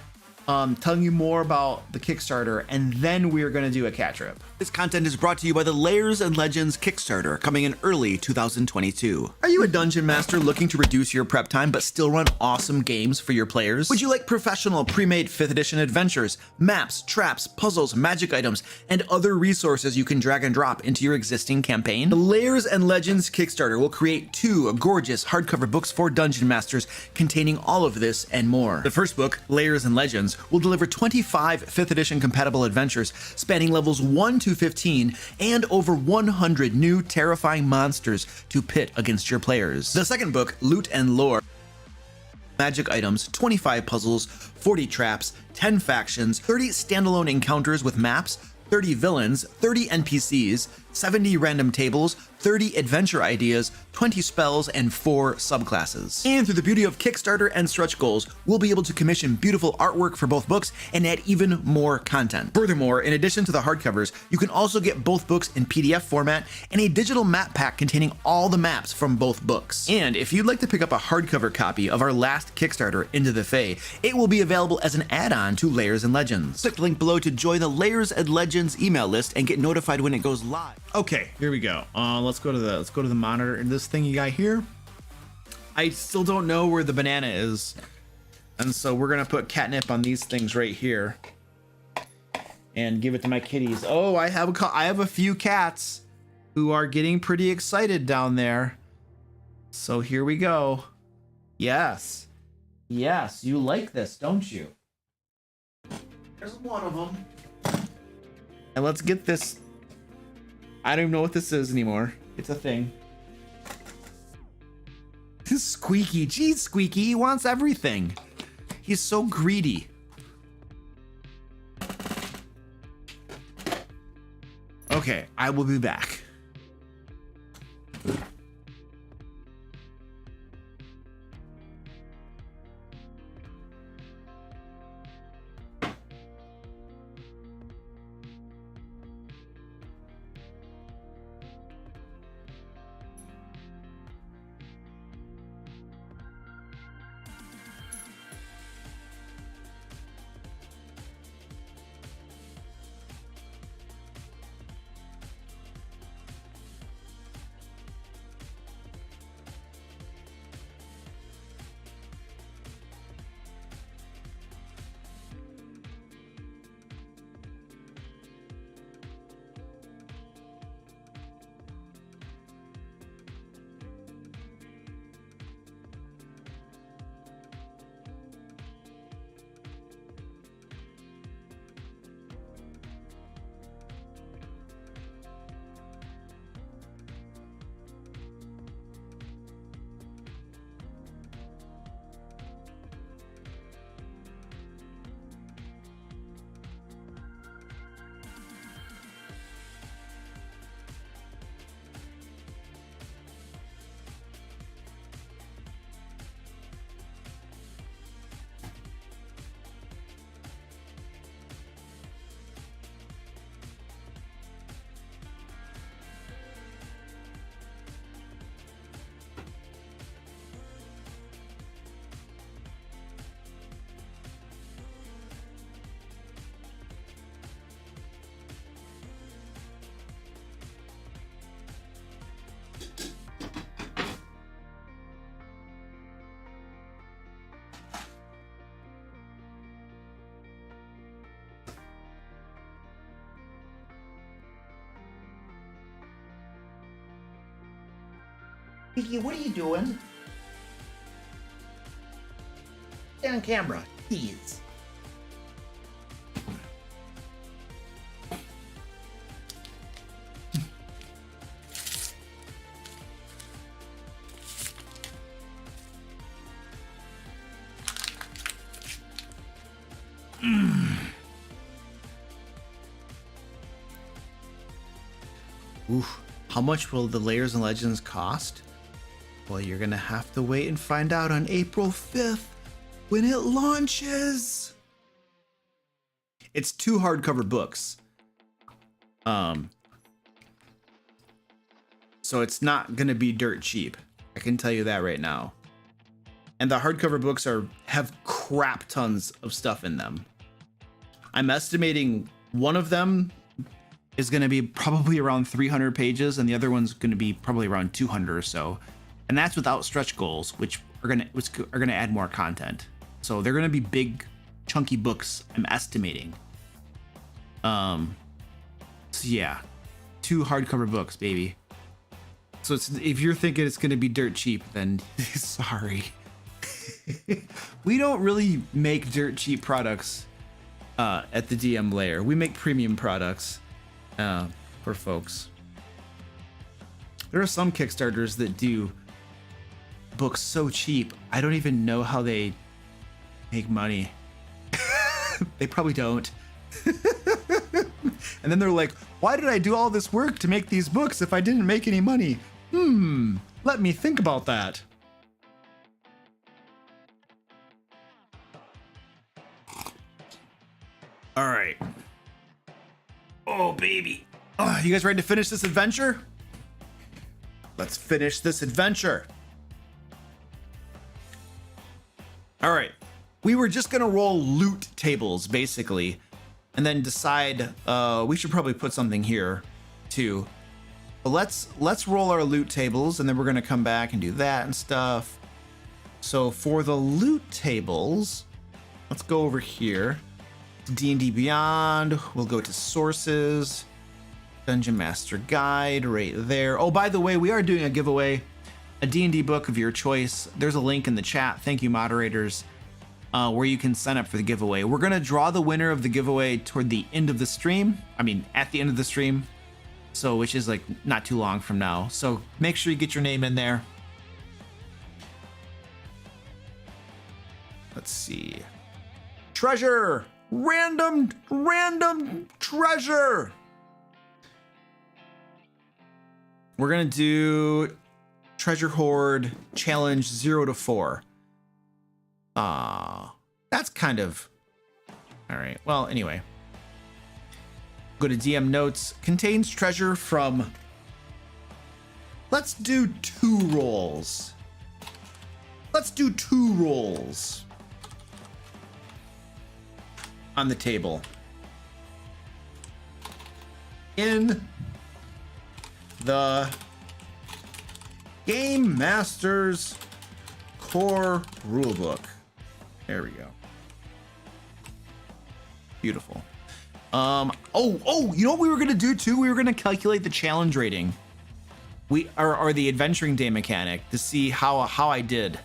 telling you more about the Kickstarter, and then we're gonna do a cat trip. This content is brought to you by the Layers and Legends Kickstarter, coming in early 2022. Are you a dungeon master looking to reduce your prep time but still run awesome games for your players? Would you like professional pre-made 5th edition adventures, maps, traps, puzzles, magic items, and other resources you can drag and drop into your existing campaign? The Layers and Legends Kickstarter will create 2 gorgeous hardcover books for dungeon masters containing all of this and more. The first book, Layers and Legends, will deliver 25 5th edition compatible adventures spanning levels 1 to 15 and over 100 new terrifying monsters to pit against your players. The second book, Loot and Lore, magic items, 25 puzzles, 40 traps, 10 factions, 30 standalone encounters with maps, 30 villains, 30 NPCs, 70 random tables, 30 adventure ideas, 20 spells, and 4 subclasses. And through the beauty of Kickstarter and stretch goals, we'll be able to commission beautiful artwork for both books and add even more content. Furthermore, in addition to the hardcovers, you can also get both books in PDF format and a digital map pack containing all the maps from both books. And if you'd like to pick up a hardcover copy of our last Kickstarter, Into the Fae, it will be available as an add-on to Layers and Legends. Click the link below to join the Layers and Legends email list and get notified when it goes live. Okay, here we go. Let's go to the monitor. And this thing you got here, I still don't know where the banana is, and so we're gonna put catnip on these things right here and give it to my kitties. Oh, I have a few cats who are getting pretty excited down there. So here we go. Yes, you like this, don't you? There's one of them. And let's get this. I don't even know what this is anymore. It's a thing. Squeaky. Geez, Squeaky. He wants everything. He's so greedy. Okay, I will be back. Kiki, what are you doing? Stay on camera, please. Oof. How much will the Layers and Legends cost? Well, you're gonna have to wait and find out on April 5th when it launches. It's 2 hardcover books. So it's not gonna be dirt cheap. I can tell you that right now. And the hardcover books have crap tons of stuff in them. I'm estimating one of them is going to be probably around 300 pages, and the other one's going to be probably around 200 or so. And that's without stretch goals, which are going to add more content. So they're going to be big, chunky books, I'm estimating. So yeah, 2 hardcover books, baby. So if you're thinking it's going to be dirt cheap, then sorry. We don't really make dirt cheap products at the DM Lair. We make premium products for folks. There are some Kickstarters that do books so cheap, I don't even know how they make money. They probably don't. And then they're like, why did I do all this work to make these books if I didn't make any money? Let me think about that. All right. Oh, baby. Oh, you guys ready to finish this adventure? Let's finish this adventure. All right. We were just going to roll loot tables, basically, and then decide we should probably put something here, too. But let's roll our loot tables, and then we're going to come back and do that and stuff. So for the loot tables, let's go over here. D&D Beyond, we'll go to sources, Dungeon Master Guide right there. Oh, by the way, we are doing a giveaway, a D&D book of your choice. There's a link in the chat, thank you moderators, where you can sign up for the giveaway. We're gonna draw the winner of the giveaway toward the end of the stream. I mean, at the end of the stream, so which is like not too long from now. So make sure you get your name in there. Let's see. Treasure! Random treasure. We're gonna do treasure hoard challenge 0 to 4. That's kind of all right. Well, anyway, go to DM notes. Contains treasure from. Let's do 2 rolls. Let's do 2 rolls. On the table in the Game Master's core rulebook. There we go. Beautiful. Oh, you know what we were gonna do too? We were gonna calculate the challenge rating. Or the adventuring day mechanic to see how I did.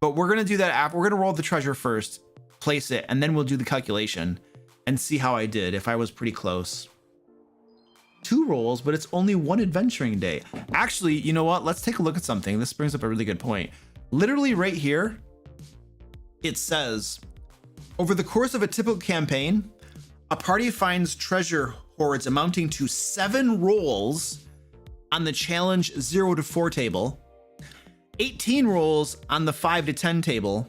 But we're gonna do that we're gonna roll the treasure first, place it, and then we'll do the calculation and see how I did, if I was pretty close. 2 rolls, but it's only 1 adventuring day. Actually, you know what? Let's take a look at something. This brings up a really good point. Literally right here, it says, over the course of a typical campaign, a party finds treasure hoards amounting to 7 rolls on the challenge 0 to 4 table, 18 rolls on the 5 to 10 table,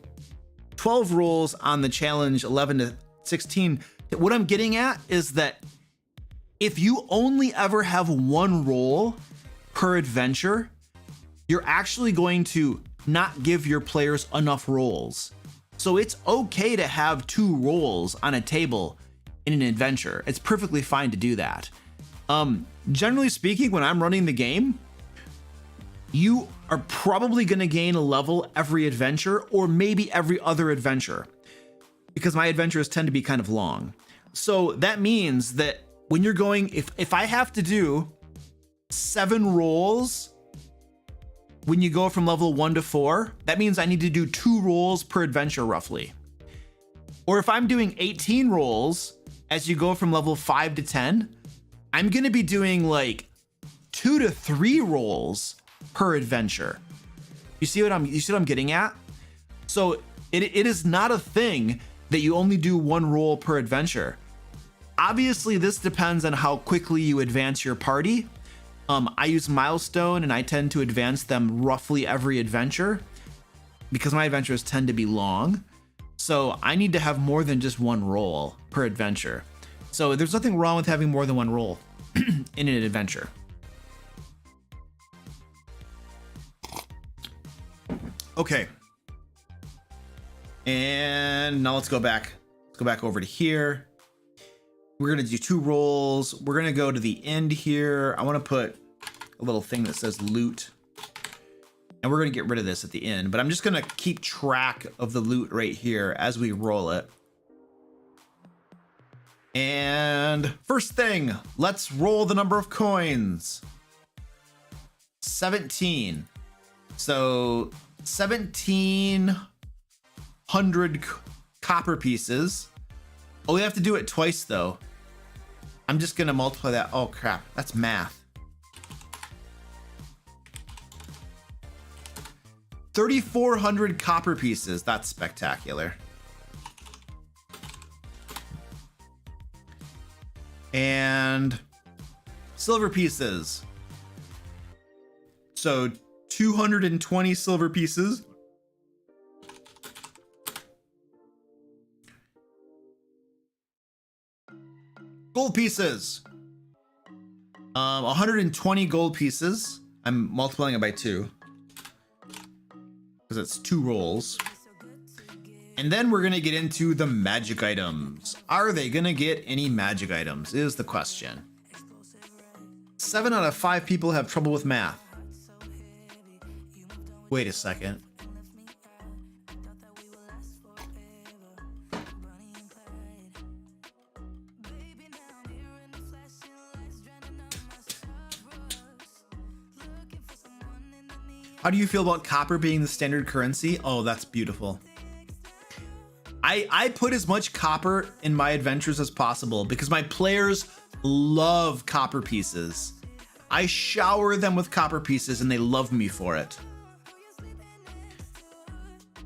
12 rolls on the challenge 11 to 16. What I'm getting at is that if you only ever have 1 roll per adventure, you're actually going to not give your players enough rolls. So it's okay to have 2 rolls on a table in an adventure. It's perfectly fine to do that. Generally speaking, when I'm running the game, you are probably going to gain a level every adventure, or maybe every other adventure, because my adventures tend to be kind of long. So that means that when you're going, if I have to do 7 rolls when you go from level 1 to 4, that means I need to do 2 rolls per adventure roughly. Or if I'm doing 18 rolls as you go from level 5 to 10, I'm going to be doing like 2 to 3 rolls per adventure. You see what I'm getting at? So it is not a thing that you only do 1 roll per adventure. Obviously, this depends on how quickly you advance your party. I use milestone and I tend to advance them roughly every adventure because my adventures tend to be long. So I need to have more than just 1 roll per adventure. So there's nothing wrong with having more than 1 roll in an adventure. Okay. And now let's go back. Let's go back over to here. We're gonna do 2 rolls. We're gonna go to the end here. I want to put a little thing that says loot. And we're gonna get rid of this at the end, but I'm just gonna keep track of the loot right here as we roll it. And first thing, let's roll the number of coins. 17. So 1,700 copper pieces. Oh, we have to do it twice though. I'm just gonna multiply that. Oh crap, that's math. 3,400 copper pieces. That's spectacular. And silver pieces. So 220 silver pieces. Gold pieces. 120 gold pieces. I'm multiplying it by 2 because it's 2 rolls. And then we're gonna get into the magic items. Are they gonna get any magic items is the question. 7 out of 5 people have trouble with math. Wait a second. How do you feel about copper being the standard currency? Oh, that's beautiful. I put as much copper in my adventures as possible because my players love copper pieces. I shower them with copper pieces and they love me for it.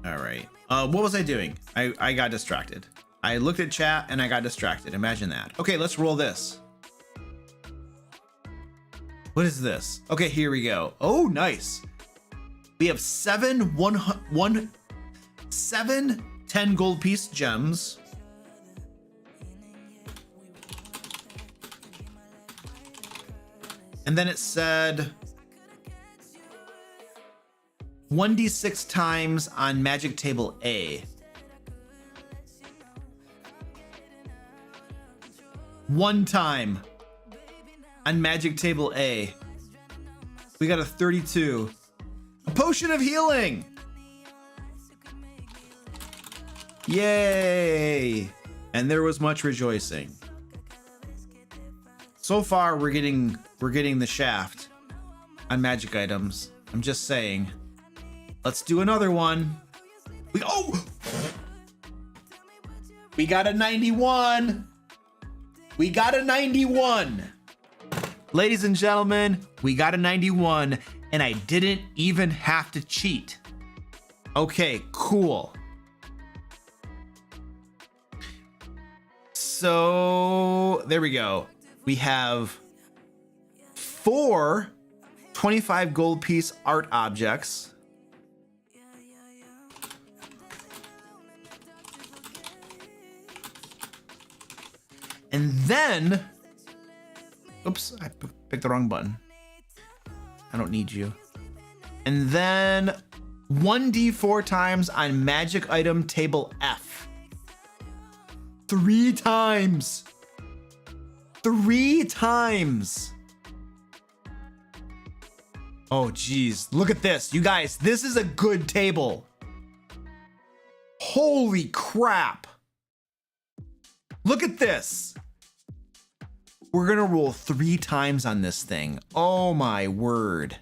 All right. What was I doing? I got distracted. I looked at chat and I got distracted. Imagine that. Okay, let's roll this. What is this? Okay, here we go. Oh, nice. We have 7 10 gold piece gems. And then it said 1d6 times on magic table A. 1 time on magic table A. We got a 32. A potion of healing. Yay! And there was much rejoicing. So far, we're getting the shaft on magic items. I'm just saying. Let's do another one. We got a 91. We got a 91. Ladies and gentlemen, we got a 91, and I didn't even have to cheat. Okay, cool. So there we go. We have 4 25 gold piece art objects. And then, oops, I picked the wrong button. I don't need you. And then 1d4 times on magic item table F. 3 times. 3 times. Oh, geez. Look at this. You guys, this is a good table. Holy crap. Look at this. We're going to roll 3 times on this thing. Oh, my word.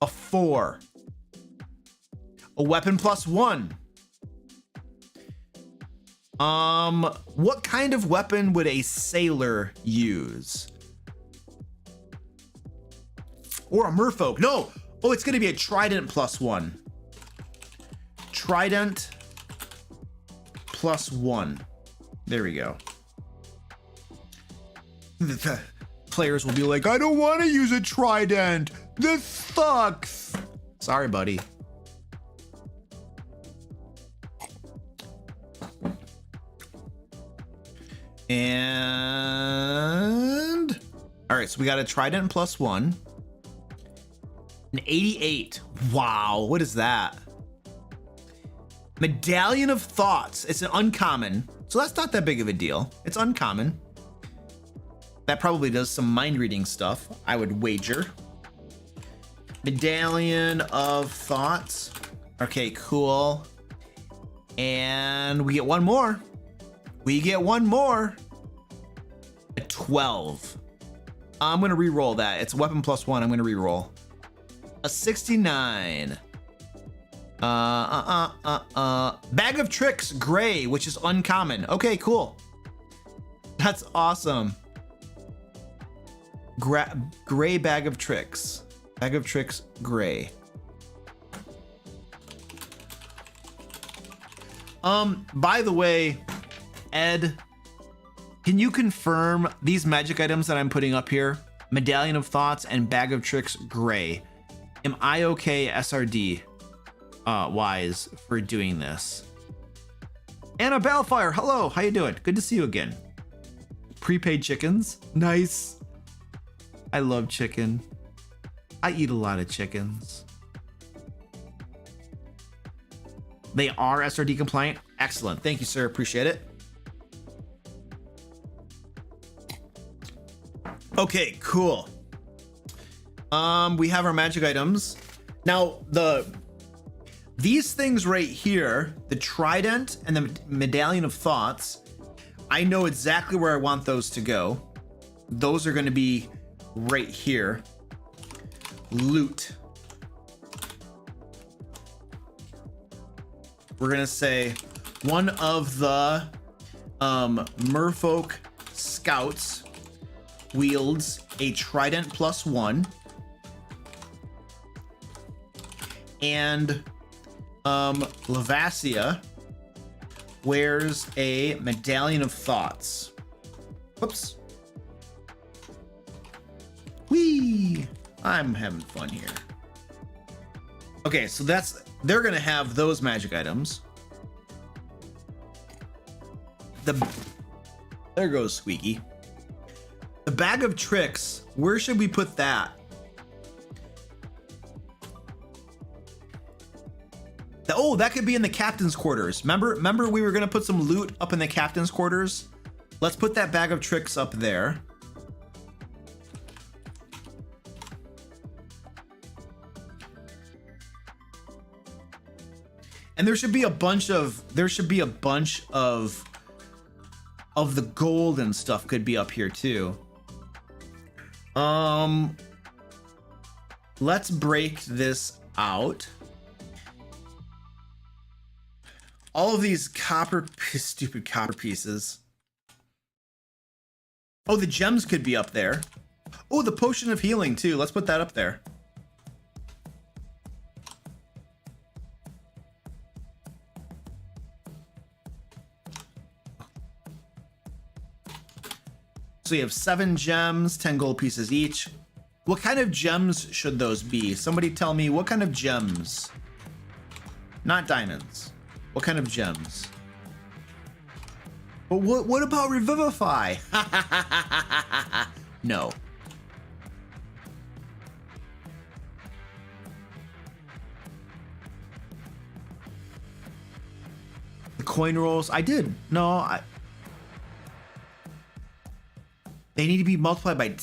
A 4. A weapon +1. What kind of weapon would a sailor use? Or a merfolk? No. Oh, it's going to be a trident +1. Trident +1. There we go. The players will be like, I don't want to use a trident. This sucks. Sorry, buddy. And all right, so we got a trident +1. An 88. Wow, what is that? Medallion of Thoughts. It's an uncommon, so that's not that big of a deal. It's uncommon. That probably does some mind reading stuff, I would wager. Medallion of Thoughts. Okay, cool. And we get one more. We get one more. A 12. I'm gonna re-roll that. It's weapon +1. I'm gonna re-roll. A 69. Bag of Tricks Gray, which is uncommon. Okay, cool. That's awesome. Gray Bag of Tricks. Bag of Tricks Gray. By the way, Ed, can you confirm these magic items that I'm putting up here? Medallion of Thoughts and Bag of Tricks Gray. Am I okay SRD wise for doing this? Anna Balefire, hello, how you doing? Good to see you again. Prepaid chickens, nice. I love chicken. I eat a lot of chickens. They are SRD compliant. Excellent. Thank you, sir. Appreciate it. Okay, cool. We have our magic items. Now, these things right here, the trident and the medallion of thoughts, I know exactly where I want those to go. Those are going to be right here. Loot. We're gonna say one of the merfolk scouts wields a trident +1, and Lavasia wears a medallion of thoughts. Whoops. Whee! I'm having fun here. Okay, so they're gonna have those magic items. There goes Squeaky. The Bag of Tricks, where should we put that? Oh, that could be in the captain's quarters. Remember we were gonna put some loot up in the captain's quarters? Let's put that Bag of Tricks up there. And there should be a bunch of the gold and stuff could be up here too. Let's break this out. All of these stupid copper pieces. Oh, the gems could be up there. Oh, the potion of healing too. Let's put that up there. So you have 7 gems, 10 gold pieces each. What kind of gems should those be? Somebody tell me what kind of gems. Not diamonds. What kind of gems? But what about Revivify? No. The coin rolls, I did. No, they need to be multiplied by,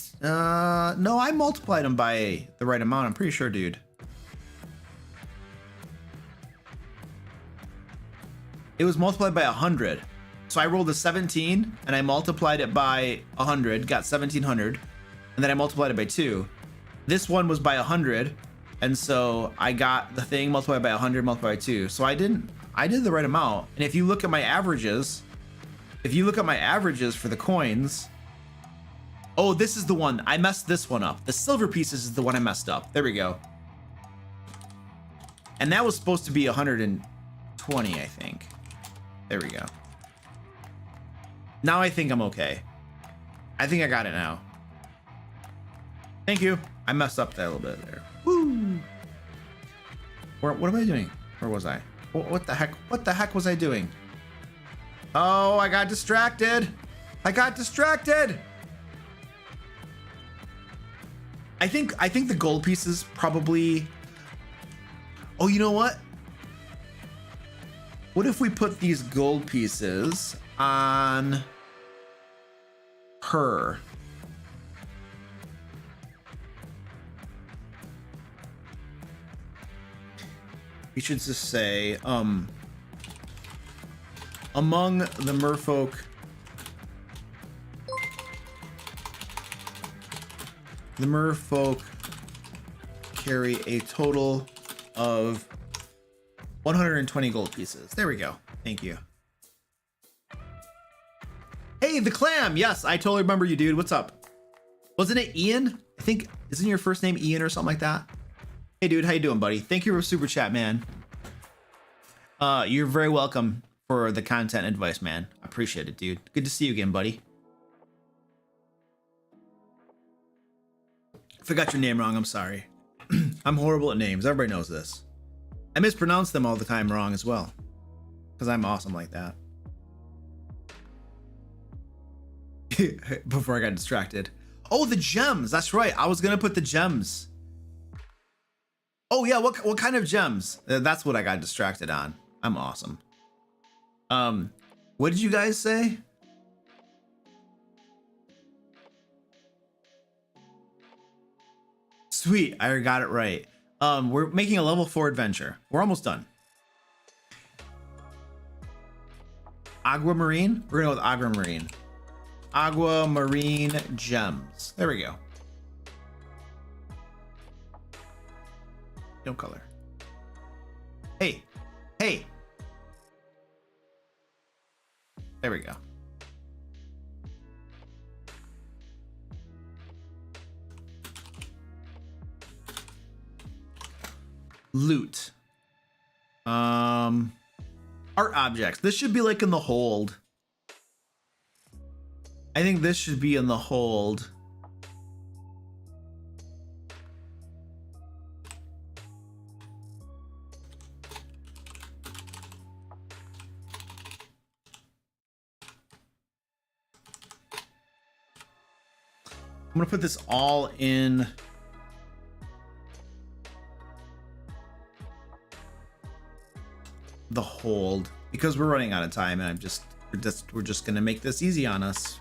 no, I multiplied them by the right amount. I'm pretty sure, dude. It was multiplied by 100. So I rolled a 17 and I multiplied it by 100, got 1700. And then I multiplied it by 2. This one was by 100. And so I got the thing multiplied by 100 multiplied by 2. So I did the right amount. And if you look at my averages, for the coins, oh, this is the one. I messed this one up. The silver pieces is the one I messed up. There we go. And that was supposed to be 120, I think. There we go. Now I think I'm okay. I think I got it now. Thank you. I messed up that a little bit there. Woo! What am I doing? Where was I? What the heck? What the heck was I doing? Oh, I got distracted. I think the gold pieces probably. Oh, you know what? What if we put these gold pieces on her? We should just say, among the merfolk carry a total of 120 gold pieces. There we go. Thank you. Hey, the clam. Yes, I totally remember you, dude. What's up? Wasn't it Ian? I think, isn't your first name Ian or something like that? Hey, dude. How you doing, buddy? Thank you for super chat, man. You're very welcome for the content advice, man. I appreciate it, dude. Good to see you again, buddy. If I got your name wrong, I'm sorry. I'm horrible at names. Everybody knows this. I mispronounce them all the time wrong as well, because I'm awesome like that. Before I got distracted. Oh, the gems. That's right. I was gonna put the gems. Oh yeah, what kind of gems? That's what I got distracted on. I'm awesome. What did you guys say? Sweet, I got it right. We're making a level 4 adventure. We're almost done. Aquamarine? We're gonna go with aquamarine. Aquamarine gems. There we go. No color. Hey, hey. There we go. Loot. Art objects. This should be like in the hold. I think this should be in the hold. I'm gonna put this all in the hold because we're running out of time, and we're just gonna make this easy on us.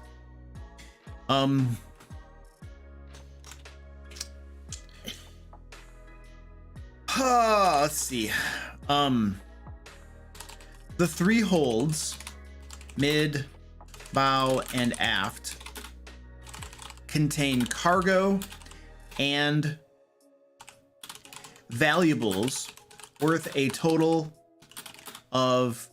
Let's see. The 3 holds, mid, bow, and aft, contain cargo and valuables worth a total of,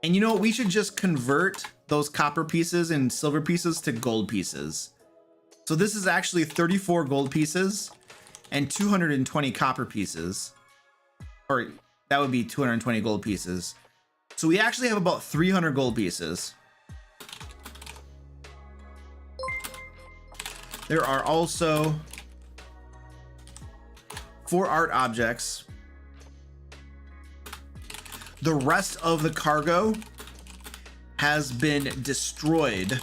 and you know what, we should just convert those copper pieces and silver pieces to gold pieces. So this is actually 34 gold pieces and 220 copper pieces, or that would be 220 gold pieces. So we actually have about 300 gold pieces. There are also 4 art objects. The rest of the cargo has been destroyed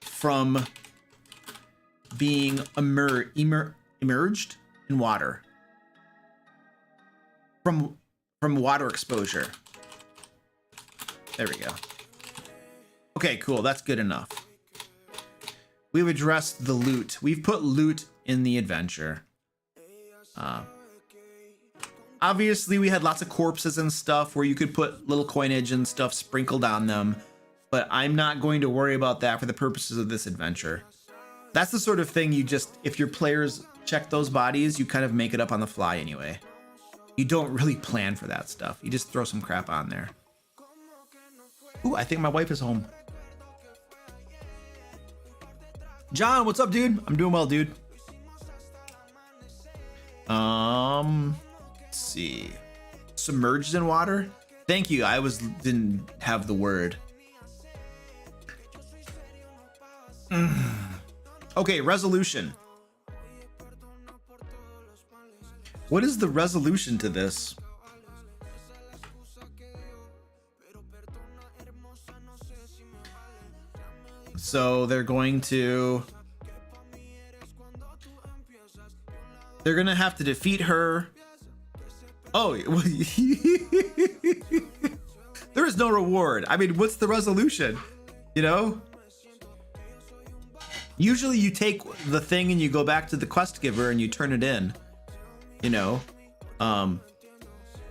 from being emerged in water. From water exposure. There we go. Okay, cool. That's good enough. We've addressed the loot. We've put loot in the adventure. Obviously, we had lots of corpses and stuff where you could put little coinage and stuff sprinkled on them, but I'm not going to worry about that for the purposes of this adventure. That's the sort of thing you just, if your players check those bodies, you kind of make it up on the fly anyway. You don't really plan for that stuff. You just throw some crap on there. Ooh, I think my wife is home. John, what's up, dude? I'm doing well, dude. Let's see. Submerged in water? Thank you. I didn't have the word. Okay, resolution. What is the resolution to this? So they're going to have to defeat her. Oh, is no reward. I mean, what's the resolution? You know? Usually you take the thing and you go back to the quest giver and you turn it in. You know? But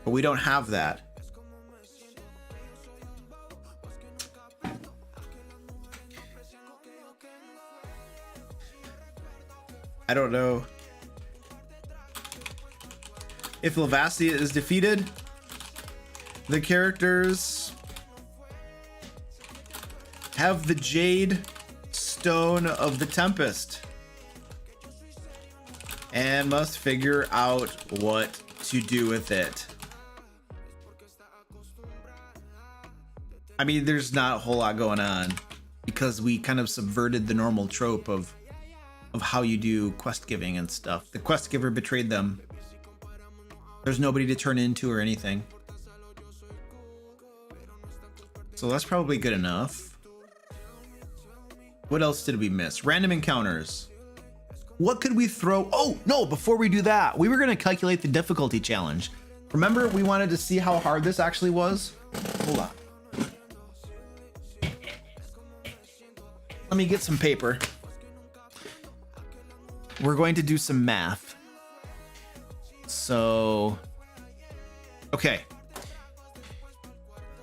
we don't have that. I don't know. If Lavasia is defeated, the characters have the Jade Stone of the Tempest and must figure out what to do with it. I mean, there's not a whole lot going on because we kind of subverted the normal trope of how you do quest giving and stuff. The quest giver betrayed them. There's nobody to turn into or anything. So that's probably good enough. What else did we miss? Random encounters. What could we throw? Oh, no, before we do that, we were going to calculate the difficulty challenge. Remember, we wanted to see how hard this actually was? Hold on. Let me get some paper. We're going to do some math. So, okay.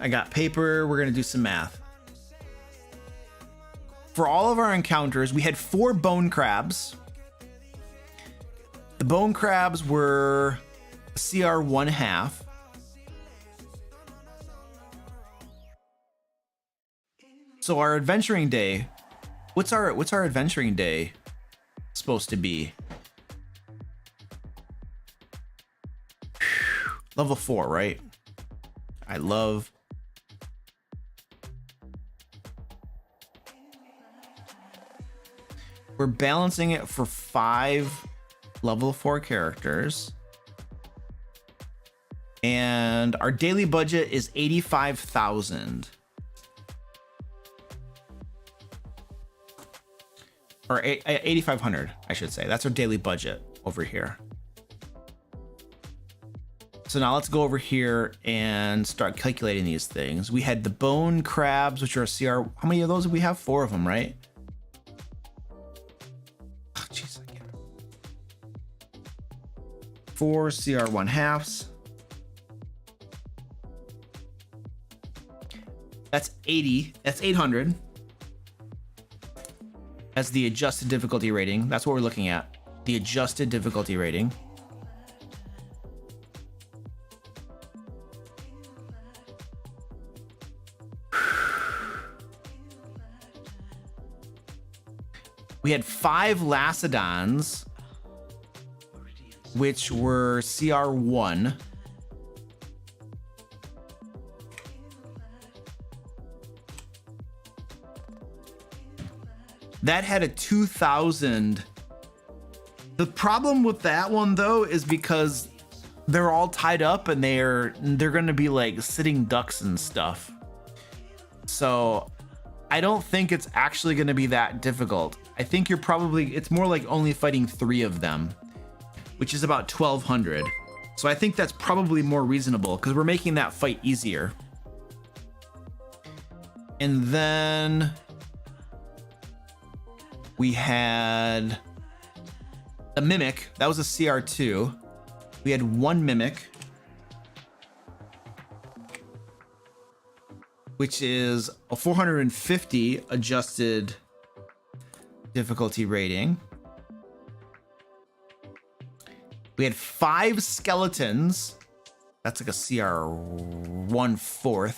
I got paper. We're going to do some math. For all of our encounters, we had 4 bone crabs. The bone crabs were CR 1/2. So our adventuring day, what's our adventuring day supposed to be? Level 4, right? I love. We're balancing it for 5 level 4 characters. And our daily budget is 85,000. Or 8,500, I should say. That's our daily budget over here. So now let's go over here and start calculating these things. We had the bone crabs, which are a CR. How many of those do we have? 4 of them, right? Oh, jeez, I can't. 4 CR 1/2. That's 80. That's 800. As the adjusted difficulty rating. That's what we're looking at. The adjusted difficulty rating. We had 5 Lacedons, which were CR1. That had a 2,000. The problem with that one though is because they're all tied up and they're going to be like sitting ducks and stuff. So I don't think it's actually going to be that difficult. I think it's more like only fighting 3 of them, which is about 1,200. So I think that's probably more reasonable because we're making that fight easier. And then we had a mimic. That was a CR2. We had 1 mimic, which is a 450 adjusted difficulty rating. We had 5 skeletons. That's like a CR 1/4.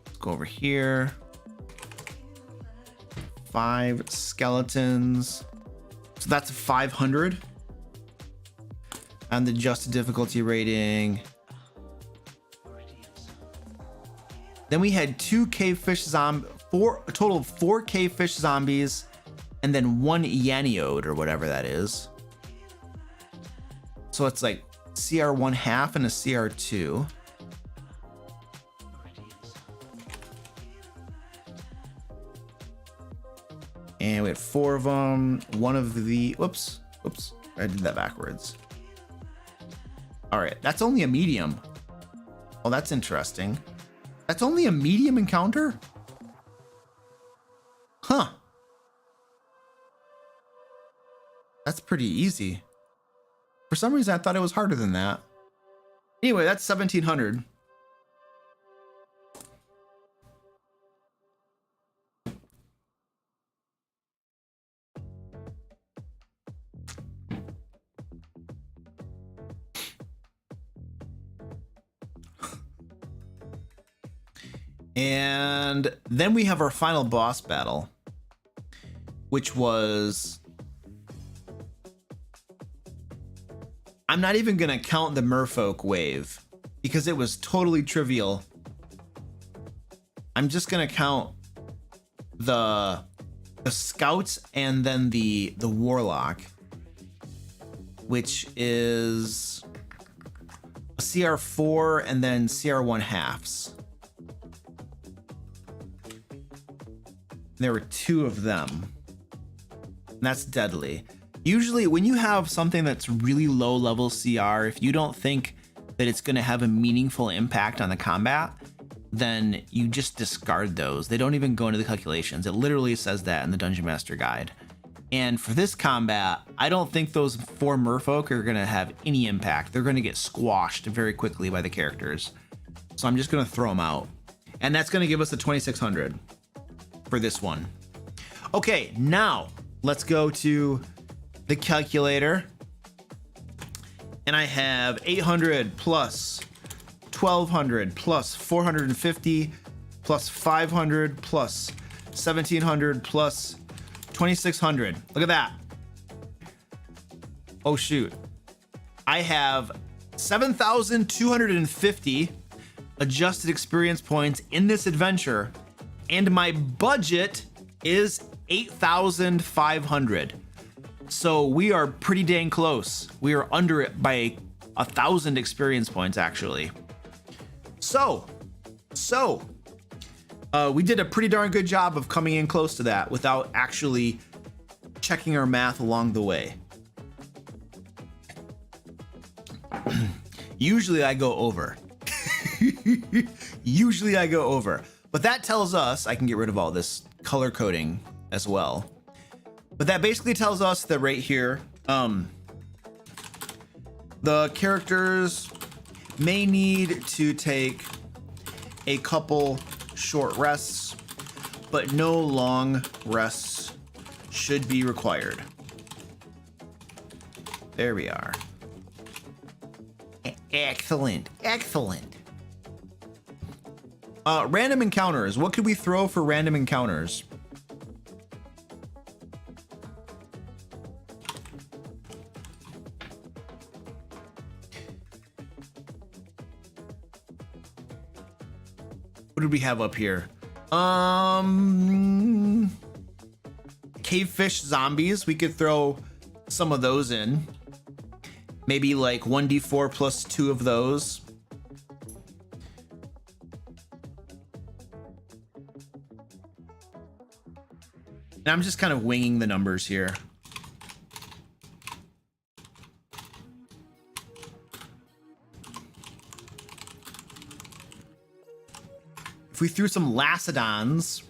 Let's go over here. 5 skeletons. So that's a 500. And the adjusted difficulty rating. Then we had 2 cavefish a total of 4 cavefish zombies, and then 1 Yaniode or whatever that is. So it's like CR 1/2 and a CR2. And we had 4 of them. One of the, whoops, I did that backwards. All right, that's only a medium. Oh, that's interesting. That's only a medium encounter? Huh. That's pretty easy. For some reason, I thought it was harder than that. Anyway, that's 1,700. And then we have our final boss battle, which was... I'm not even going to count the merfolk wave because it was totally trivial. I'm just going to count the scouts and then the warlock, which is a CR4 and then CR1 halves. There were 2 of them. And that's deadly. Usually when you have something that's really low level CR, if you don't think that it's going to have a meaningful impact on the combat, then you just discard those. They don't even go into the calculations. It literally says that in the Dungeon Master Guide. And for this combat, I don't think those 4 merfolk are going to have any impact. They're going to get squashed very quickly by the characters. So I'm just going to throw them out. And that's going to give us the 2,600 for this one. Okay, now let's go to the calculator. And I have 800 plus 1,200 plus 450 plus 500 plus 1,700 plus 2,600. Look at that. Oh shoot. I have 7,250 adjusted experience points in this adventure, and my budget is 8,500. So we are pretty dang close. We are under it by 1,000 experience points, actually. So we did a pretty darn good job of coming in close to that without actually checking our math along the way. Usually I go over. Usually I go over. But that tells us, I can get rid of all this color coding as well. But that basically tells us that right here, the characters may need to take a couple short rests, but no long rests should be required. There we are. Excellent, excellent. Random encounters. What could we throw for random encounters? What did we have up here? Cavefish zombies. We could throw some of those in. Maybe like 1d4 plus 2 of those. And I'm just kind of winging the numbers here. If we threw some Lacedons.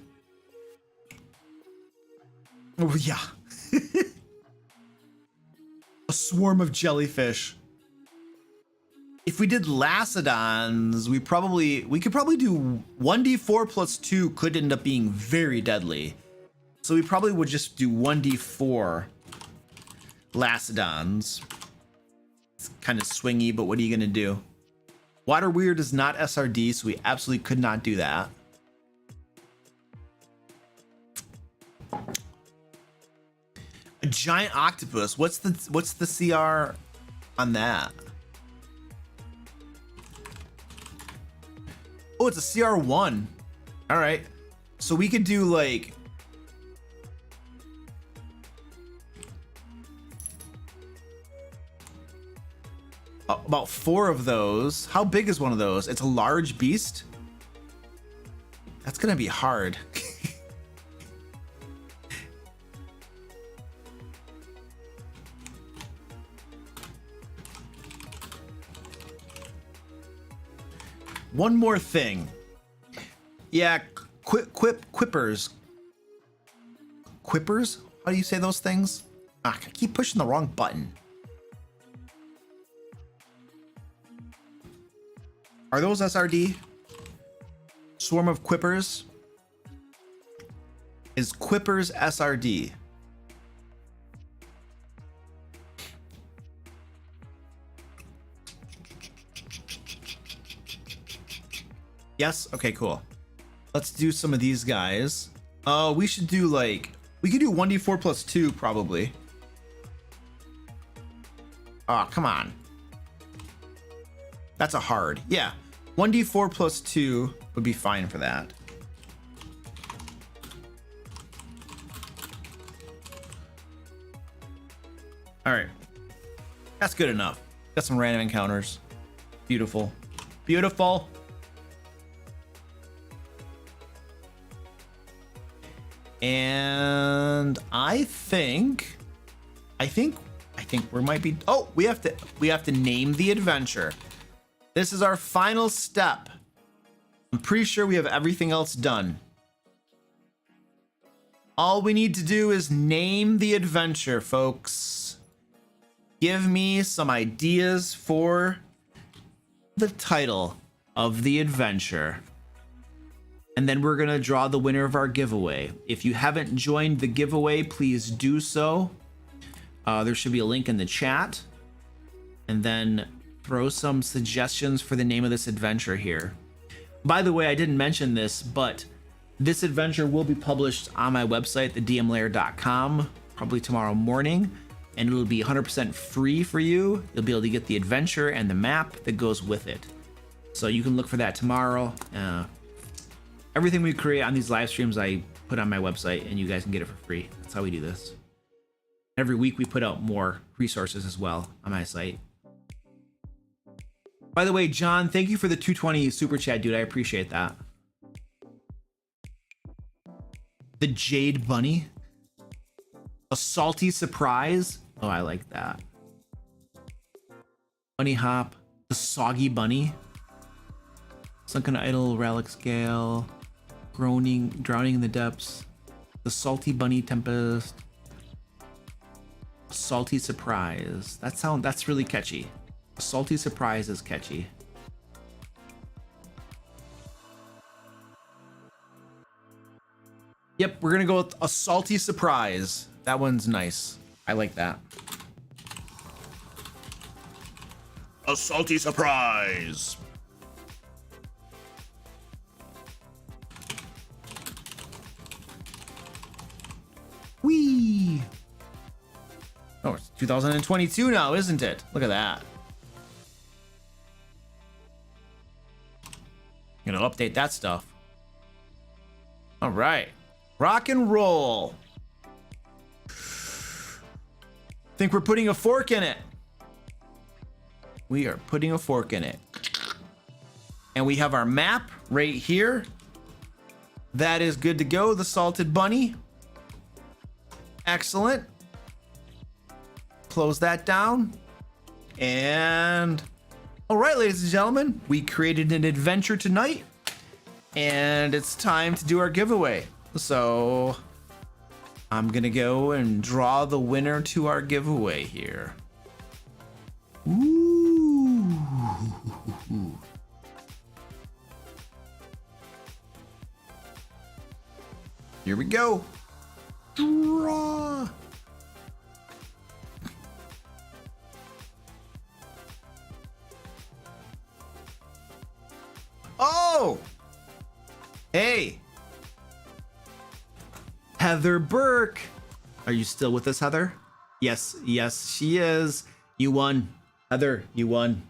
Oh yeah. A swarm of jellyfish. If we did Lacedons, we could probably do 1d4 plus 2 could end up being very deadly. So we probably would just do 1d4 Lacedons. It's kind of swingy, but what are you gonna do? Water Weird is not SRD, so we absolutely could not do that. A giant octopus. What's the CR on that? Oh, it's a CR1. All right. So we could do like about 4 of those. How big is one of those? It's a large beast. That's gonna be hard. one more thing. Yeah, quippers. Quippers? How do you say those things? Ah, I keep pushing the wrong button. Are those SRD? Swarm of quippers? Is quippers SRD? Yes? Okay, cool. Let's do some of these guys. We should do like, we could do 1d4 plus 2 probably. Oh, come on. That's a hard. Yeah. 1d4 plus 2 would be fine for that. All right. That's good enough. Got some random encounters. Beautiful. Beautiful. And I think we might be, oh, we have to name the adventure. This is our final step. I'm pretty sure we have everything else done. All we need to do is name the adventure, folks. Give me some ideas for the title of the adventure. And then we're gonna draw the winner of our giveaway. If you haven't joined the giveaway, please do so. There should be a link in the chat. And then throw some suggestions for the name of this adventure here. By the way, I didn't mention this, but this adventure will be published on my website, thedmlair.com, probably tomorrow morning. And it will be 100% free for you. You'll be able to get the adventure and the map that goes with it. So you can look for that tomorrow. Everything we create on these live streams, I put on my website and you guys can get it for free. That's how we do this. Every week we put out more resources as well on my site. By the way, John, thank you for the 220 super chat, dude. I appreciate that. The Jade Bunny. A salty surprise. Oh, I like that. Bunny Hop. The Soggy Bunny. Sunken Idol, Relic Scale. Drowning in the Depths. The Salty Bunny Tempest. Salty Surprise. That's really catchy. A salty surprise is catchy. Yep, we're gonna go with a salty surprise. That one's nice. I like that. A salty surprise. Whee! Oh, it's 2022 now, isn't it? Look at that. Gonna update that stuff. All right, rock and roll. Think we're putting a fork in it. We are putting a fork in it. And we have our map right here. That is good to go, the Salted Bunny. Excellent. Close that down. And all right, ladies and gentlemen, we created an adventure tonight and it's time to do our giveaway. So I'm gonna go and draw the winner to our giveaway here. Ooh. Here we go. Draw. Oh! Hey! Heather Burke! Are you still with us, Heather? Yes, yes, she is. You won. Heather, you won.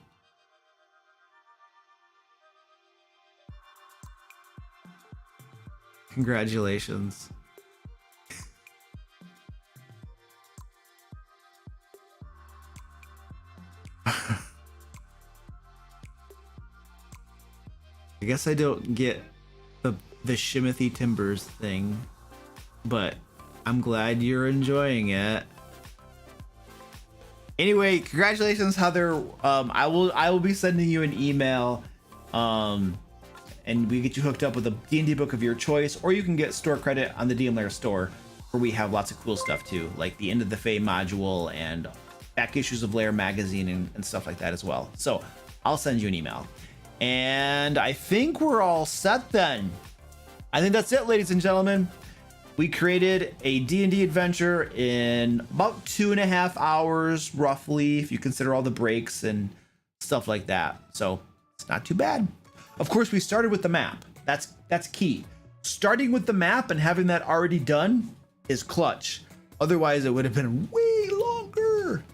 Congratulations. I guess I don't get the Shimothy Timbers thing, but I'm glad you're enjoying it. Anyway, congratulations, Heather. I will be sending you an email And we get you hooked up with a D&D book of your choice, or you can get store credit on the DM Lair store, where we have lots of cool stuff too, like the End of the Fae module and back issues of Lair magazine and stuff like that as well. So I'll send you an email. And I think we're all set then. I think that's it, ladies and gentlemen. We created a D&D adventure in about 2.5 hours, roughly, if you consider all the breaks and stuff like that. So it's not too bad. Of course, we started with the map. That's key. Starting with the map and having that already done is clutch. Otherwise, it would have been way longer.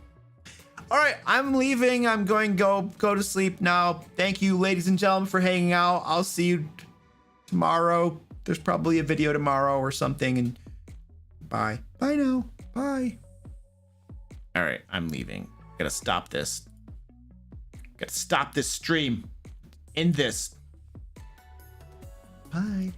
All right, I'm leaving. I'm going to go to sleep now. Thank you, ladies and gentlemen, for hanging out. I'll see you tomorrow. There's probably a video tomorrow or something. And bye. Bye now. Bye. All right, I'm leaving. Gotta stop this. Gotta stop this stream. End this. Bye.